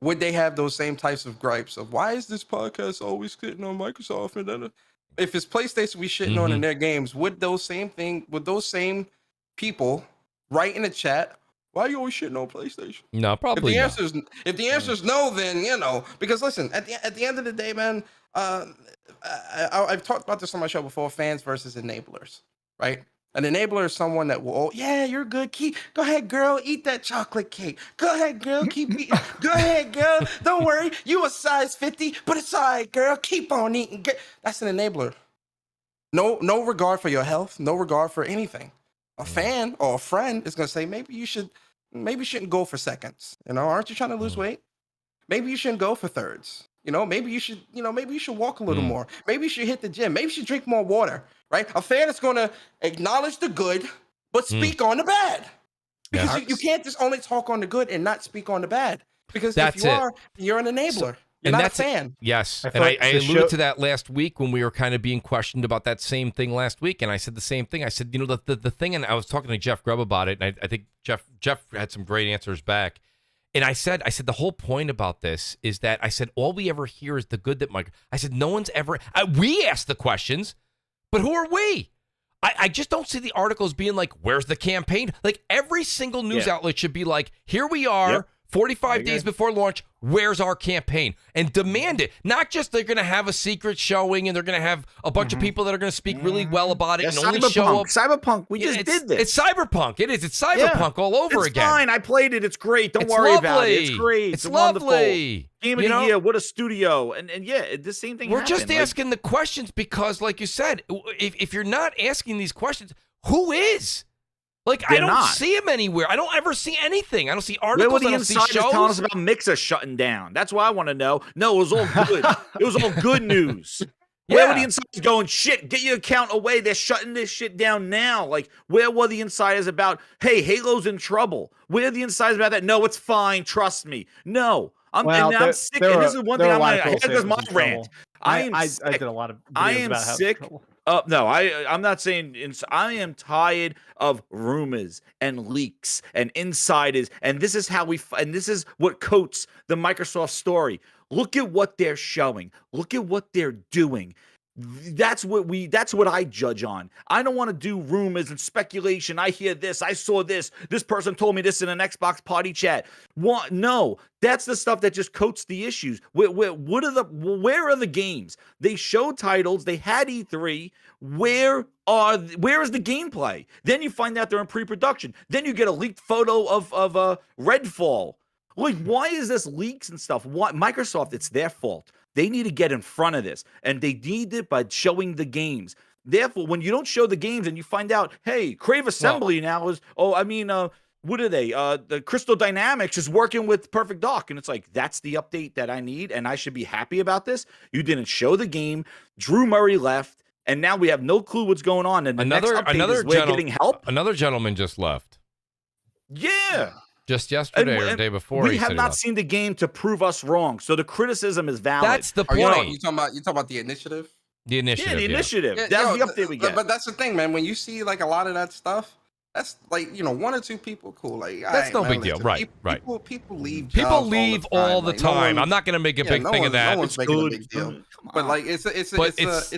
would they have those same types of gripes of why is this podcast always shitting on Microsoft? And then if it's PlayStation we shitting on in their games, would those same people write in the chat, why are you always shitting on PlayStation? No, probably if the answer is no, then because listen, at the end of the day, man, I've talked about this on my show before, fans versus enablers, right? An enabler is someone that will, oh, yeah, you're good. Go ahead, girl, eat that chocolate cake. Go ahead, girl, keep eating. Go ahead, girl. Don't worry, you a size 50, but it's all right, girl. Keep on eating. That's an enabler. No regard for your health, no regard for anything. A fan or a friend is gonna say, maybe you shouldn't go for seconds. Aren't you trying to lose weight? Maybe you shouldn't go for thirds. Maybe you should walk a little more. Maybe you should hit the gym. Maybe you should drink more water. Right? A fan is gonna acknowledge the good, but speak on the bad. Because you can't just only talk on the good and not speak on the bad. Because if you are, you're an enabler. You're not a fan. Yes. I alluded to that last week when we were kind of being questioned about that same thing last week. And I said the same thing. I said, the thing, and I was talking to Jeff Grubb about it, and I think Jeff had some great answers back. And I said, the whole point about this is that I said, all we ever hear is the good that I said, no one's ever, we ask the questions, but who are we? I just don't see the articles being like, where's the campaign? Like every single news outlet should be like, here we are, 45 days before launch, where's our campaign? And demand it. Not just they're going to have a secret showing and they're going to have a bunch of people that are going to speak really well about it and only show up. Cyberpunk, we just did this. It's Cyberpunk. It is. It's Cyberpunk all over again. It's fine. I played it. It's great. Don't worry about it. It's great. It's wonderful. lovely. Game of the year. What a studio. And yeah, the same thing We're happened. just asking the questions because, like you said, if you're not asking these questions, who is? Like, I don't see him anywhere. I don't ever see anything. I don't see articles. Where were the insiders telling us about Mixer shutting down? That's what I want to know. No, it was all good. It was all good news. Where were the insiders going, shit, get your account away. They're shutting this shit down now. Like, where were the insiders about, hey, Halo's in trouble? Where are the insiders about that? No, it's fine. Trust me. No. I'm sick. And this is one thing here goes my rant. I did a lot of videos I am about sick. No, I'm not saying. I am tired of rumors and leaks and insiders, and this is how and this is what coats the Microsoft story. Look at what they're showing. Look at what they're doing. That's what I judge on. I don't want to do rumors and speculation. I hear this, I saw this, this person told me this in an Xbox party chat. No, that's the stuff that just coats the issues. Where are the games? They showed titles, they had E3. Where is the gameplay? Then you find out they're in pre-production. Then you get a leaked photo of Redfall. Like, why is this leaks and stuff? Why Microsoft? It's their fault. They need to get in front of this, and they need it by showing the games. Therefore, when you don't show the games and you find out, hey, Crave Assembly now is, what are they? The Crystal Dynamics is working with Perfect Dark, and it's like that's the update that I need, and I should be happy about this. You didn't show the game. Drew Murray left, and now we have no clue what's going on. And the next update is we're getting help. Another gentleman just left. Yeah. Just yesterday or the day before. We have not seen the game to prove us wrong, so the criticism is valid. That's the point. You talking about the initiative? The initiative. Yeah, the initiative. Yeah, That's the update we get. But that's the thing, man. When you see like a lot of that stuff, that's like, you know, 1 or 2 people, cool. Like that's no big deal, right? People leave. People leave all the time. I'm not going to make a big thing of that. No one's making a big deal. But like, it's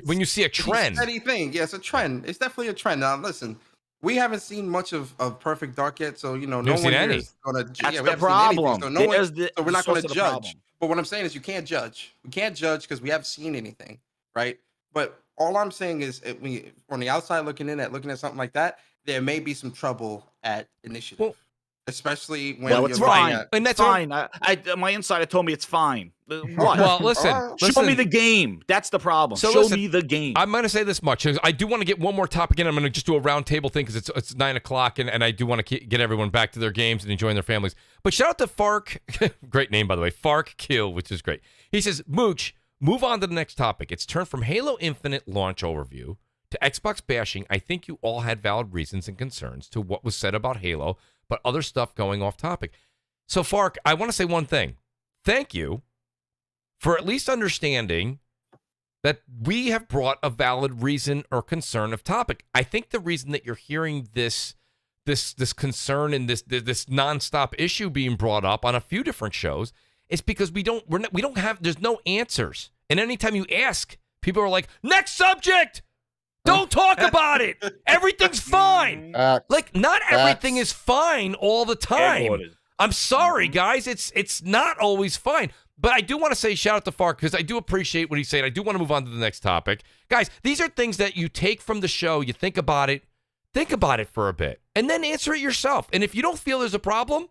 when you see a trend, it's a steady thing. Yeah, it's a trend. It's definitely a trend. Now, listen, we haven't seen much of Perfect Dark yet, so you know, no one is going to. That's the problem. So so we're not going to judge. But what I'm saying is, you can't judge. We can't judge because we haven't seen anything, right? But all I'm saying is, on the outside looking at something like that, there may be some trouble at initiative, especially when it's fine. And that's fine. My insider told me it's fine. What? Well, listen. Show me the game. That's the problem. So show me the game. I'm going to say this much. I do want to get one more topic in. I'm going to just do a round table thing because it's 9 o'clock, and I do want to get everyone back to their games and enjoying their families. But shout out to Fark. Great name, by the way. Fark Kill, which is great. He says, Mooch, move on to the next topic. It's turned from Halo Infinite launch overview to Xbox bashing. I think you all had valid reasons and concerns to what was said about Halo, but other stuff going off topic. So, Fark, I want to say one thing. Thank you for at least understanding that we have brought a valid reason or concern of topic. I think the reason that you're hearing this concern and this nonstop issue being brought up on a few different shows is because we don't have, there's no answers. And anytime you ask, people are like, next subject. Don't talk about it. Everything's fine. Like, not everything is fine all the time. I'm sorry, guys. It's not always fine. But I do want to say shout out to Fark because I do appreciate what he's saying. I do want to move on to the next topic. Guys, these are things that you take from the show. You think about it for a bit, and then answer it yourself. And if you don't feel there's a problem,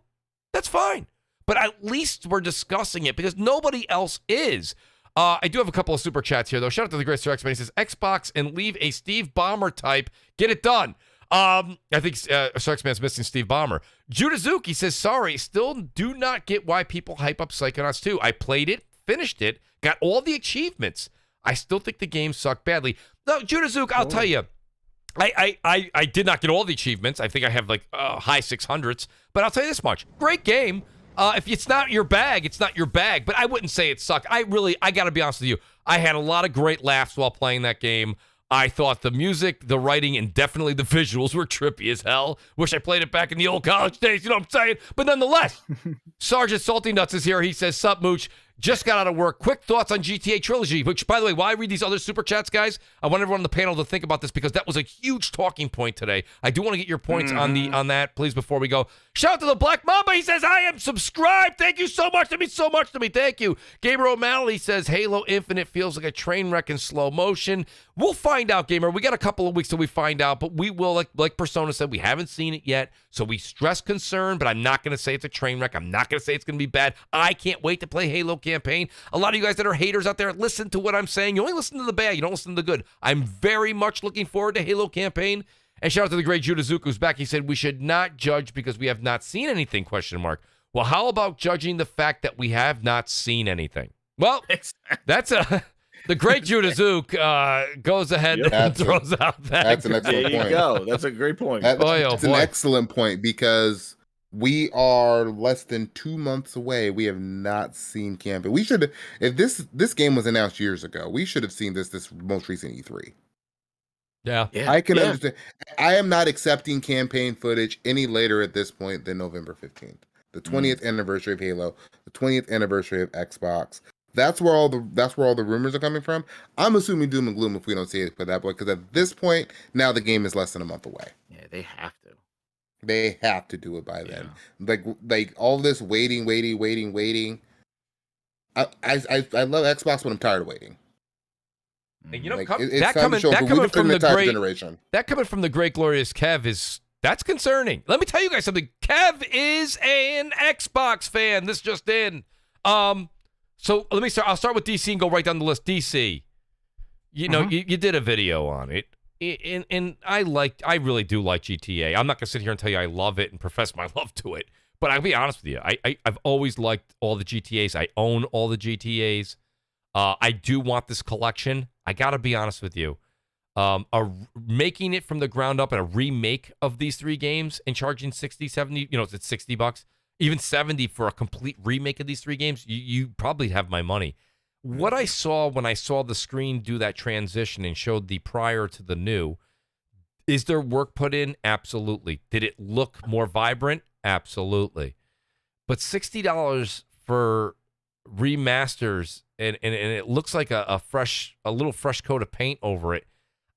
that's fine. But at least we're discussing it because nobody else is. I do have a couple of super chats here, though. Shout out to the great Sir X-Man. He says, Xbox and leave a Steve Ballmer type. Get it done. I think Sir X-Man's missing Steve Ballmer. JudaZuk, he says, sorry, still do not get why people hype up Psychonauts 2. I played it, finished it, got all the achievements. I still think the game sucked badly. No, JudaZuk, I'll tell you, I did not get all the achievements. I think I have like high 600s. But I'll tell you this much. Great game. If it's not your bag, it's not your bag. But I wouldn't say it sucked. I got to be honest with you. I had a lot of great laughs while playing that game. I thought the music, the writing, and definitely the visuals were trippy as hell. Wish I played it back in the old college days, you know what I'm saying? But nonetheless, Sergeant Salty Nuts is here. He says, sup, Mooch. Just got out of work. Quick thoughts on GTA Trilogy, which, by the way, while I read these other super chats, guys, I want everyone on the panel to think about this because that was a huge talking point today. I do want to get your points on that, please, before we go. Shout out to the Black Mamba. He says, I am subscribed. Thank you so much. That means so much to me. Thank you. Gamer O'Malley says, Halo Infinite feels like a train wreck in slow motion. We'll find out, Gamer. We got a couple of weeks till we find out, but we will, like Persona said, we haven't seen it yet, so we stress concern, but I'm not going to say it's a train wreck. I'm not going to say it's going to be bad. I can't wait to play Halo campaign. A lot of you guys that are haters out there, listen to what I'm saying. You only listen to the bad. You don't listen to the good. I'm very much looking forward to Halo campaign. And shout out to the great JudaZuk who's back. He said, we should not judge because we have not seen anything, ? Well, how about judging the fact that we have not seen anything? Well, that's the great JudaZuk goes ahead and throws out that. That's an excellent point. There you go. That's a great point. That's an excellent point because we are less than 2 months away. We have not seen campaign. We should, if this game was announced years ago, we should have seen this most recent E3. Yeah. I can understand. I am not accepting campaign footage any later at this point than November 15th, the 20th anniversary of Halo, the 20th anniversary of Xbox. That's where all the rumors are coming from. I'm assuming doom and gloom if we don't see it for that point, because at this point now the game is less than a month away. Yeah, they have to. They have to do it by then. Like all this waiting. I love Xbox, but I'm tired of waiting. And you know, Like, that coming from the great glorious Kev that's concerning. Let me tell you guys something. Kev is an Xbox fan. This just in. So let me start. I'll start with DC and go right down the list. DC, you know, you did a video on it. and I really do like GTA. I'm not gonna sit here and tell you I love it and profess my love to it, but I'll be honest with you. I've always liked all the GTAs. I own all the GTAs. I do want this collection. I gotta be honest with you. Making it from the ground up and a remake of these 3 games and charging 60, 70, it's at $60, even 70 for a complete remake of these 3 games, you probably have my money. What I saw when I saw the screen do that transition and showed the prior to the new, is there work put in? Absolutely. Did it look more vibrant? Absolutely. But $60 for remasters and it looks like a little fresh coat of paint over it.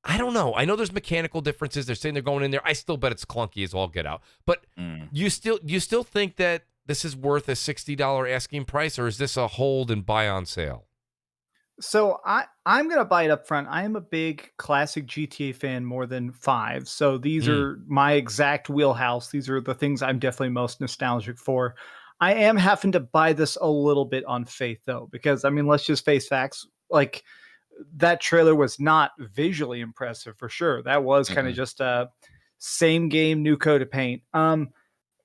I don't know. I know there's mechanical differences. They're saying they're going in there. I still bet it's clunky as all get out. But you still think that this is worth a $60 asking price, or is this a hold and buy on sale? So I'm going to buy it up front. I am a big classic GTA fan, more than 5. So these are my exact wheelhouse. These are the things I'm definitely most nostalgic for. I am having to buy this a little bit on faith, though, because, I mean, let's just face facts. Like, that trailer was not visually impressive for sure. That was kind of just a same game, new coat of paint.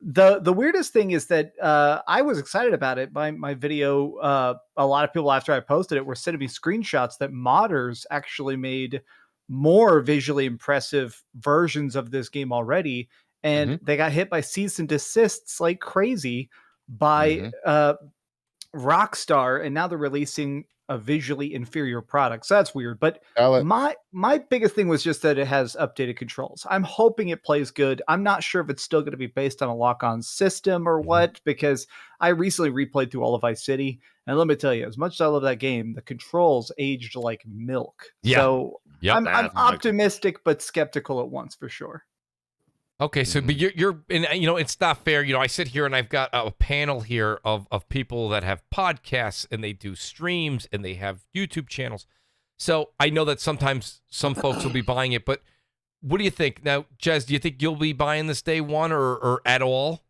The weirdest thing is that I was excited about it. My video, a lot of people after I posted it were sending me screenshots that modders actually made more visually impressive versions of this game already, and they got hit by cease and desists like crazy by Rockstar, and now they're releasing a visually inferior product. So that's weird. But my biggest thing was just that it has updated controls. I'm hoping it plays good. I'm not sure if it's still going to be based on a lock-on system or what, because I recently replayed through all of Vice City, and let me tell you, as much as I love that game, the controls aged like milk. Yeah. So I'm optimistic but skeptical at once, for sure. Okay, so but you're and it's not fair. I sit here and I've got a panel here of people that have podcasts and they do streams and they have YouTube channels. So I know that sometimes some folks will be buying it, but what do you think now, Jez? Do you think you'll be buying this day one or at all?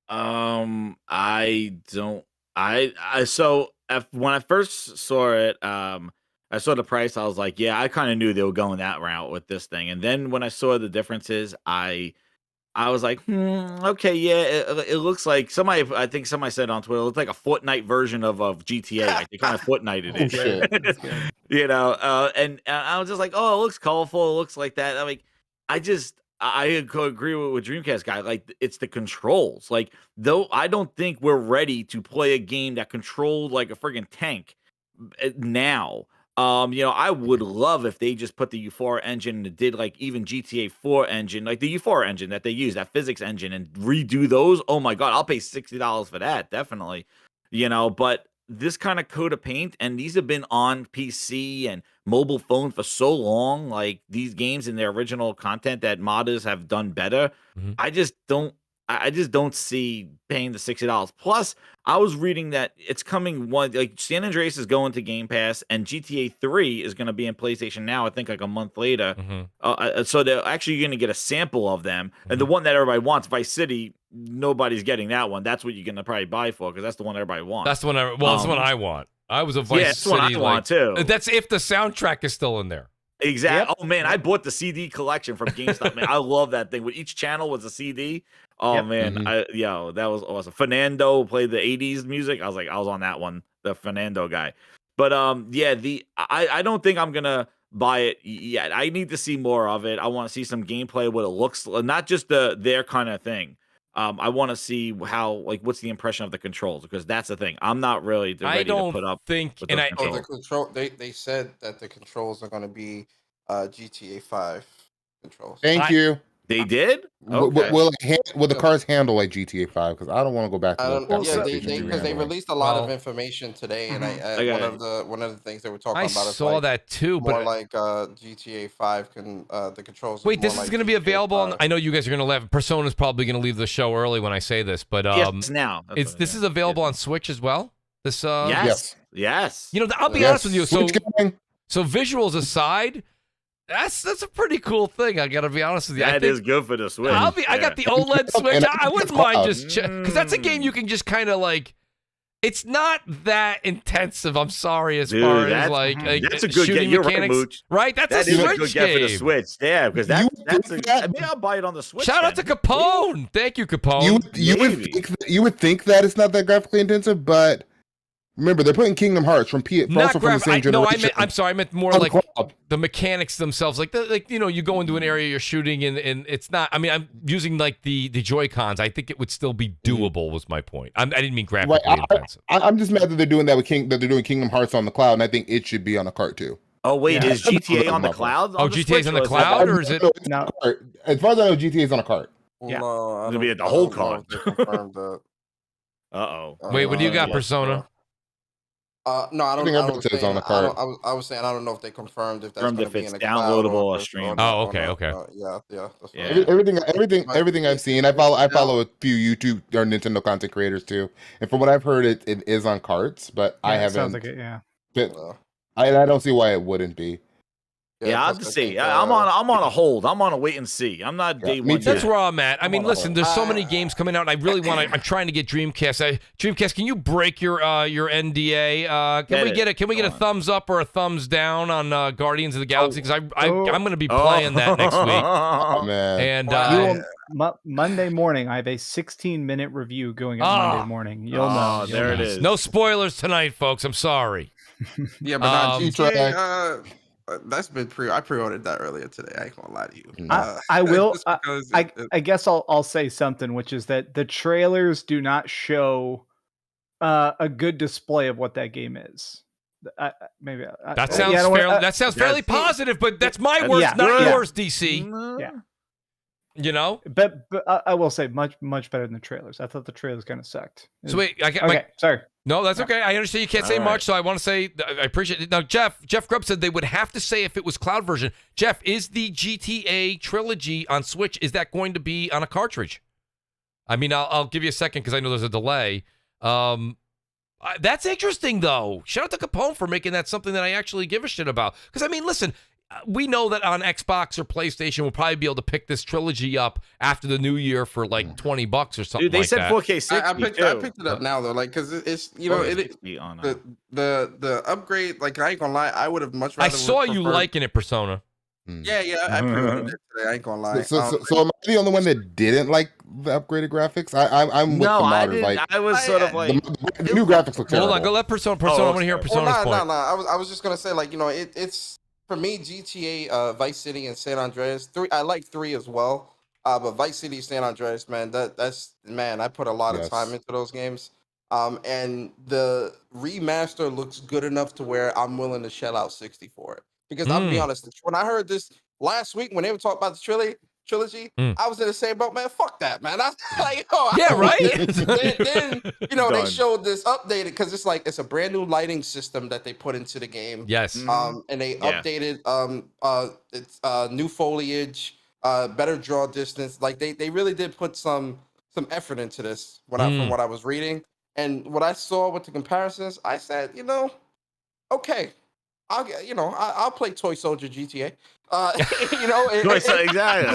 I don't. When I first saw it, I saw the price. I was like, yeah, I kind of knew they were going that route with this thing. And then when I saw the differences, I was like, okay, yeah, it looks like I think somebody said on Twitter, it looked like a Fortnite version of GTA. Like they kind of Fortnited it. And I was just like, oh, it looks colorful. It looks like that. I mean, I agree with Dreamcast guy. Like, it's the controls. Like, though I don't think we're ready to play a game that controlled like a friggin' tank now. I would love if they just put the Euphoria engine and did like even GTA 4 engine, like the Euphoria engine that they use, that physics engine, and redo those. Oh my God, I'll pay $60 for that, definitely. But this kind of coat of paint, and these have been on PC and mobile phone for so long, like these games and their original content that modders have done better. I just don't see paying the $60. Plus, I was reading that it's coming San Andreas is going to Game Pass, and GTA 3 is going to be in PlayStation Now, I think like a month later. So they're actually going to get a sample of them. And the one that everybody wants, Vice City, nobody's getting that one. That's what you're going to probably buy for, because that's the one everybody wants. That's the one. That's the one I want. I was a Vice City. That's what I want too. That's if the soundtrack is still in there. Exactly. Yep. Oh man, I bought the CD collection from GameStop. Man, I love that thing. With each channel was a CD. Oh man, that was awesome. Fernando played the '80s music. I was on that one, the Fernando guy. But I don't think I'm gonna buy it yet. I need to see more of it. I want to see some gameplay, what it looks like, not just their kind of thing. I want to see what's the impression of the controls, because that's the thing. I'm not really ready to put up. The control. They said that the controls are going to be GTA 5 controls. Thank you. They did. Okay. Will the cars handle like GTA 5? Because I don't want to go back to because they released a lot of information today, and one of the things they were talking about is that too, but more like GTA 5 can the controls. Wait, this is going to be available on. I know you guys are going to laugh. Persona's probably going to leave the show early when I say this, but now this is available on Switch as well. This yes. I'll be honest with you. So visuals aside, that's a pretty cool thing. I gotta be honest with you. That is good for the Switch. I got the OLED Switch. I wouldn't mind just because that's a game you can just kind of like. It's not that intensive. I'm sorry, as Dude, far as that's a good shooting game. You're right, mechanics, Mooch. right? That's That a is a Switch good get for the game. Switch. Yeah, because maybe I'll buy it on the Switch. Shout out to then. Capone. Thank you, Capone. You would think that it's not that graphically intensive, but remember they're putting Kingdom Hearts from Not from the same generation. I'm sorry. I meant more on like cloud. the mechanics themselves. Like you go into an area you're shooting, and it's not. I mean, I'm using like the Joy-Cons. I think it would still be doable. Was my point. I didn't mean graphically intensive. I'm just mad that they're doing that with that they're doing Kingdom Hearts on the cloud, and I think it should be on a cart too. Oh wait, Yeah. is GTA on the cloud? Oh, GTA's on the cloud, or is it? No. As far as I know, GTA is on a cart. Yeah. No, It'll be at the whole card. Confirmed that. Wait, what do you got, Yeah. Persona? No, I don't. think I everyone don't says saying- on the I don't- card. I was saying I don't know if they confirmed if that's Confirmed going if to be it's in the cloud downloadable or if- streamable. Oh, okay. Yeah. That's Yeah. right. Everything I've seen, I follow a few YouTube or Nintendo content creators too, and from what I've heard, it is on carts, but I Yeah, it haven't. sounds like it. Yeah. but I don't see why it wouldn't be. Yeah, I have to see. I'm on a hold. I'm on a wait and see. I'm not day me one. too. That's yet. where I'm at. I mean, on, listen, there's so many games coming out, and I really want to. I'm trying to get Dreamcast. Dreamcast, can you break your NDA? Can we get a thumbs up or a thumbs down on Guardians of the Galaxy? Because I'm going to be playing that next week. Oh man, And Monday morning, I have a 16-minute review going up Monday morning. You'll know. There it is. no spoilers tonight, folks. I'm sorry. Yeah, but not Um, GTA. That's been I pre-ordered that earlier today. I ain't gonna lie to you. I will. just because I guess I'll say something, which is that the trailers do not show a good display of what that game is. That sounds fairly positive, but that's my words, yeah, not yeah. yours, DC. Yeah. You know. But I will say much better than the trailers. I thought the trailers kind of sucked. So wait, Okay, sorry. No, that's okay. I understand you can't say much, so I want to say I appreciate it. Now, Jeff Grubb said they would have to say if it was cloud version. Jeff, is the GTA Trilogy on Switch, is that going to be on a cartridge? I mean, I'll give you a second because I know there's a delay. That's interesting, though. Shout out to Capone for making that something that I actually give a shit about. Because, I mean, listen, we know that on Xbox or PlayStation, we'll probably be able to pick this trilogy up after the new year for like $20 or something. Dude, they like said that. 4K 60. I picked it up now though, like because it's the upgrade. Like I ain't gonna lie, I would have much rather. I saw you preferred- liking it, Persona. Yeah, I pre-ordered it today. I ain't gonna lie. So am I the only one that didn't like the upgraded graphics? I'm with the I modders. didn't. Like I was sort of like. the new graphics look terrible. Hold on, go let Persona. I want to hear Persona's point. No. I was just gonna say like it's for me GTA, Vice City, and San Andreas. 3, I like 3 as well. But Vice City, San Andreas, man, that's I put a lot of time into those games. And the remaster looks good enough to where I'm willing to shell out 60 for it. Because I'll be honest, when I heard this last week when they were talking about the trilogy, I was in the same boat, man. Fuck that, man. I like, right. then they showed this updated because it's a brand new lighting system that they put into the game. Yes. And they updated it's new foliage, better draw distance. Like they really did put some effort into this from what I was reading. And what I saw with the comparisons, I said, okay, I'll play Toy Soldier GTA. Exactly.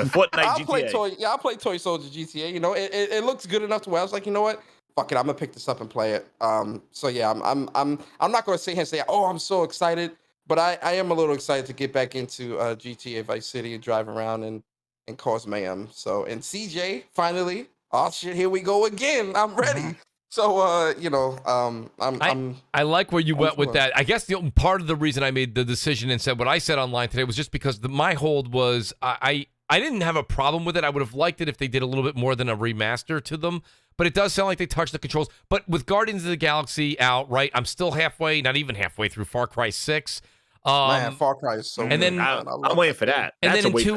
Fortnite GTA. I'll play Toy Soldier GTA. It looks good enough to where I was like, you know what? Fuck it, I'm gonna pick this up and play it. So yeah, I'm not gonna sit here and say, oh, I'm so excited, but I am a little excited to get back into GTA Vice City and drive around and cause mayhem. So and CJ finally, oh shit, here we go again. I'm ready. So I like where you went with that. I guess the part of the reason I made the decision and said what I said online today was just because my hold was I didn't have a problem with it. I would have liked it if they did a little bit more than a remaster to them. But it does sound like they touched the controls. But with Guardians of the Galaxy out, right? I'm still not even halfway through Far Cry 6. Man, Far Cry is so and good. then I'm waiting for that. And That's then a wait in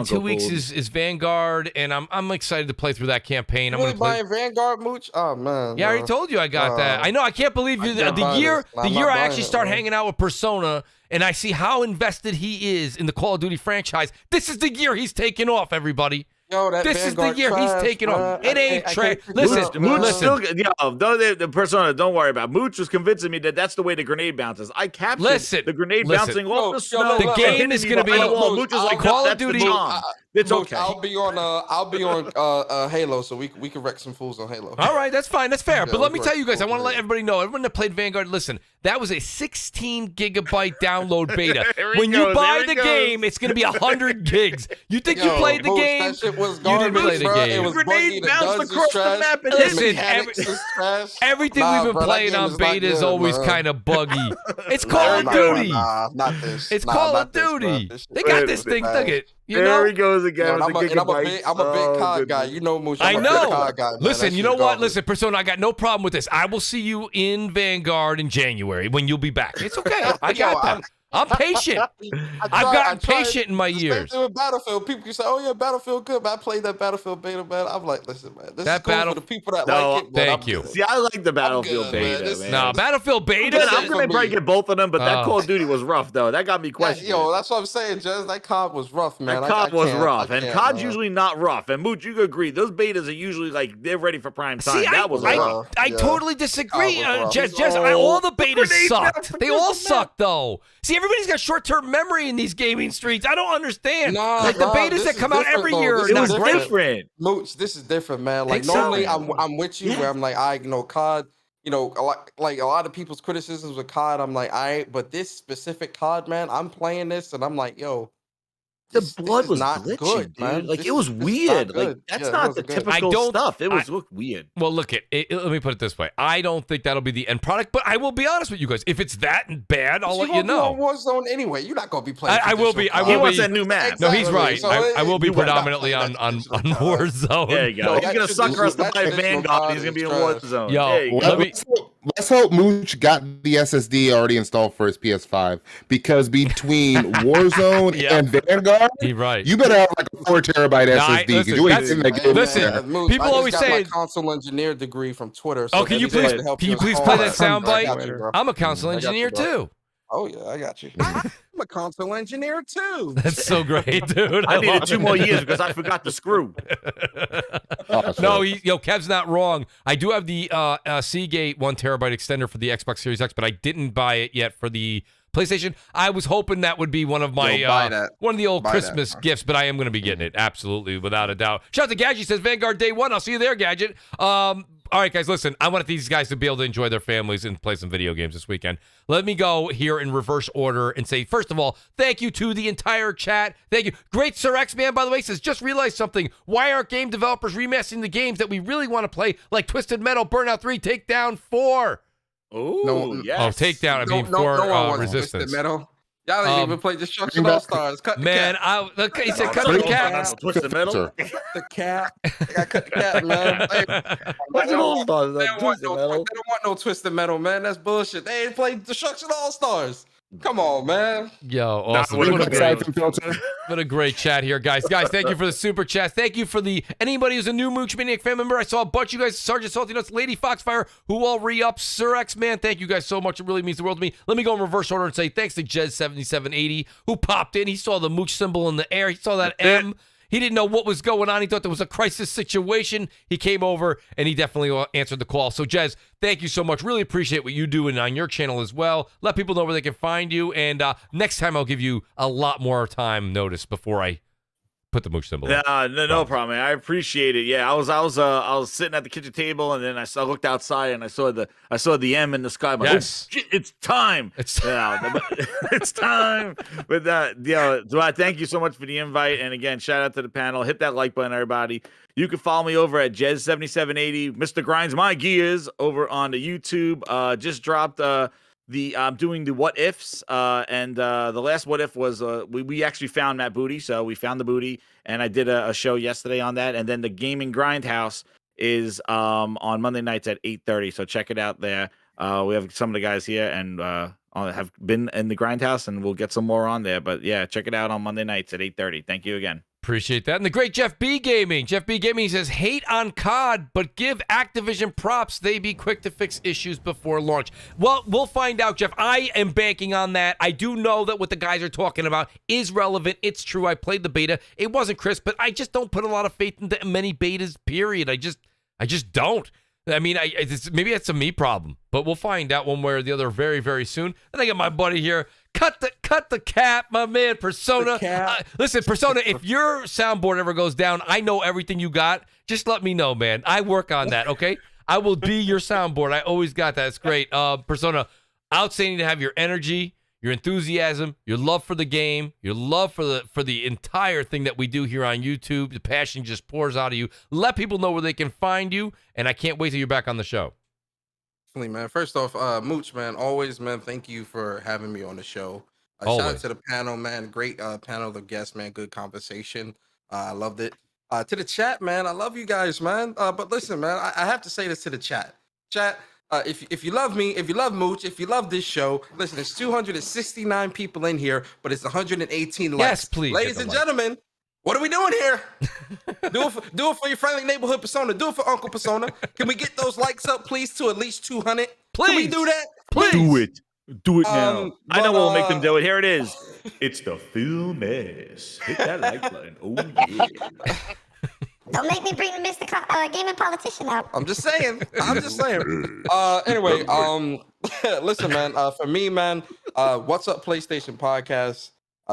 for 2 weeks is Vanguard, and I'm excited to play through that campaign. You I'm really gonna play buying Vanguard, Mooch? Oh man. Yeah, I already told you I got that. I know. I can't believe you. The year I actually start hanging out with Persona, and I see how invested he is in the Call of Duty franchise. This is the year he's taking off, everybody. Yo, this is the year he's taking off. It ain't trash. Listen, the Persona, don't worry about it. Mooch was convincing me that that's the way the grenade bounces. I captured the grenade bouncing off the snow. The game is going to be Mooch is like, Call of Duty. It's Mooch, okay. I'll be on Halo, so we can wreck some fools on Halo. All right, that's fine. That's fair. Yeah, But let me we'll tell you guys, I go want to for let it. everybody know, everyone that played Vanguard, listen, that was a 16 gigabyte download beta. Here he When you goes, buy here he the goes. game, it's going to be 100 gigs. You think you Yo, played the Mooch, game? That shit was You didn't garbage, play the bro. game. It was Grenade buggy. The bounced guns across is the trash. map and The hit Listen, mechanics is trash. Everything Nah, we've been bro, that playing game on is not beta is good, always man. kind of buggy. It's Call of Nah, Duty. Nah, not this. It's Nah, Call not of this, bro. Duty. This shit They got is this thing. bad. Look at you There know. he goes again. Yo, with and the I'm a big gigabytes. COD guy. Goodness. You know, Mooch. I I'm a know. big COD guy, man. Listen, That you know shit what? garbage. Listen, Persona, I got no problem with this. I will see you in Vanguard in January when you'll be back. It's okay. I got that. I'm patient. I've gotten patient in my years. Same thing with Battlefield. People can say, "Oh yeah, Battlefield good," but I played that Battlefield beta, man. I'm like, listen, man, this That is cool battle- for the people that No, like it. But thank I'm you. good. See, I like the Battlefield good, man. beta, This- man. No, Battlefield beta. Again, I'm That's gonna for break me. it both of them, but that Oh. Call of Duty was rough though. That got me Yeah, questioning. yo, that's what I'm saying, Jez. That COD was rough, man. That I COD was can't- rough, I and can't, COD's man. usually not rough. And Mooch, you could agree, those betas are usually like they're ready for prime time. See, that was I rough. I Yeah. totally disagree. That was rough. Jez, all the betas sucked. They all sucked, though. See, everybody's got short-term memory in these gaming streets. I don't understand. Nah, like the nah, betas this that is come out different, every though. year This are It is not was great. different. Mooch, this is different, man. Like Think so? normally, I'm with you Yeah. where I'm like, COD. You know, a lot of people's criticisms with COD. I'm like, but this specific COD, man, I'm playing this, and I'm like, yo, The this blood is was not glitching, good, dude. man. Like This it was is not weird. Like good. that's Yeah, it not the wasn't good. typical don't- stuff. It was looked weird. Well, look, let me put it this way. I don't think that'll be the end product, but I will be honest with you guys. If it's that bad, I'll let you know. You're on Warzone anyway. You're not gonna be playing. I will be. I traditional will He be. wants that new map. No, he's right. So I will be you would not predominantly play on that traditional COD. There Warzone. you go. No, He's that gonna sucker us to that buy traditional Vanguard. COD He's gonna be in is trash. Warzone. Yo, There you go. let me- Let's hope Mooch got the SSD already installed for his PS5 because between Warzone Yeah. and Vanguard, You're right. you better have like a 4 terabyte Nah, SSD because listen, you ain't that's- seen that Hey, game. Listen, there. Mooch, people I just always got say- my console engineer degree from Twitter. So Oh, can you anything please- to help can you please install play that I soundbite? got you, bro. I'm a console I got you, engineer bro. too. Oh yeah, I got you. I'm a console engineer too. That's so great, dude. I needed love 2 it. more years because I forgot the screw. No, Kev's not wrong. I do have the Seagate 1 terabyte extender for the Xbox Series X, but I didn't buy it yet for the PlayStation. I was hoping that would be one of my Yo, buy that. one of the old Buy Christmas that. gifts, but I am going to be getting it absolutely without a doubt. Shout out to Gadget, says Vanguard Day 1. I'll see you there, Gadget. All right, guys, listen. I want these guys to be able to enjoy their families and play some video games this weekend. Let me go here in reverse order and say, first of all, thank you to the entire chat. Thank you. Great Sir X-Man, by the way, says, just realized something. Why aren't game developers remastering the games that we really want to play, like Twisted Metal, Burnout 3, Takedown 4? Oh, No, yes. Oh, Takedown, I mean, no for one wants Resistance. Twisted Metal. Y'all ain't even played Destruction All Stars. Cut the Man, cat. he said, Oh, cut the Twisted cat. Metal, Twisted Metal. The cat. I got cut the cat, man. What's it all stars? They don't want no Twisted Metal, man. That's bullshit. They ain't played Destruction All Stars. Come on, man. Yo, awesome. what a What a good great- Siphon filter. What a great chat here, guys. Guys, thank you for the super chat. Thank you for anybody who's a new Mooch Maniac fan member. I saw a bunch of you guys, Sergeant Salty Nuts, Lady Foxfire, who all re-up. Sir X, man, thank you guys so much. It really means the world to me. Let me go in reverse order and say thanks to Jez7780, who popped in. He saw the Mooch symbol in the air. He saw that M. He didn't know what was going on. He thought there was a crisis situation. He came over, and he definitely answered the call. So, Jez, thank you so much. Really appreciate what you do and on your channel as well. Let people know where they can find you. And next time, I'll give you a lot more time notice before I put the Mooch symbol in. No problem, man. I appreciate it. Yeah, I was sitting at the kitchen table, and then I looked outside, and I saw the M in the sky. I'm like, Yes. oh, shit, it's time. It's It's time. But so I thank you so much for the invite, and again, shout out to the panel. Hit that like button, everybody. You can follow me over at Jez7780. Mr. Grinds My Gears over on the YouTube. Just dropped I'm doing the what ifs, and the last what if was we actually found Matt Booty, so we found the booty, and I did a show yesterday on that, and then the Gaming Grindhouse is on Monday nights at 8:30, so check it out there. We have some of the guys here and have been in the Grindhouse, and we'll get some more on there. But yeah, check it out on Monday nights at 8:30. Thank you again. Appreciate that. And the great Jeff B. Gaming. Jeff B. Gaming says, hate on COD, but give Activision props. They be quick to fix issues before launch. Well, we'll find out, Jeff. I am banking on that. I do know that what the guys are talking about is relevant. It's true. I played the beta. It wasn't crisp, but I just don't put a lot of faith into many betas, period. I just don't. I mean, maybe that's a me problem, but we'll find out one way or the other very, very soon. And I got my buddy here, cut the cap, my man. Persona. Listen, Persona, if your soundboard ever goes down, I know everything you got. Just let me know, man. I work on that, okay? I will be your soundboard. I always got that. It's great. Persona, outstanding to have your energy, your enthusiasm, your love for the game, your love for the entire thing that we do here on YouTube. The passion just pours out of you. Let people know where they can find you, and I can't wait till you're back on the show. Man, first off, Mooch, man, always, man, thank you for having me on the show. Shout out to the panel, man. Great panel of guests, man. Good conversation. I loved it. To the chat, man, I love you guys, man. But listen, man, I have to say this to the chat. Chat, if you love me, if you love Mooch, if you love this show, listen, there's 269 people in here, but it's 118 likes. Yes, please. Ladies and gentlemen, what are we doing here? do it for your friendly neighborhood Persona. Do it for Uncle Persona. Can we get those likes up, please, to at least 200? Please. Can we do that? Please. Do it. Do it now. I know but, what will make them do it. Here it is. It's the film mess. Hit that like button. Oh, yeah. Don't make me bring the Mr. Gaming Politician out. I'm just saying. Anyway, listen, man. For me, man, What's Up PlayStation podcast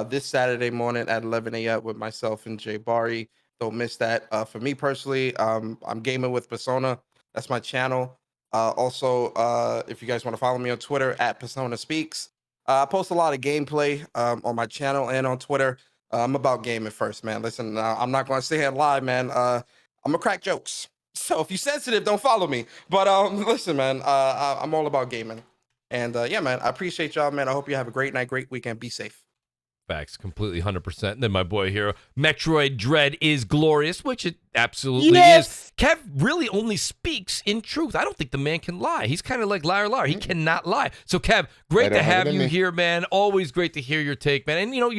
this Saturday morning at 11 a.m. with myself and Jay Bari. Don't miss that. For me personally, I'm gaming with Persona. That's my channel. Also, if you guys want to follow me on Twitter at Persona Speaks, I post a lot of gameplay on my channel and on Twitter. I'm about gaming first, man. Listen, I'm not going to sit here and lie, man. I'm going to crack jokes. So if you're sensitive, don't follow me. But listen, man, I'm all about gaming. And yeah, man, I appreciate y'all, man. I hope you have a great night, great weekend. Be safe. Facts, completely 100%. And then my boy here, Metroid Dread is glorious, which it absolutely is. Kev really only speaks in truth. I don't think the man can lie. He's kind of like liar. He cannot lie. So Kev, great to have you here, man. Always great to hear your take, man. And you know,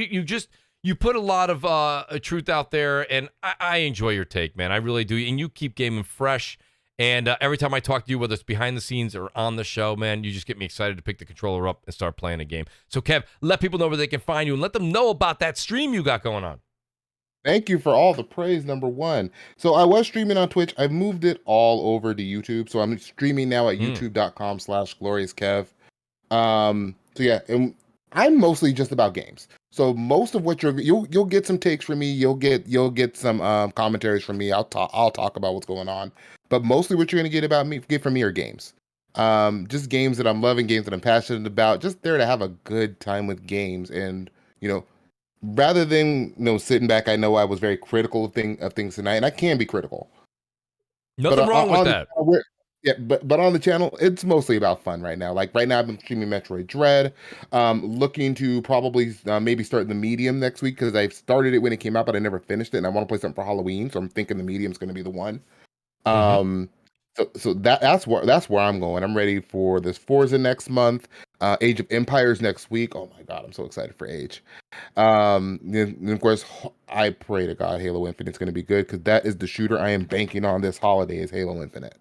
you put a lot of truth out there, and I enjoy your take, man. I really do. And you keep gaming fresh. And every time I talk to you, whether it's behind the scenes or on the show, man, you just get me excited to pick the controller up and start playing a game. So, Kev, let people know where they can find you and let them know about that stream you got going on. Thank you for all the praise, number one. So I was streaming on Twitch. I've moved it all over to YouTube. So I'm streaming now at youtube.com/gloriouskev. So yeah, and I'm mostly just about games. So most of what you'll get some takes from me. You'll get some commentaries from me. I'll talk about what's going on. But mostly what you're gonna get from me are games. Just games that I'm loving, games that I'm passionate about. Just there to have a good time with games, and rather than sitting back. I know I was very critical of things tonight, and I can be critical. Nothing wrong with that. Yeah, but on the channel, it's mostly about fun right now. Like right now, I've been streaming Metroid Dread. Looking to probably maybe start the Medium next week because I started it when it came out, but I never finished it, and I want to play something for Halloween. So I'm thinking the Medium's going to be the one. So that's where I'm going. I'm ready for this Forza next month. Age of Empires next week. Oh my god, I'm so excited for Age. And of course, I pray to God Halo Infinite's going to be good because that is the shooter I am banking on this holiday is Halo Infinite.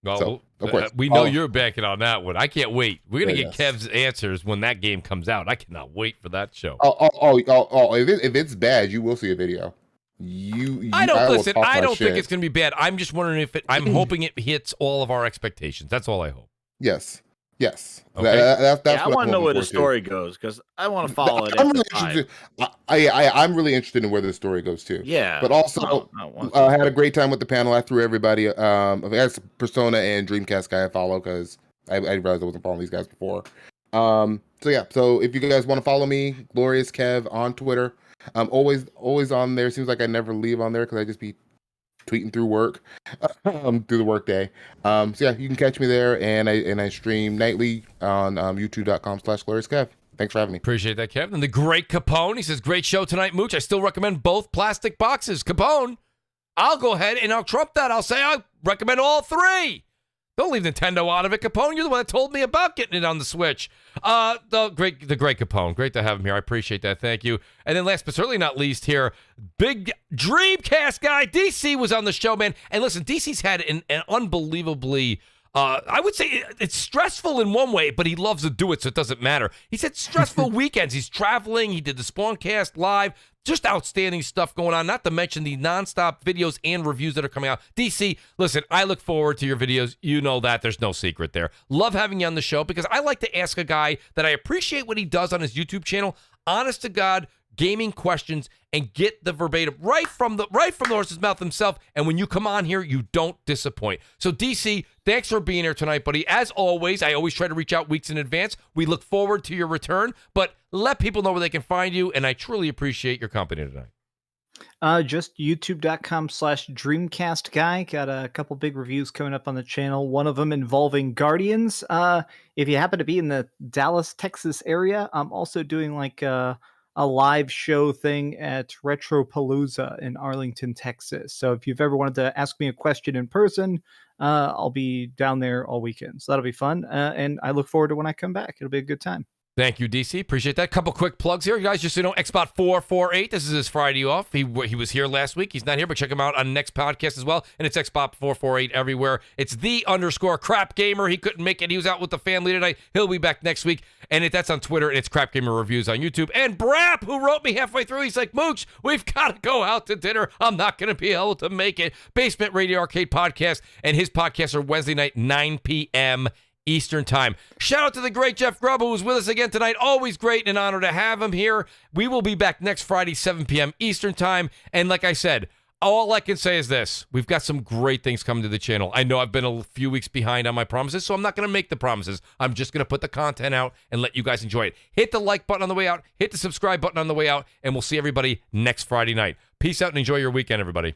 Well, so, of course, we know you're banking on that one. I can't wait. We're gonna get Kev's answers when that game comes out. I cannot wait for that show. If it's bad, you will see a video. I don't think it's gonna be bad. I'm just wondering I'm hoping it hits all of our expectations. That's all I hope. Yes. Okay. That's I want to know where the story goes because I want to follow it. I'm really interested in where the story goes too. Yeah, but also I had a great time with the panel. I threw everybody. That's Persona and Dreamcast guy I follow because I realized I wasn't following these guys before. So yeah. So if you guys want to follow me, Glorious Kev on Twitter. I'm always on there. Seems like I never leave on there because I just be tweeting through work, through the work day. So yeah, you can catch me there, and I stream nightly on youtube.com/gloriouskev. Thanks for having me. Appreciate that, Kevin. And the great Capone, he says, great show tonight, Mooch. I still recommend both plastic boxes. Capone, I'll go ahead and I'll trump that. I'll say I recommend all three. Don't leave Nintendo out of it, Capone. You're the one that told me about getting it on the Switch. The great Capone. Great to have him here. I appreciate that. Thank you. And then last but certainly not least here, big Dreamcast guy, DC was on the show, man. And listen, DC's had an unbelievably I would say it's stressful in one way, but he loves to do it, so it doesn't matter. He said stressful weekends. He's traveling. He did the Spawncast live. Just outstanding stuff going on, not to mention the nonstop videos and reviews that are coming out. DC, listen, I look forward to your videos. You know that. There's no secret there. Love having you on the show because I like to ask a guy that I appreciate what he does on his YouTube channel, honest to God, gaming questions, and get the verbatim right from the horse's mouth himself. And when you come on here, you don't disappoint. So DC, thanks for being here tonight, buddy. As always, I always try to reach out weeks in advance. We look forward to your return, but let people know where they can find you. And I truly appreciate your company tonight. Just youtube.com/Dreamcast guy. Got a couple big reviews coming up on the channel. One of them involving Guardians. If you happen to be in the Dallas, Texas area, I'm also doing like a live show thing at Retropalooza in Arlington, Texas. So if you've ever wanted to ask me a question in person, I'll be down there all weekend. So that'll be fun. And I look forward to when I come back. It'll be a good time. Thank you, DC. Appreciate that. Couple quick plugs here, guys. Just so you know, Xbot 448. This is his Friday off. He was here last week. He's not here, but check him out on next podcast as well. And it's Xbot 448 everywhere. It's _crap gamer. He couldn't make it. He was out with the family tonight. He'll be back next week. And that's on Twitter. And it's Crap Gamer Reviews on YouTube. And BRAP, who wrote me halfway through, he's like, Mooch, we've got to go out to dinner. I'm not going to be able to make it. Basement Radio Arcade Podcast. And his podcasts are Wednesday night, 9 p.m. Eastern Time. Shout out to the great Jeff Grubb, who was with us again tonight. Always great and an honor to have him here. We will be back next Friday, 7 p.m. Eastern Time. And like I said, all I can say is this. We've got some great things coming to the channel. I know I've been a few weeks behind on my promises, so I'm not going to make the promises. I'm just going to put the content out and let you guys enjoy it. Hit the like button on the way out. Hit the subscribe button on the way out. And we'll see everybody next Friday night. Peace out and enjoy your weekend, everybody.